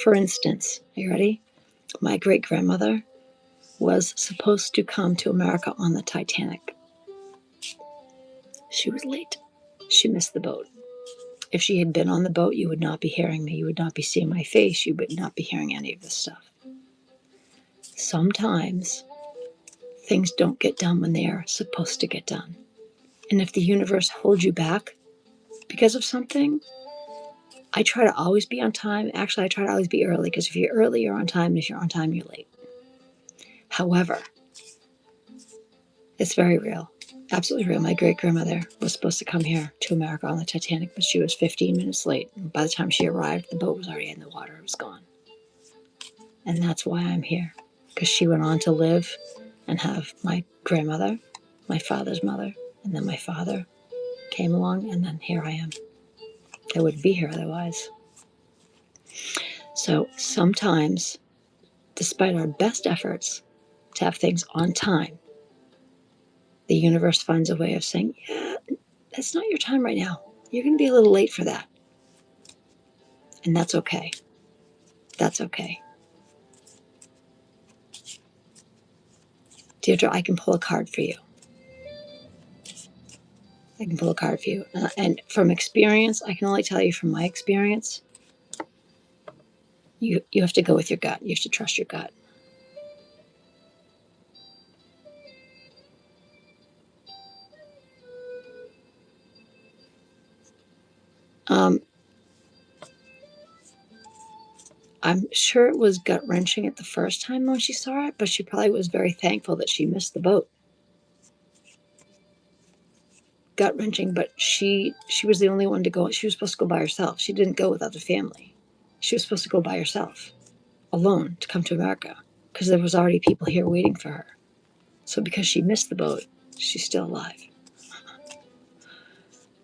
For instance, are you ready? My great-grandmother was supposed to come to America on the Titanic. She was late. She missed the boat. If she had been on the boat, you would not be hearing me. You would not be seeing my face. You would not be hearing any of this stuff. Sometimes things don't get done when they are supposed to get done. And if the universe holds you back because of something, I try to always be on time. Actually, I try to always be early, because if you're early, you're on time. And if you're on time, you're late. However, it's very real. Absolutely real. My great-grandmother was supposed to come here to America on the Titanic, but she was 15 minutes late. And by the time she arrived, the boat was already in the water. It was gone. And that's why I'm here, because she went on to live and have my grandmother, my father's mother, And then my father came along, and then here I am. I wouldn't be here otherwise. So sometimes, despite our best efforts to have things on time, the universe finds a way of saying, yeah, that's not your time right now. You're going to be a little late for that. And that's okay. That's okay. Deirdre, I can pull a card for you. I can pull a card for you. And from experience, I can only tell you from my experience, you have to go with your gut. You have to trust your gut. I'm sure it was gut-wrenching at the first time when she saw it, but she probably was very thankful that she missed the boat. Gut-wrenching, but she was the only one to go. She was supposed to go by herself. She didn't go without the family. She was supposed to go by herself, alone, to come to America, because there was already people here waiting for her. So because she missed the boat, she's still alive.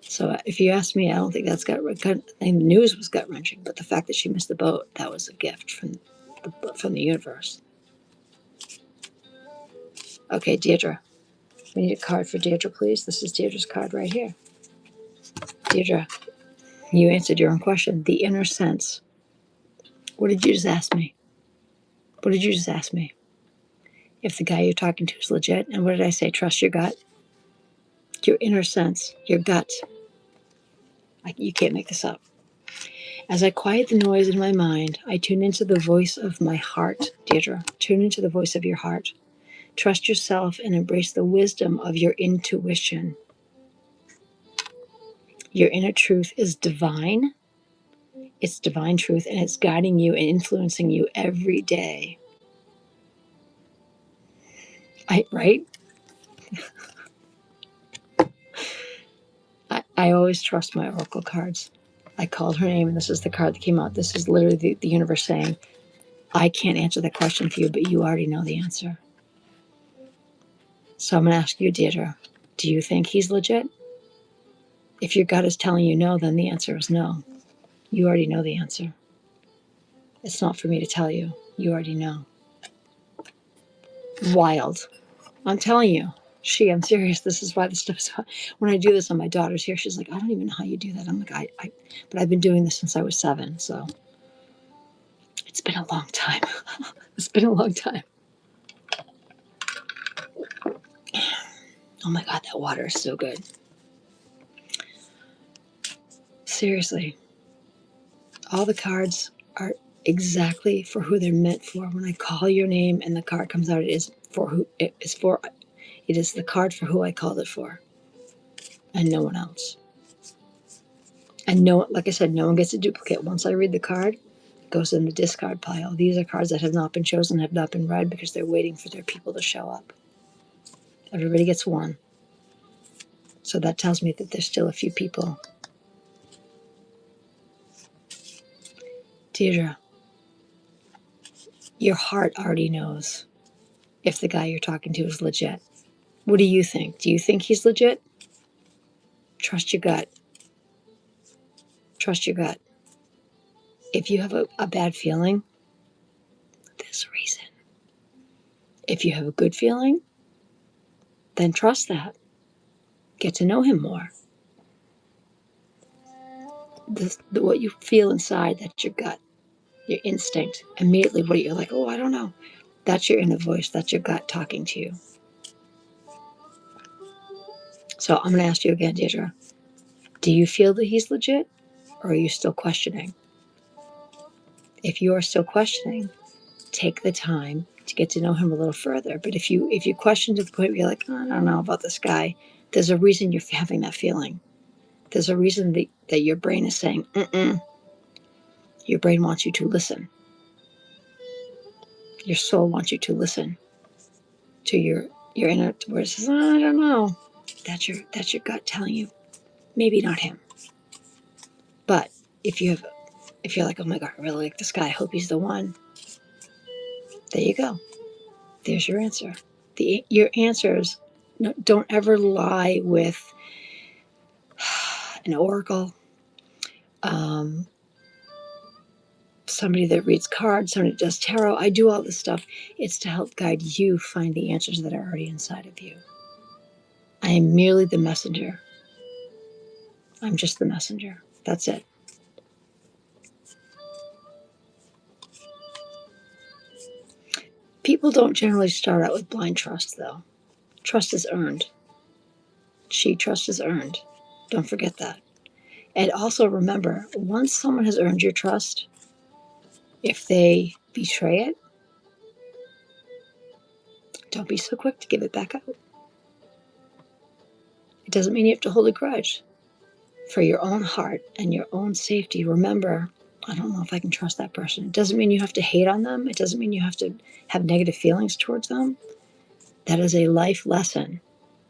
So if you ask me, I don't think that's gut-wrenching. The news was gut-wrenching, but the fact that she missed the boat, that was a gift from the universe. Okay, Deirdre. We need a card for Deirdre, please. This is Deirdre's card right here. Deirdre, you answered your own question. The inner sense. What did you just ask me? What did you just ask me? If the guy you're talking to is legit. And what did I say? Trust your gut. Your inner sense. Your gut. You can't make this up. As I quiet the noise in my mind, I tune into the voice of my heart. Deirdre, tune into the voice of your heart. Trust yourself and embrace the wisdom of your intuition. Your inner truth is divine. It's divine truth, and it's guiding you and influencing you every day. Right? I always trust my oracle cards. I called her name, and this is the card that came out. This is literally the universe saying, I can't answer that question for you, but you already know the answer. So I'm going to ask you, Deirdre, do you think he's legit? If your gut is telling you no, then the answer is no. You already know the answer. It's not for me to tell you. You already know. Wild. I'm telling you. I'm serious. This is why this stuff is. When I do this on my daughter's here, she's like, I don't even know how you do that. I'm like, but I've been doing this since I was 7. So it's been a long time. It's been a long time. Oh my God, that water is so good. Seriously. All the cards are exactly for who they're meant for. When I call your name and the card comes out, it is the card for who I called it for. And no one else. And like I said, no one gets a duplicate. Once I read the card, it goes in the discard pile. These are cards that have not been chosen, have not been read, because they're waiting for their people to show up. Everybody gets one. So that tells me that there's still a few people. Deirdre, your heart already knows if the guy you're talking to is legit. What do you think? Do you think he's legit? Trust your gut. Trust your gut. If you have a bad feeling, there's a reason. If you have a good feeling, then trust that. Get to know him more. What you feel inside, that's your gut, your instinct. Immediately, what you're like, oh, I don't know. That's your inner voice. That's your gut talking to you. So I'm going to ask you again, Deirdre. Do you feel that he's legit, or are you still questioning? If you are still questioning, take the time to get to know him a little further. But if you question to the point where you're like, oh, I don't know about this guy, there's a reason you're having that feeling. There's a reason that your brain is saying, Your brain wants you to listen. Your soul wants you to listen to your inner, where it says, oh, I don't know. That's your gut telling you, maybe not him. But if you're like, oh my God, I really like this guy, I hope he's the one. There you go. There's your answer. Your answers No, don't ever lie with an oracle, somebody that reads cards, somebody that does tarot. I do all this stuff. It's to help guide you find the answers that are already inside of you. I am merely the messenger. I'm just the messenger. That's it. People don't generally start out with blind trust, though. Trust is earned. Trust is earned. Don't forget that. And also remember, once someone has earned your trust, if they betray it, don't be so quick to give it back up. It doesn't mean you have to hold a grudge. For your own heart and your own safety, remember, I don't know if I can trust that person. It doesn't mean you have to hate on them. It doesn't mean you have to have negative feelings towards them. That is a life lesson.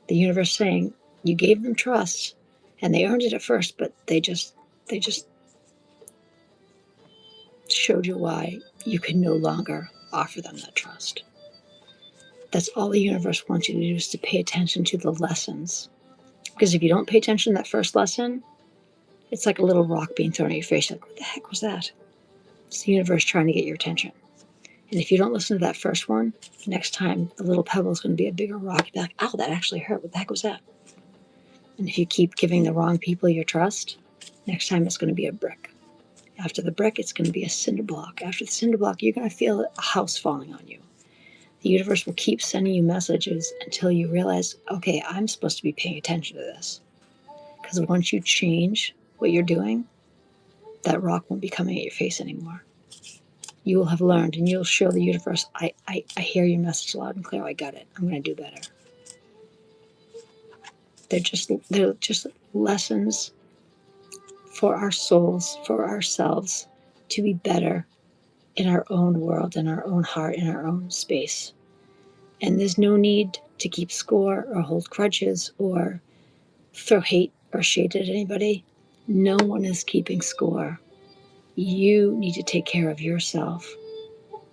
The universe saying you gave them trust and they earned it at first, but they just showed you why you can no longer offer them that trust. That's all the universe wants you to do, is to pay attention to the lessons. Because if you don't pay attention to that first lesson, it's like a little rock being thrown at your face. Like, what the heck was that? It's the universe trying to get your attention. And if you don't listen to that first one, next time the little pebble is going to be a bigger rock. You'll be like, ow, that actually hurt. What the heck was that? And if you keep giving the wrong people your trust, next time it's going to be a brick. After the brick, it's going to be a cinder block. After the cinder block, you're going to feel a house falling on you. The universe will keep sending you messages until you realize, okay, I'm supposed to be paying attention to this. Because once you change what you're doing, that rock won't be coming at your face anymore. You will have learned, and you'll show the universe, I hear your message loud and clear. I got it. I'm going to do better. They're just lessons for our souls, for ourselves, to be better in our own world, in our own heart, in our own space. And there's no need to keep score or hold grudges or throw hate or shade at anybody. No one is keeping score. You need to take care of yourself.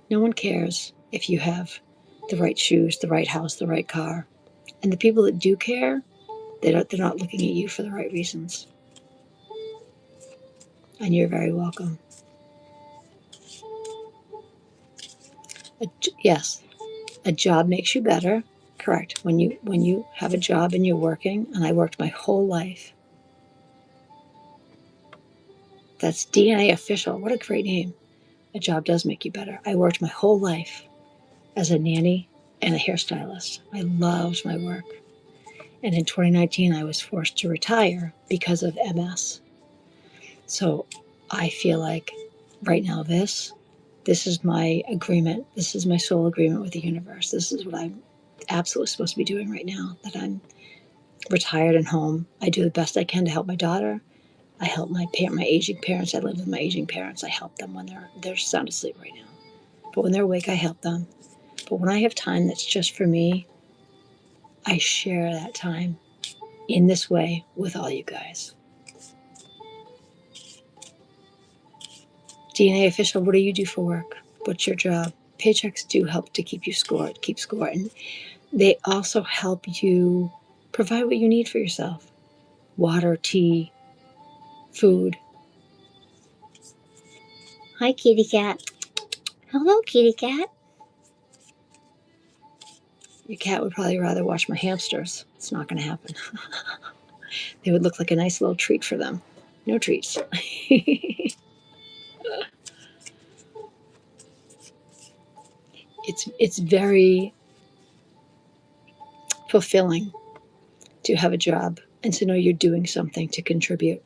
No one cares if you have the right shoes, the right house, the right car. And the people that do care, they're not looking at you for the right reasons. And you're very welcome. Yes, a job makes you better. Correct. When you have a job and you're working, and I worked my whole life. That's DNA official. What a great name. A job does make you better. I worked my whole life as a nanny and a hairstylist. I loved my work. And in 2019, I was forced to retire because of MS. So I feel like right now this is my agreement. This is my soul agreement with the universe. This is what I'm absolutely supposed to be doing right now, that I'm retired and home. I do the best I can to help my daughter. I help my aging parents. I live with my aging parents. I help them when they're sound asleep right now. But when they're awake, I help them. But when I have time that's just for me, I share that time in this way with all you guys. DNA official, what do you do for work? What's your job? Paychecks do help to keep score. And they also help you provide what you need for yourself. Water, tea, food. Hi, kitty cat. Hello, kitty cat. Your cat would probably rather watch my hamsters. It's not going to happen. They would look like a nice little treat for them. No treats. It's very fulfilling to have a job and to know you're doing something to contribute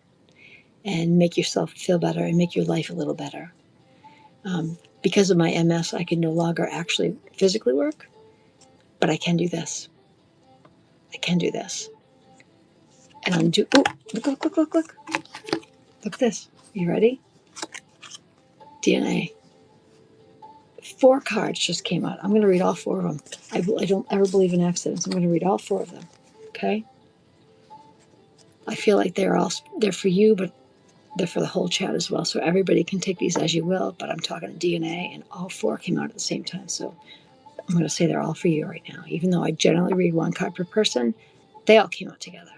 and make yourself feel better and make your life a little better. Because of my MS, I can no longer actually physically work, but I can do this. I can do this. And look. Look at this. You ready? DNA. 4 cards just came out. I'm going to read all 4 of them. I don't ever believe in accidents. I'm going to read all 4 of them. Okay? I feel like they're for you, but they're for the whole chat as well. So everybody can take these as you will, but I'm talking to DNA, and all 4 came out at the same time. So I'm going to say they're all for you right now. Even though I generally read one card per person, they all came out together.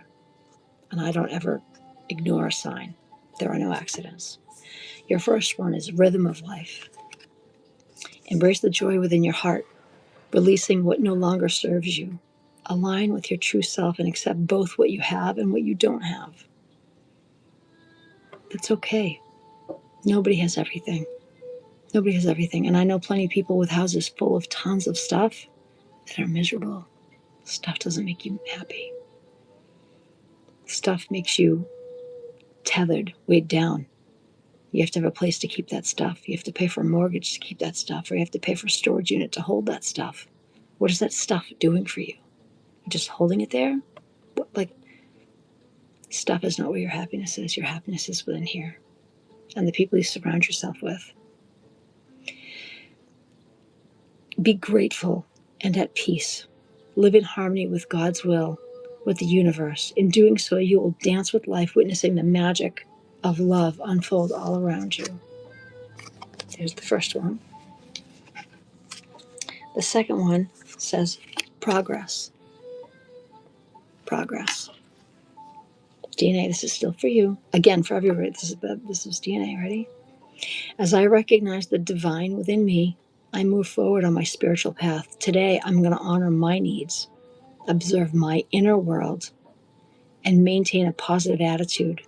And I don't ever ignore a sign. There are no accidents. Your first one is rhythm of life. Embrace the joy within your heart, releasing what no longer serves you. Align with your true self and accept both what you have and what you don't have. It's okay. Nobody has everything. Nobody has everything. And I know plenty of people with houses full of tons of stuff that are miserable. Stuff doesn't make you happy. Stuff makes you tethered, weighed down. You have to have a place to keep that stuff. You have to pay for a mortgage to keep that stuff, or you have to pay for a storage unit to hold that stuff. What is that stuff doing for you? You're just holding it there? Stuff is not where your happiness is. Your happiness is within here. And the people you surround yourself with. Be grateful and at peace. Live in harmony with God's will, with the universe. In doing so, you will dance with life, witnessing the magic of love unfold all around you. There's the first one. The second one says progress. Progress. DNA, this is still for you. Again, for everybody, this is DNA. Ready? As I recognize the divine within me, I move forward on my spiritual path. Today, I'm going to honor my needs, observe my inner world, and maintain a positive attitude.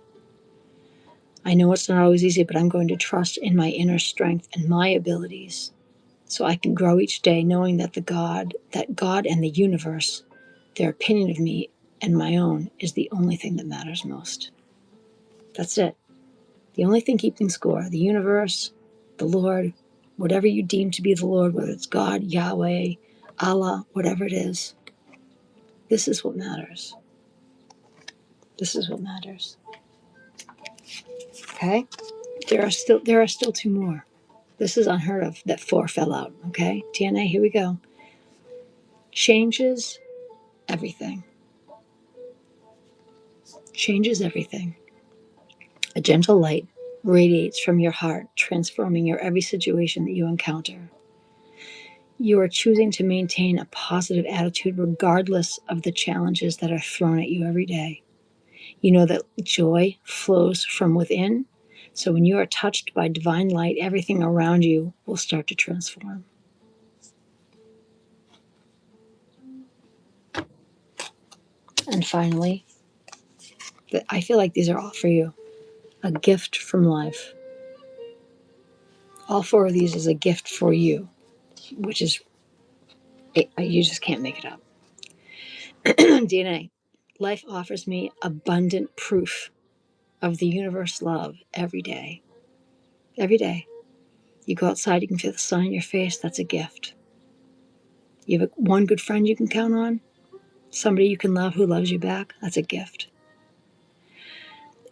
I know it's not always easy, but I'm going to trust in my inner strength and my abilities so I can grow each day knowing that God and the universe, their opinion of me and my own is the only thing that matters most. That's it. The only thing keeping score, the universe, the Lord, whatever you deem to be the Lord, whether it's God, Yahweh, Allah, whatever it is, this is what matters. This is what matters. Okay? There are still two more. This is unheard of that 4 fell out. Okay? DNA, here we go. Changes everything. Changes everything. A gentle light radiates from your heart, transforming your every situation that you encounter. You are choosing to maintain a positive attitude regardless of the challenges that are thrown at you every day. You know that joy flows from within, so when you are touched by divine light, everything around you will start to transform. And finally, I feel like these are all for you. A gift from life. All 4 of these is a gift for you, which is, you just can't make it up. DNA. Life offers me abundant proof of the universe love every day. Every day. You go outside, you can feel the sun in your face. That's a gift. You have one good friend you can count on. Somebody you can love who loves you back. That's a gift.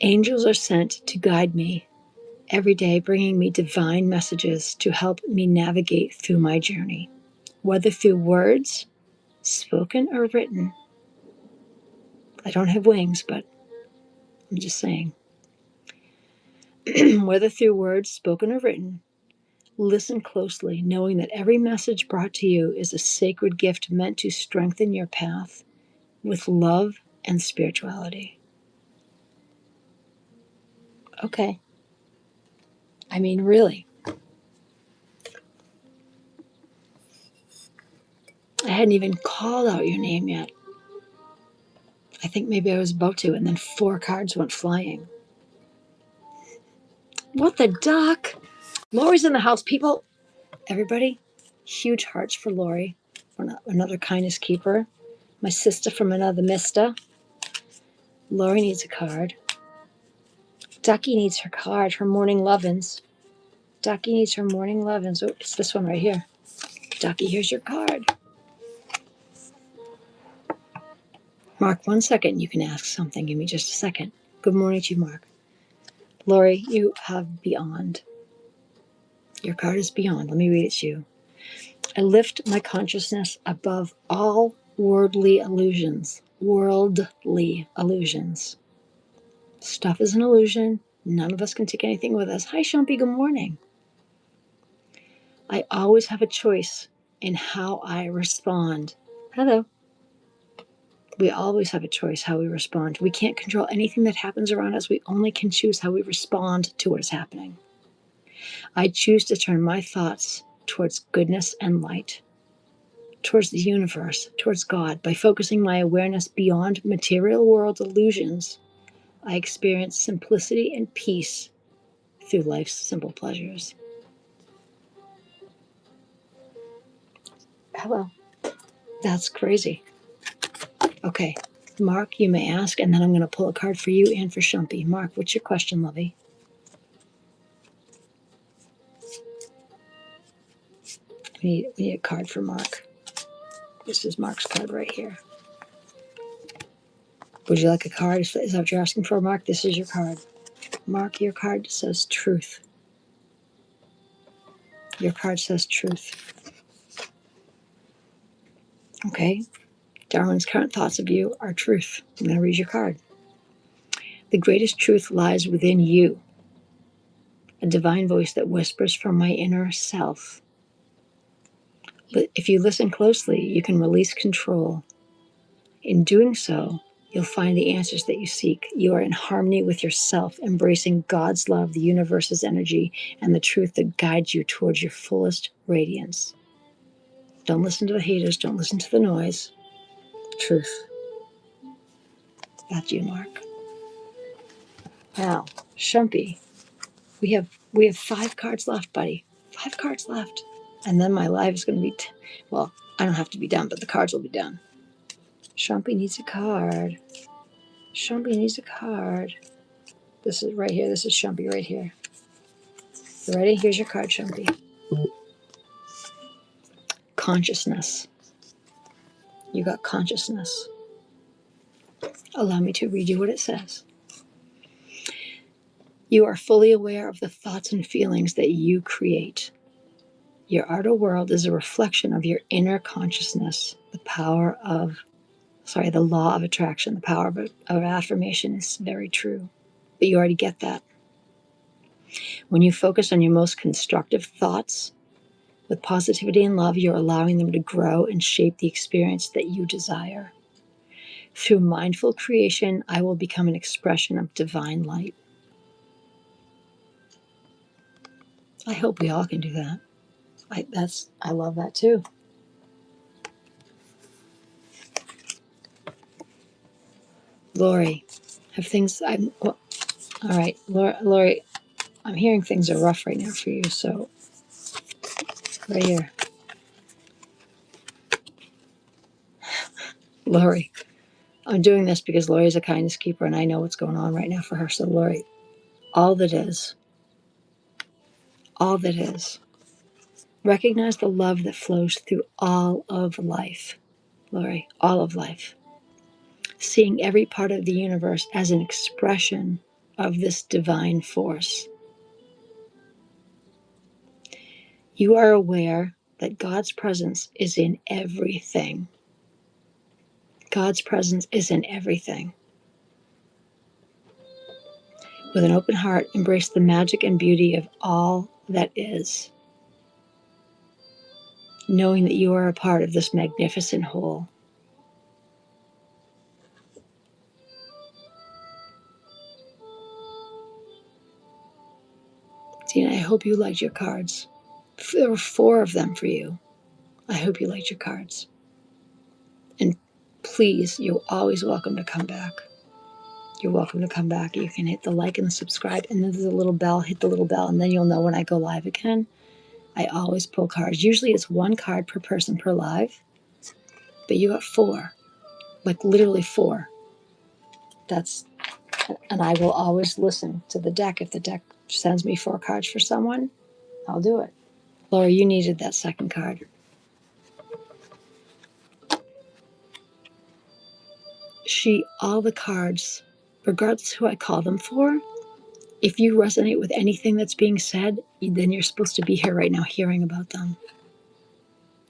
Angels are sent to guide me every day, bringing me divine messages to help me navigate through my journey. Whether through words, spoken or written. I don't have wings, but I'm just saying. Whether through words, spoken or written, listen closely, knowing that every message brought to you is a sacred gift meant to strengthen your path with love and spirituality. Okay. I mean, really. I hadn't even called out your name yet. I think maybe I was about to, and then 4 cards went flying. What the duck? Lori's in the house, people. Everybody, huge hearts for Lori, for another kindness keeper. My sister from another mister. Lori needs a card. Ducky needs her card, her morning lovin's. Ducky needs her morning lovin's. Oh, it's this one right here. Ducky, here's your card. Mark, 1 second. You can ask something. Give me just a second. Good morning to you, Mark. Lori, you have beyond. Your card is beyond. Let me read it to you. I lift my consciousness above all worldly illusions. Worldly illusions. Stuff is an illusion. None of us can take anything with us. Hi, Shumpy. Good morning. I always have a choice in how I respond. Hello. We always have a choice how we respond. We can't control anything that happens around us. We only can choose how we respond to what is happening. I choose to turn my thoughts towards goodness and light, towards the universe, towards God. By focusing my awareness beyond material world illusions, I experience simplicity and peace through life's simple pleasures. Hello. That's crazy. Okay, Mark, you may ask, and then I'm going to pull a card for you and for Shumpy. Mark, what's your question, lovey? We need a card for Mark. This is Mark's card right here. Would you like a card? Is that what you're asking for, Mark? This is your card. Mark, your card says truth. Your card says truth. Okay. Darwin's current thoughts of you are truth. I'm going to read your card. The greatest truth lies within you, a divine voice that whispers from my inner self. But if you listen closely, you can release control. In doing so, you'll find the answers that you seek. You are in harmony with yourself, embracing God's love, the universe's energy, and the truth that guides you towards your fullest radiance. Don't listen to the haters. Don't listen to the noise. Truth. That's you, Mark. Now, Shumpy, we have 5 cards left, buddy. 5 cards left. And then my live is going to be, well, I don't have to be done, but the cards will be done. Shumpy needs a card. Shumpy needs a card. This is right here. This is Shumpy right here. You ready? Here's your card, Shumpy. Consciousness. You got consciousness. Allow me to read you what it says. You are fully aware of the thoughts and feelings that you create. Your outer world is a reflection of your inner consciousness. The law of attraction, the power of affirmation is very true. But you already get that. When you focus on your most constructive thoughts with positivity and love, you're allowing them to grow and shape the experience that you desire. Through mindful creation, I will become an expression of divine light. I hope we all can do that. I love that too. Lori, all right, Lori, I'm hearing things are rough right now for you, so right here. Lori, I'm doing this because Lori's a kindness keeper and I know what's going on right now for her. So Lori, all that is, recognize the love that flows through all of life. Lori, all of life. Seeing every part of the universe as an expression of this divine force. You are aware that God's presence is in everything. God's presence is in everything. With an open heart, embrace the magic and beauty of all that is, knowing that you are a part of this magnificent whole. Tina, I hope you liked your cards. There were 4 of them for you. I hope you liked your cards. And please, you're always welcome to come back. You're welcome to come back. You can hit the like and the subscribe, and then there's a little bell. Hit the little bell, and then you'll know when I go live again. I always pull cards. Usually it's 1 card per person per live, but you got 4, like literally 4. And I will always listen to the deck. If the deck sends me 4 cards for someone, I'll do it. Laura, you needed that second card. All the cards, regardless who I call them for, if you resonate with anything that's being said, then you're supposed to be here right now hearing about them.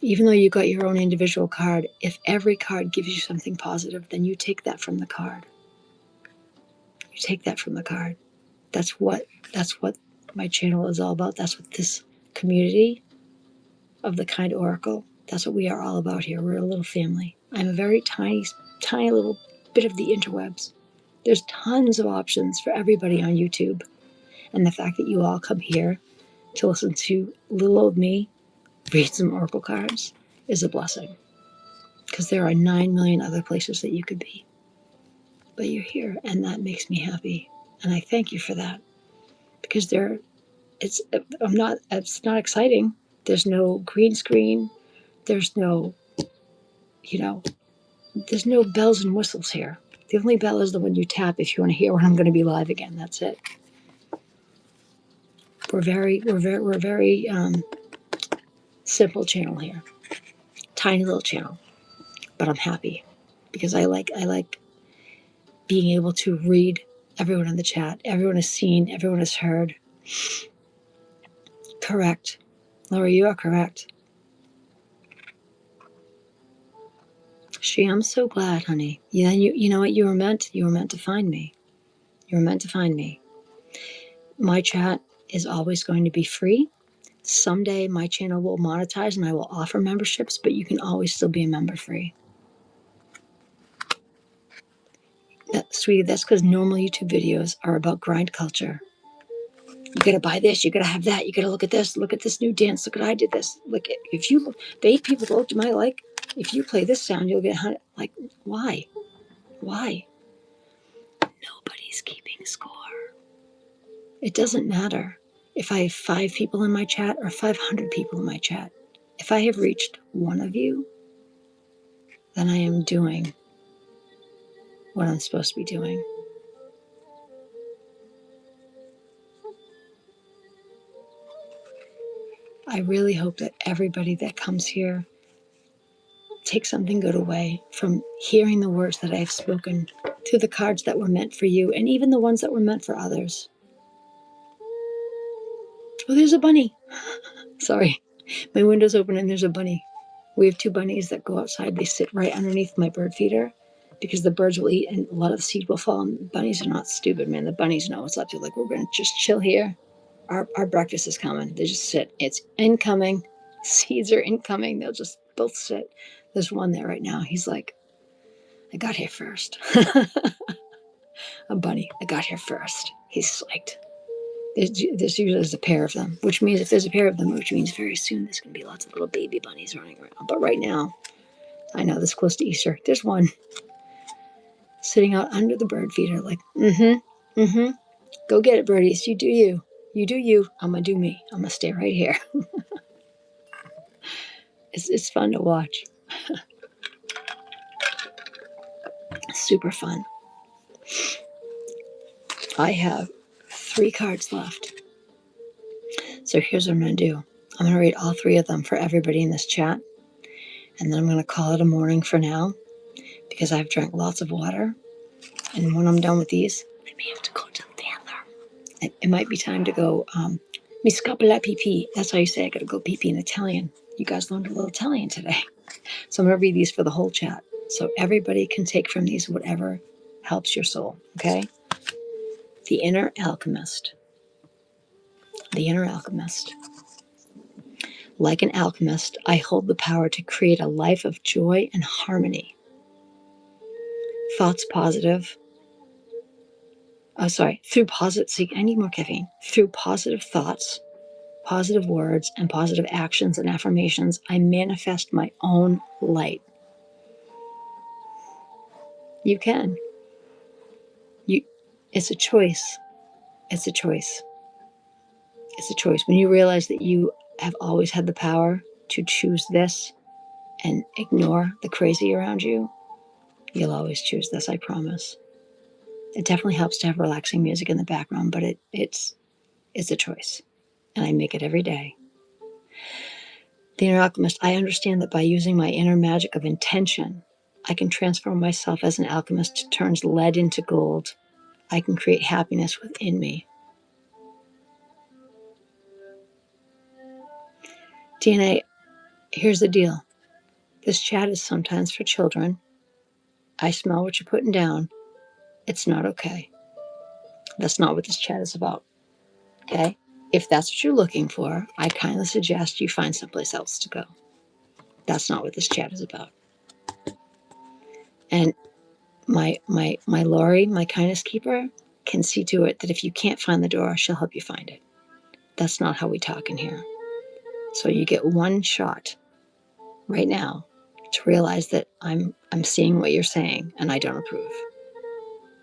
Even though you got your own individual card, if every card gives you something positive, then you take that from the card. You take that from the card. That's what my channel is all about. That's what this community of the Kind Oracle That's what we are all about here. We're a little family. I'm a very tiny, tiny little bit of the interwebs. There's tons of options for everybody on YouTube. And the fact that you all come here to listen to little old me read some oracle cards is a blessing. Because there are 9 million other places that you could be. But you're here, and that makes me happy. And I thank you for that. Because it's not exciting. There's no green screen. There's no, there's no bells and whistles here. The only bell is the one you tap if you want to hear when I'm going to be live again. That's it. We're very simple channel here. Tiny little channel. But I'm happy because I like being able to read everyone in the chat. Everyone is seen. Everyone is heard. Correct. Laura, you are correct. She, I'm so glad, honey. Yeah, you know what? You were meant to find me. You were meant to find me. My chat is always going to be free. Someday my channel will monetize and I will offer memberships, but you can always still be a member free. Sweetie, that's because normal YouTube videos are about grind culture. You gotta buy this, you gotta have that, you gotta look at this new dance, look at I did this. Look, if you look, the 8 people that looked at my like, if you play this sound, you'll get 100. Like, why? Why? Nobody's keeping score. It doesn't matter if I have 5 people in my chat or 500 people in my chat. If I have reached one of you, then I am doing what I'm supposed to be doing. I really hope that everybody that comes here takes something good away from hearing the words that I've spoken through the cards that were meant for you and even the ones that were meant for others. Oh, there's a bunny. Sorry. My window's open and there's a bunny. We have 2 bunnies that go outside. They sit right underneath my bird feeder because the birds will eat and a lot of the seed will fall. And bunnies are not stupid, man. The bunnies know what's up. They're like, we're going to just chill here. Our breakfast is coming. They just sit. It's incoming. Seeds are incoming. They'll just both sit. There's one there right now. He's like, I got here first. A bunny. I got here first. He's psyched. There's usually a pair of them, which means if there's a pair of them, which means very soon there's going to be lots of little baby bunnies running around. But right now, I know this close to Easter, there's one sitting out under the bird feeder like, go get it, birdies. You do you. You do you. I'm going to do me. I'm going to stay right here. It's fun to watch. Super fun. I have 3 cards left. So here's what I'm going to do. I'm going to read all 3 of them for everybody in this chat. And then I'm going to call it a morning for now because I've drank lots of water. And when I'm done with these, I may have to go to the bathroom. It might be time to go, mi scapula pee. That's how you say I got to go pee in Italian. You guys learned a little Italian today. So I'm going to read these for the whole chat. So everybody can take from these whatever helps your soul, okay? The Inner Alchemist. The Inner Alchemist. Like an alchemist, I hold the power to create a life of joy and harmony. Thoughts positive. Through positive, see, I need more caffeine. Through positive thoughts, positive words, and positive actions and affirmations, I manifest my own light. You can. It's a choice. It's a choice. It's a choice. When you realize that you have always had the power to choose this and ignore the crazy around you, you'll always choose this, I promise. It definitely helps to have relaxing music in the background, but it's a choice. And I make it every day. The Inner Alchemist, I understand that by using my inner magic of intention, I can transform myself as an alchemist who turns lead into gold. I can create happiness within me. DNA, here's the deal. This chat is sometimes for children. I smell what you're putting down. It's not okay. That's not what this chat is about. Okay? If that's what you're looking for, I kindly suggest you find someplace else to go. That's not what this chat is about. And my Lori, my kindness keeper, can see to it that if you can't find the door, she'll help you find it. That's not how we talk in here. So you get one shot right now to realize that I'm seeing what you're saying and I don't approve.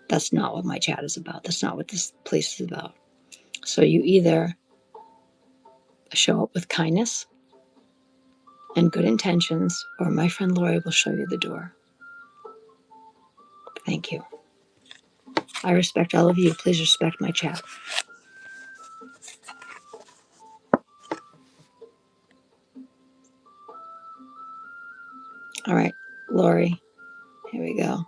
That's not what my chat is about. That's not what this place is about. So you either show up with kindness and good intentions, or my friend Lori will show you the door. Thank you. I respect all of you. Please respect my chat. All right, Lori, here we go.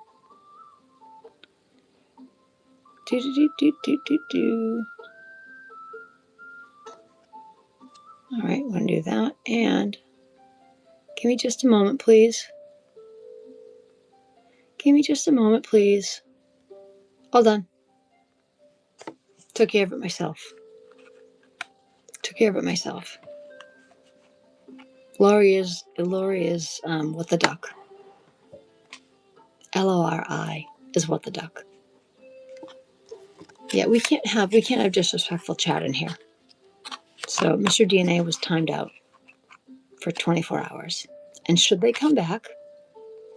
Do, do, do, do, do, do, do. All right, we're going to do that. And give me just a moment, please. Give me just a moment, please. All done. Took care of it myself. Took care of it myself. Lori is what the duck. Lori is what the duck. Yeah, we can't have disrespectful chat in here. So Mr. DNA was timed out for 24 hours. And should they come back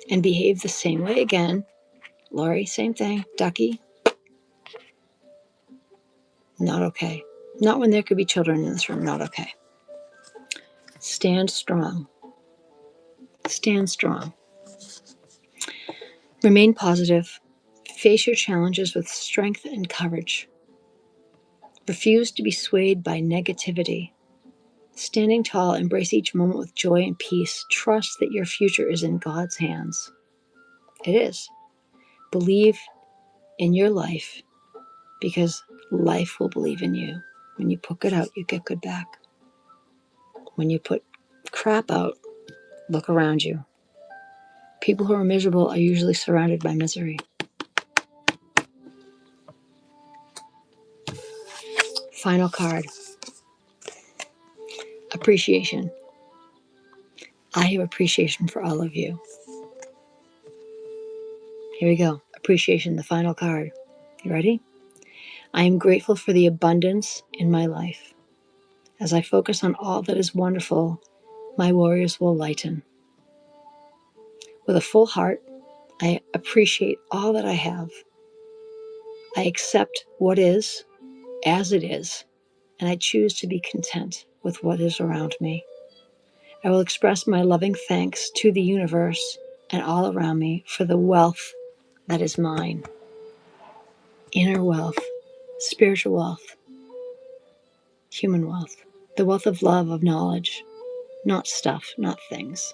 and behave the same way again, Lori, same thing. Ducky, not okay. Not when there could be children in this room, not okay. Stand strong. Stand strong. Remain positive. Face your challenges with strength and courage. Refuse to be swayed by negativity. Standing tall, embrace each moment with joy and peace. Trust that your future is in God's hands. It is. Believe in your life, because life will believe in you. When you put good out, you get good back. When you put crap out, look around you. People who are miserable are usually surrounded by misery. Final card. Appreciation. I have appreciation for all of you. Here we go. Appreciation, the final card. You ready? I am grateful for the abundance in my life. As I focus on all that is wonderful, my warriors will lighten. With a full heart, I appreciate all that I have. I accept what is as it is, and I choose to be content with what is around me. I will express my loving thanks to the universe and all around me for the wealth that is mine. Inner wealth, spiritual wealth, human wealth, the wealth of love, of knowledge, not stuff, not things.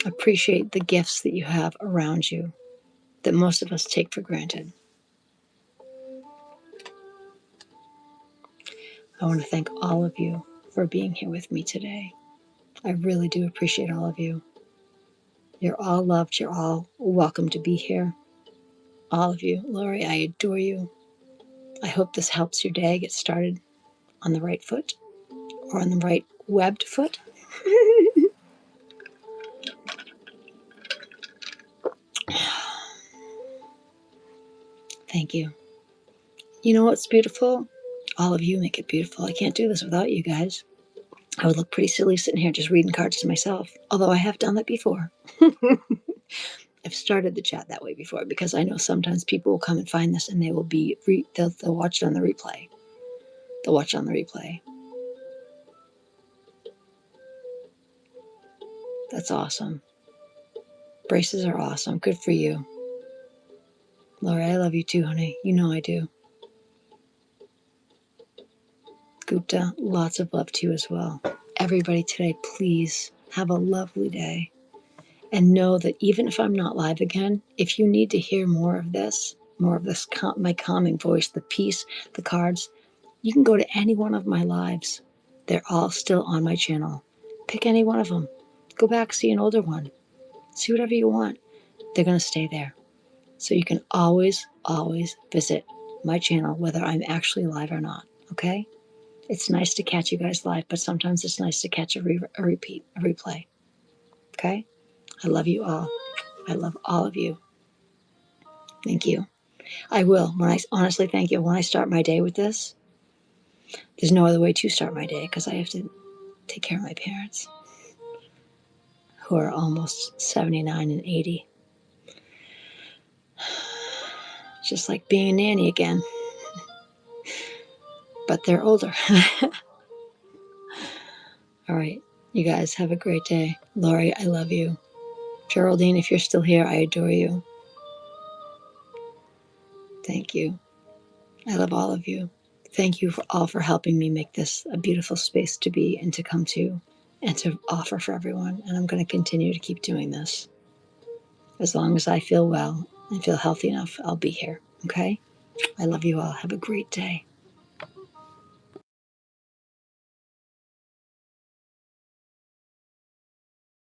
Appreciate the gifts that you have around you that most of us take for granted. I want to thank all of you for being here with me today. I really do appreciate all of you. You're all loved. You're all welcome to be here. All of you. Lori, I adore you. I hope this helps your day get started on the right foot, or on the right webbed foot. Thank you. You know what's beautiful? All of you make it beautiful. I can't do this without you guys. I would look pretty silly sitting here just reading cards to myself, although I have done that before. I've started the chat that way before, because I know sometimes people will come and find this and they will be they'll watch it on the replay. They'll watch it on the replay. That's awesome. Braces are awesome. Good for you. Laura, I love you too, honey. You know I do. Gupta, lots of love to you as well. Everybody today, please have a lovely day. And know that even if I'm not live again, if you need to hear more of this, my calming voice, the peace, the cards, you can go to any one of my lives. They're all still on my channel. Pick any one of them. Go back, see an older one. See whatever you want. They're going to stay there. So you can always, always visit my channel, whether I'm actually live or not. Okay? It's nice to catch you guys live, but sometimes it's nice to catch a replay. Okay? I love you all. I love all of you. Thank you. I will. Honestly, thank you. When I start my day with this, there's no other way to start my day because I have to take care of my parents who are almost 79 and 80. Just like being a nanny again. But they're older. All right. You guys have a great day. Lori, I love you. Geraldine, if you're still here, I adore you. Thank you. I love all of you. Thank you all for helping me make this a beautiful space to be and to come to and to offer for everyone. And I'm going to continue to keep doing this. As long as I feel well and feel healthy enough, I'll be here. Okay? I love you all. Have a great day.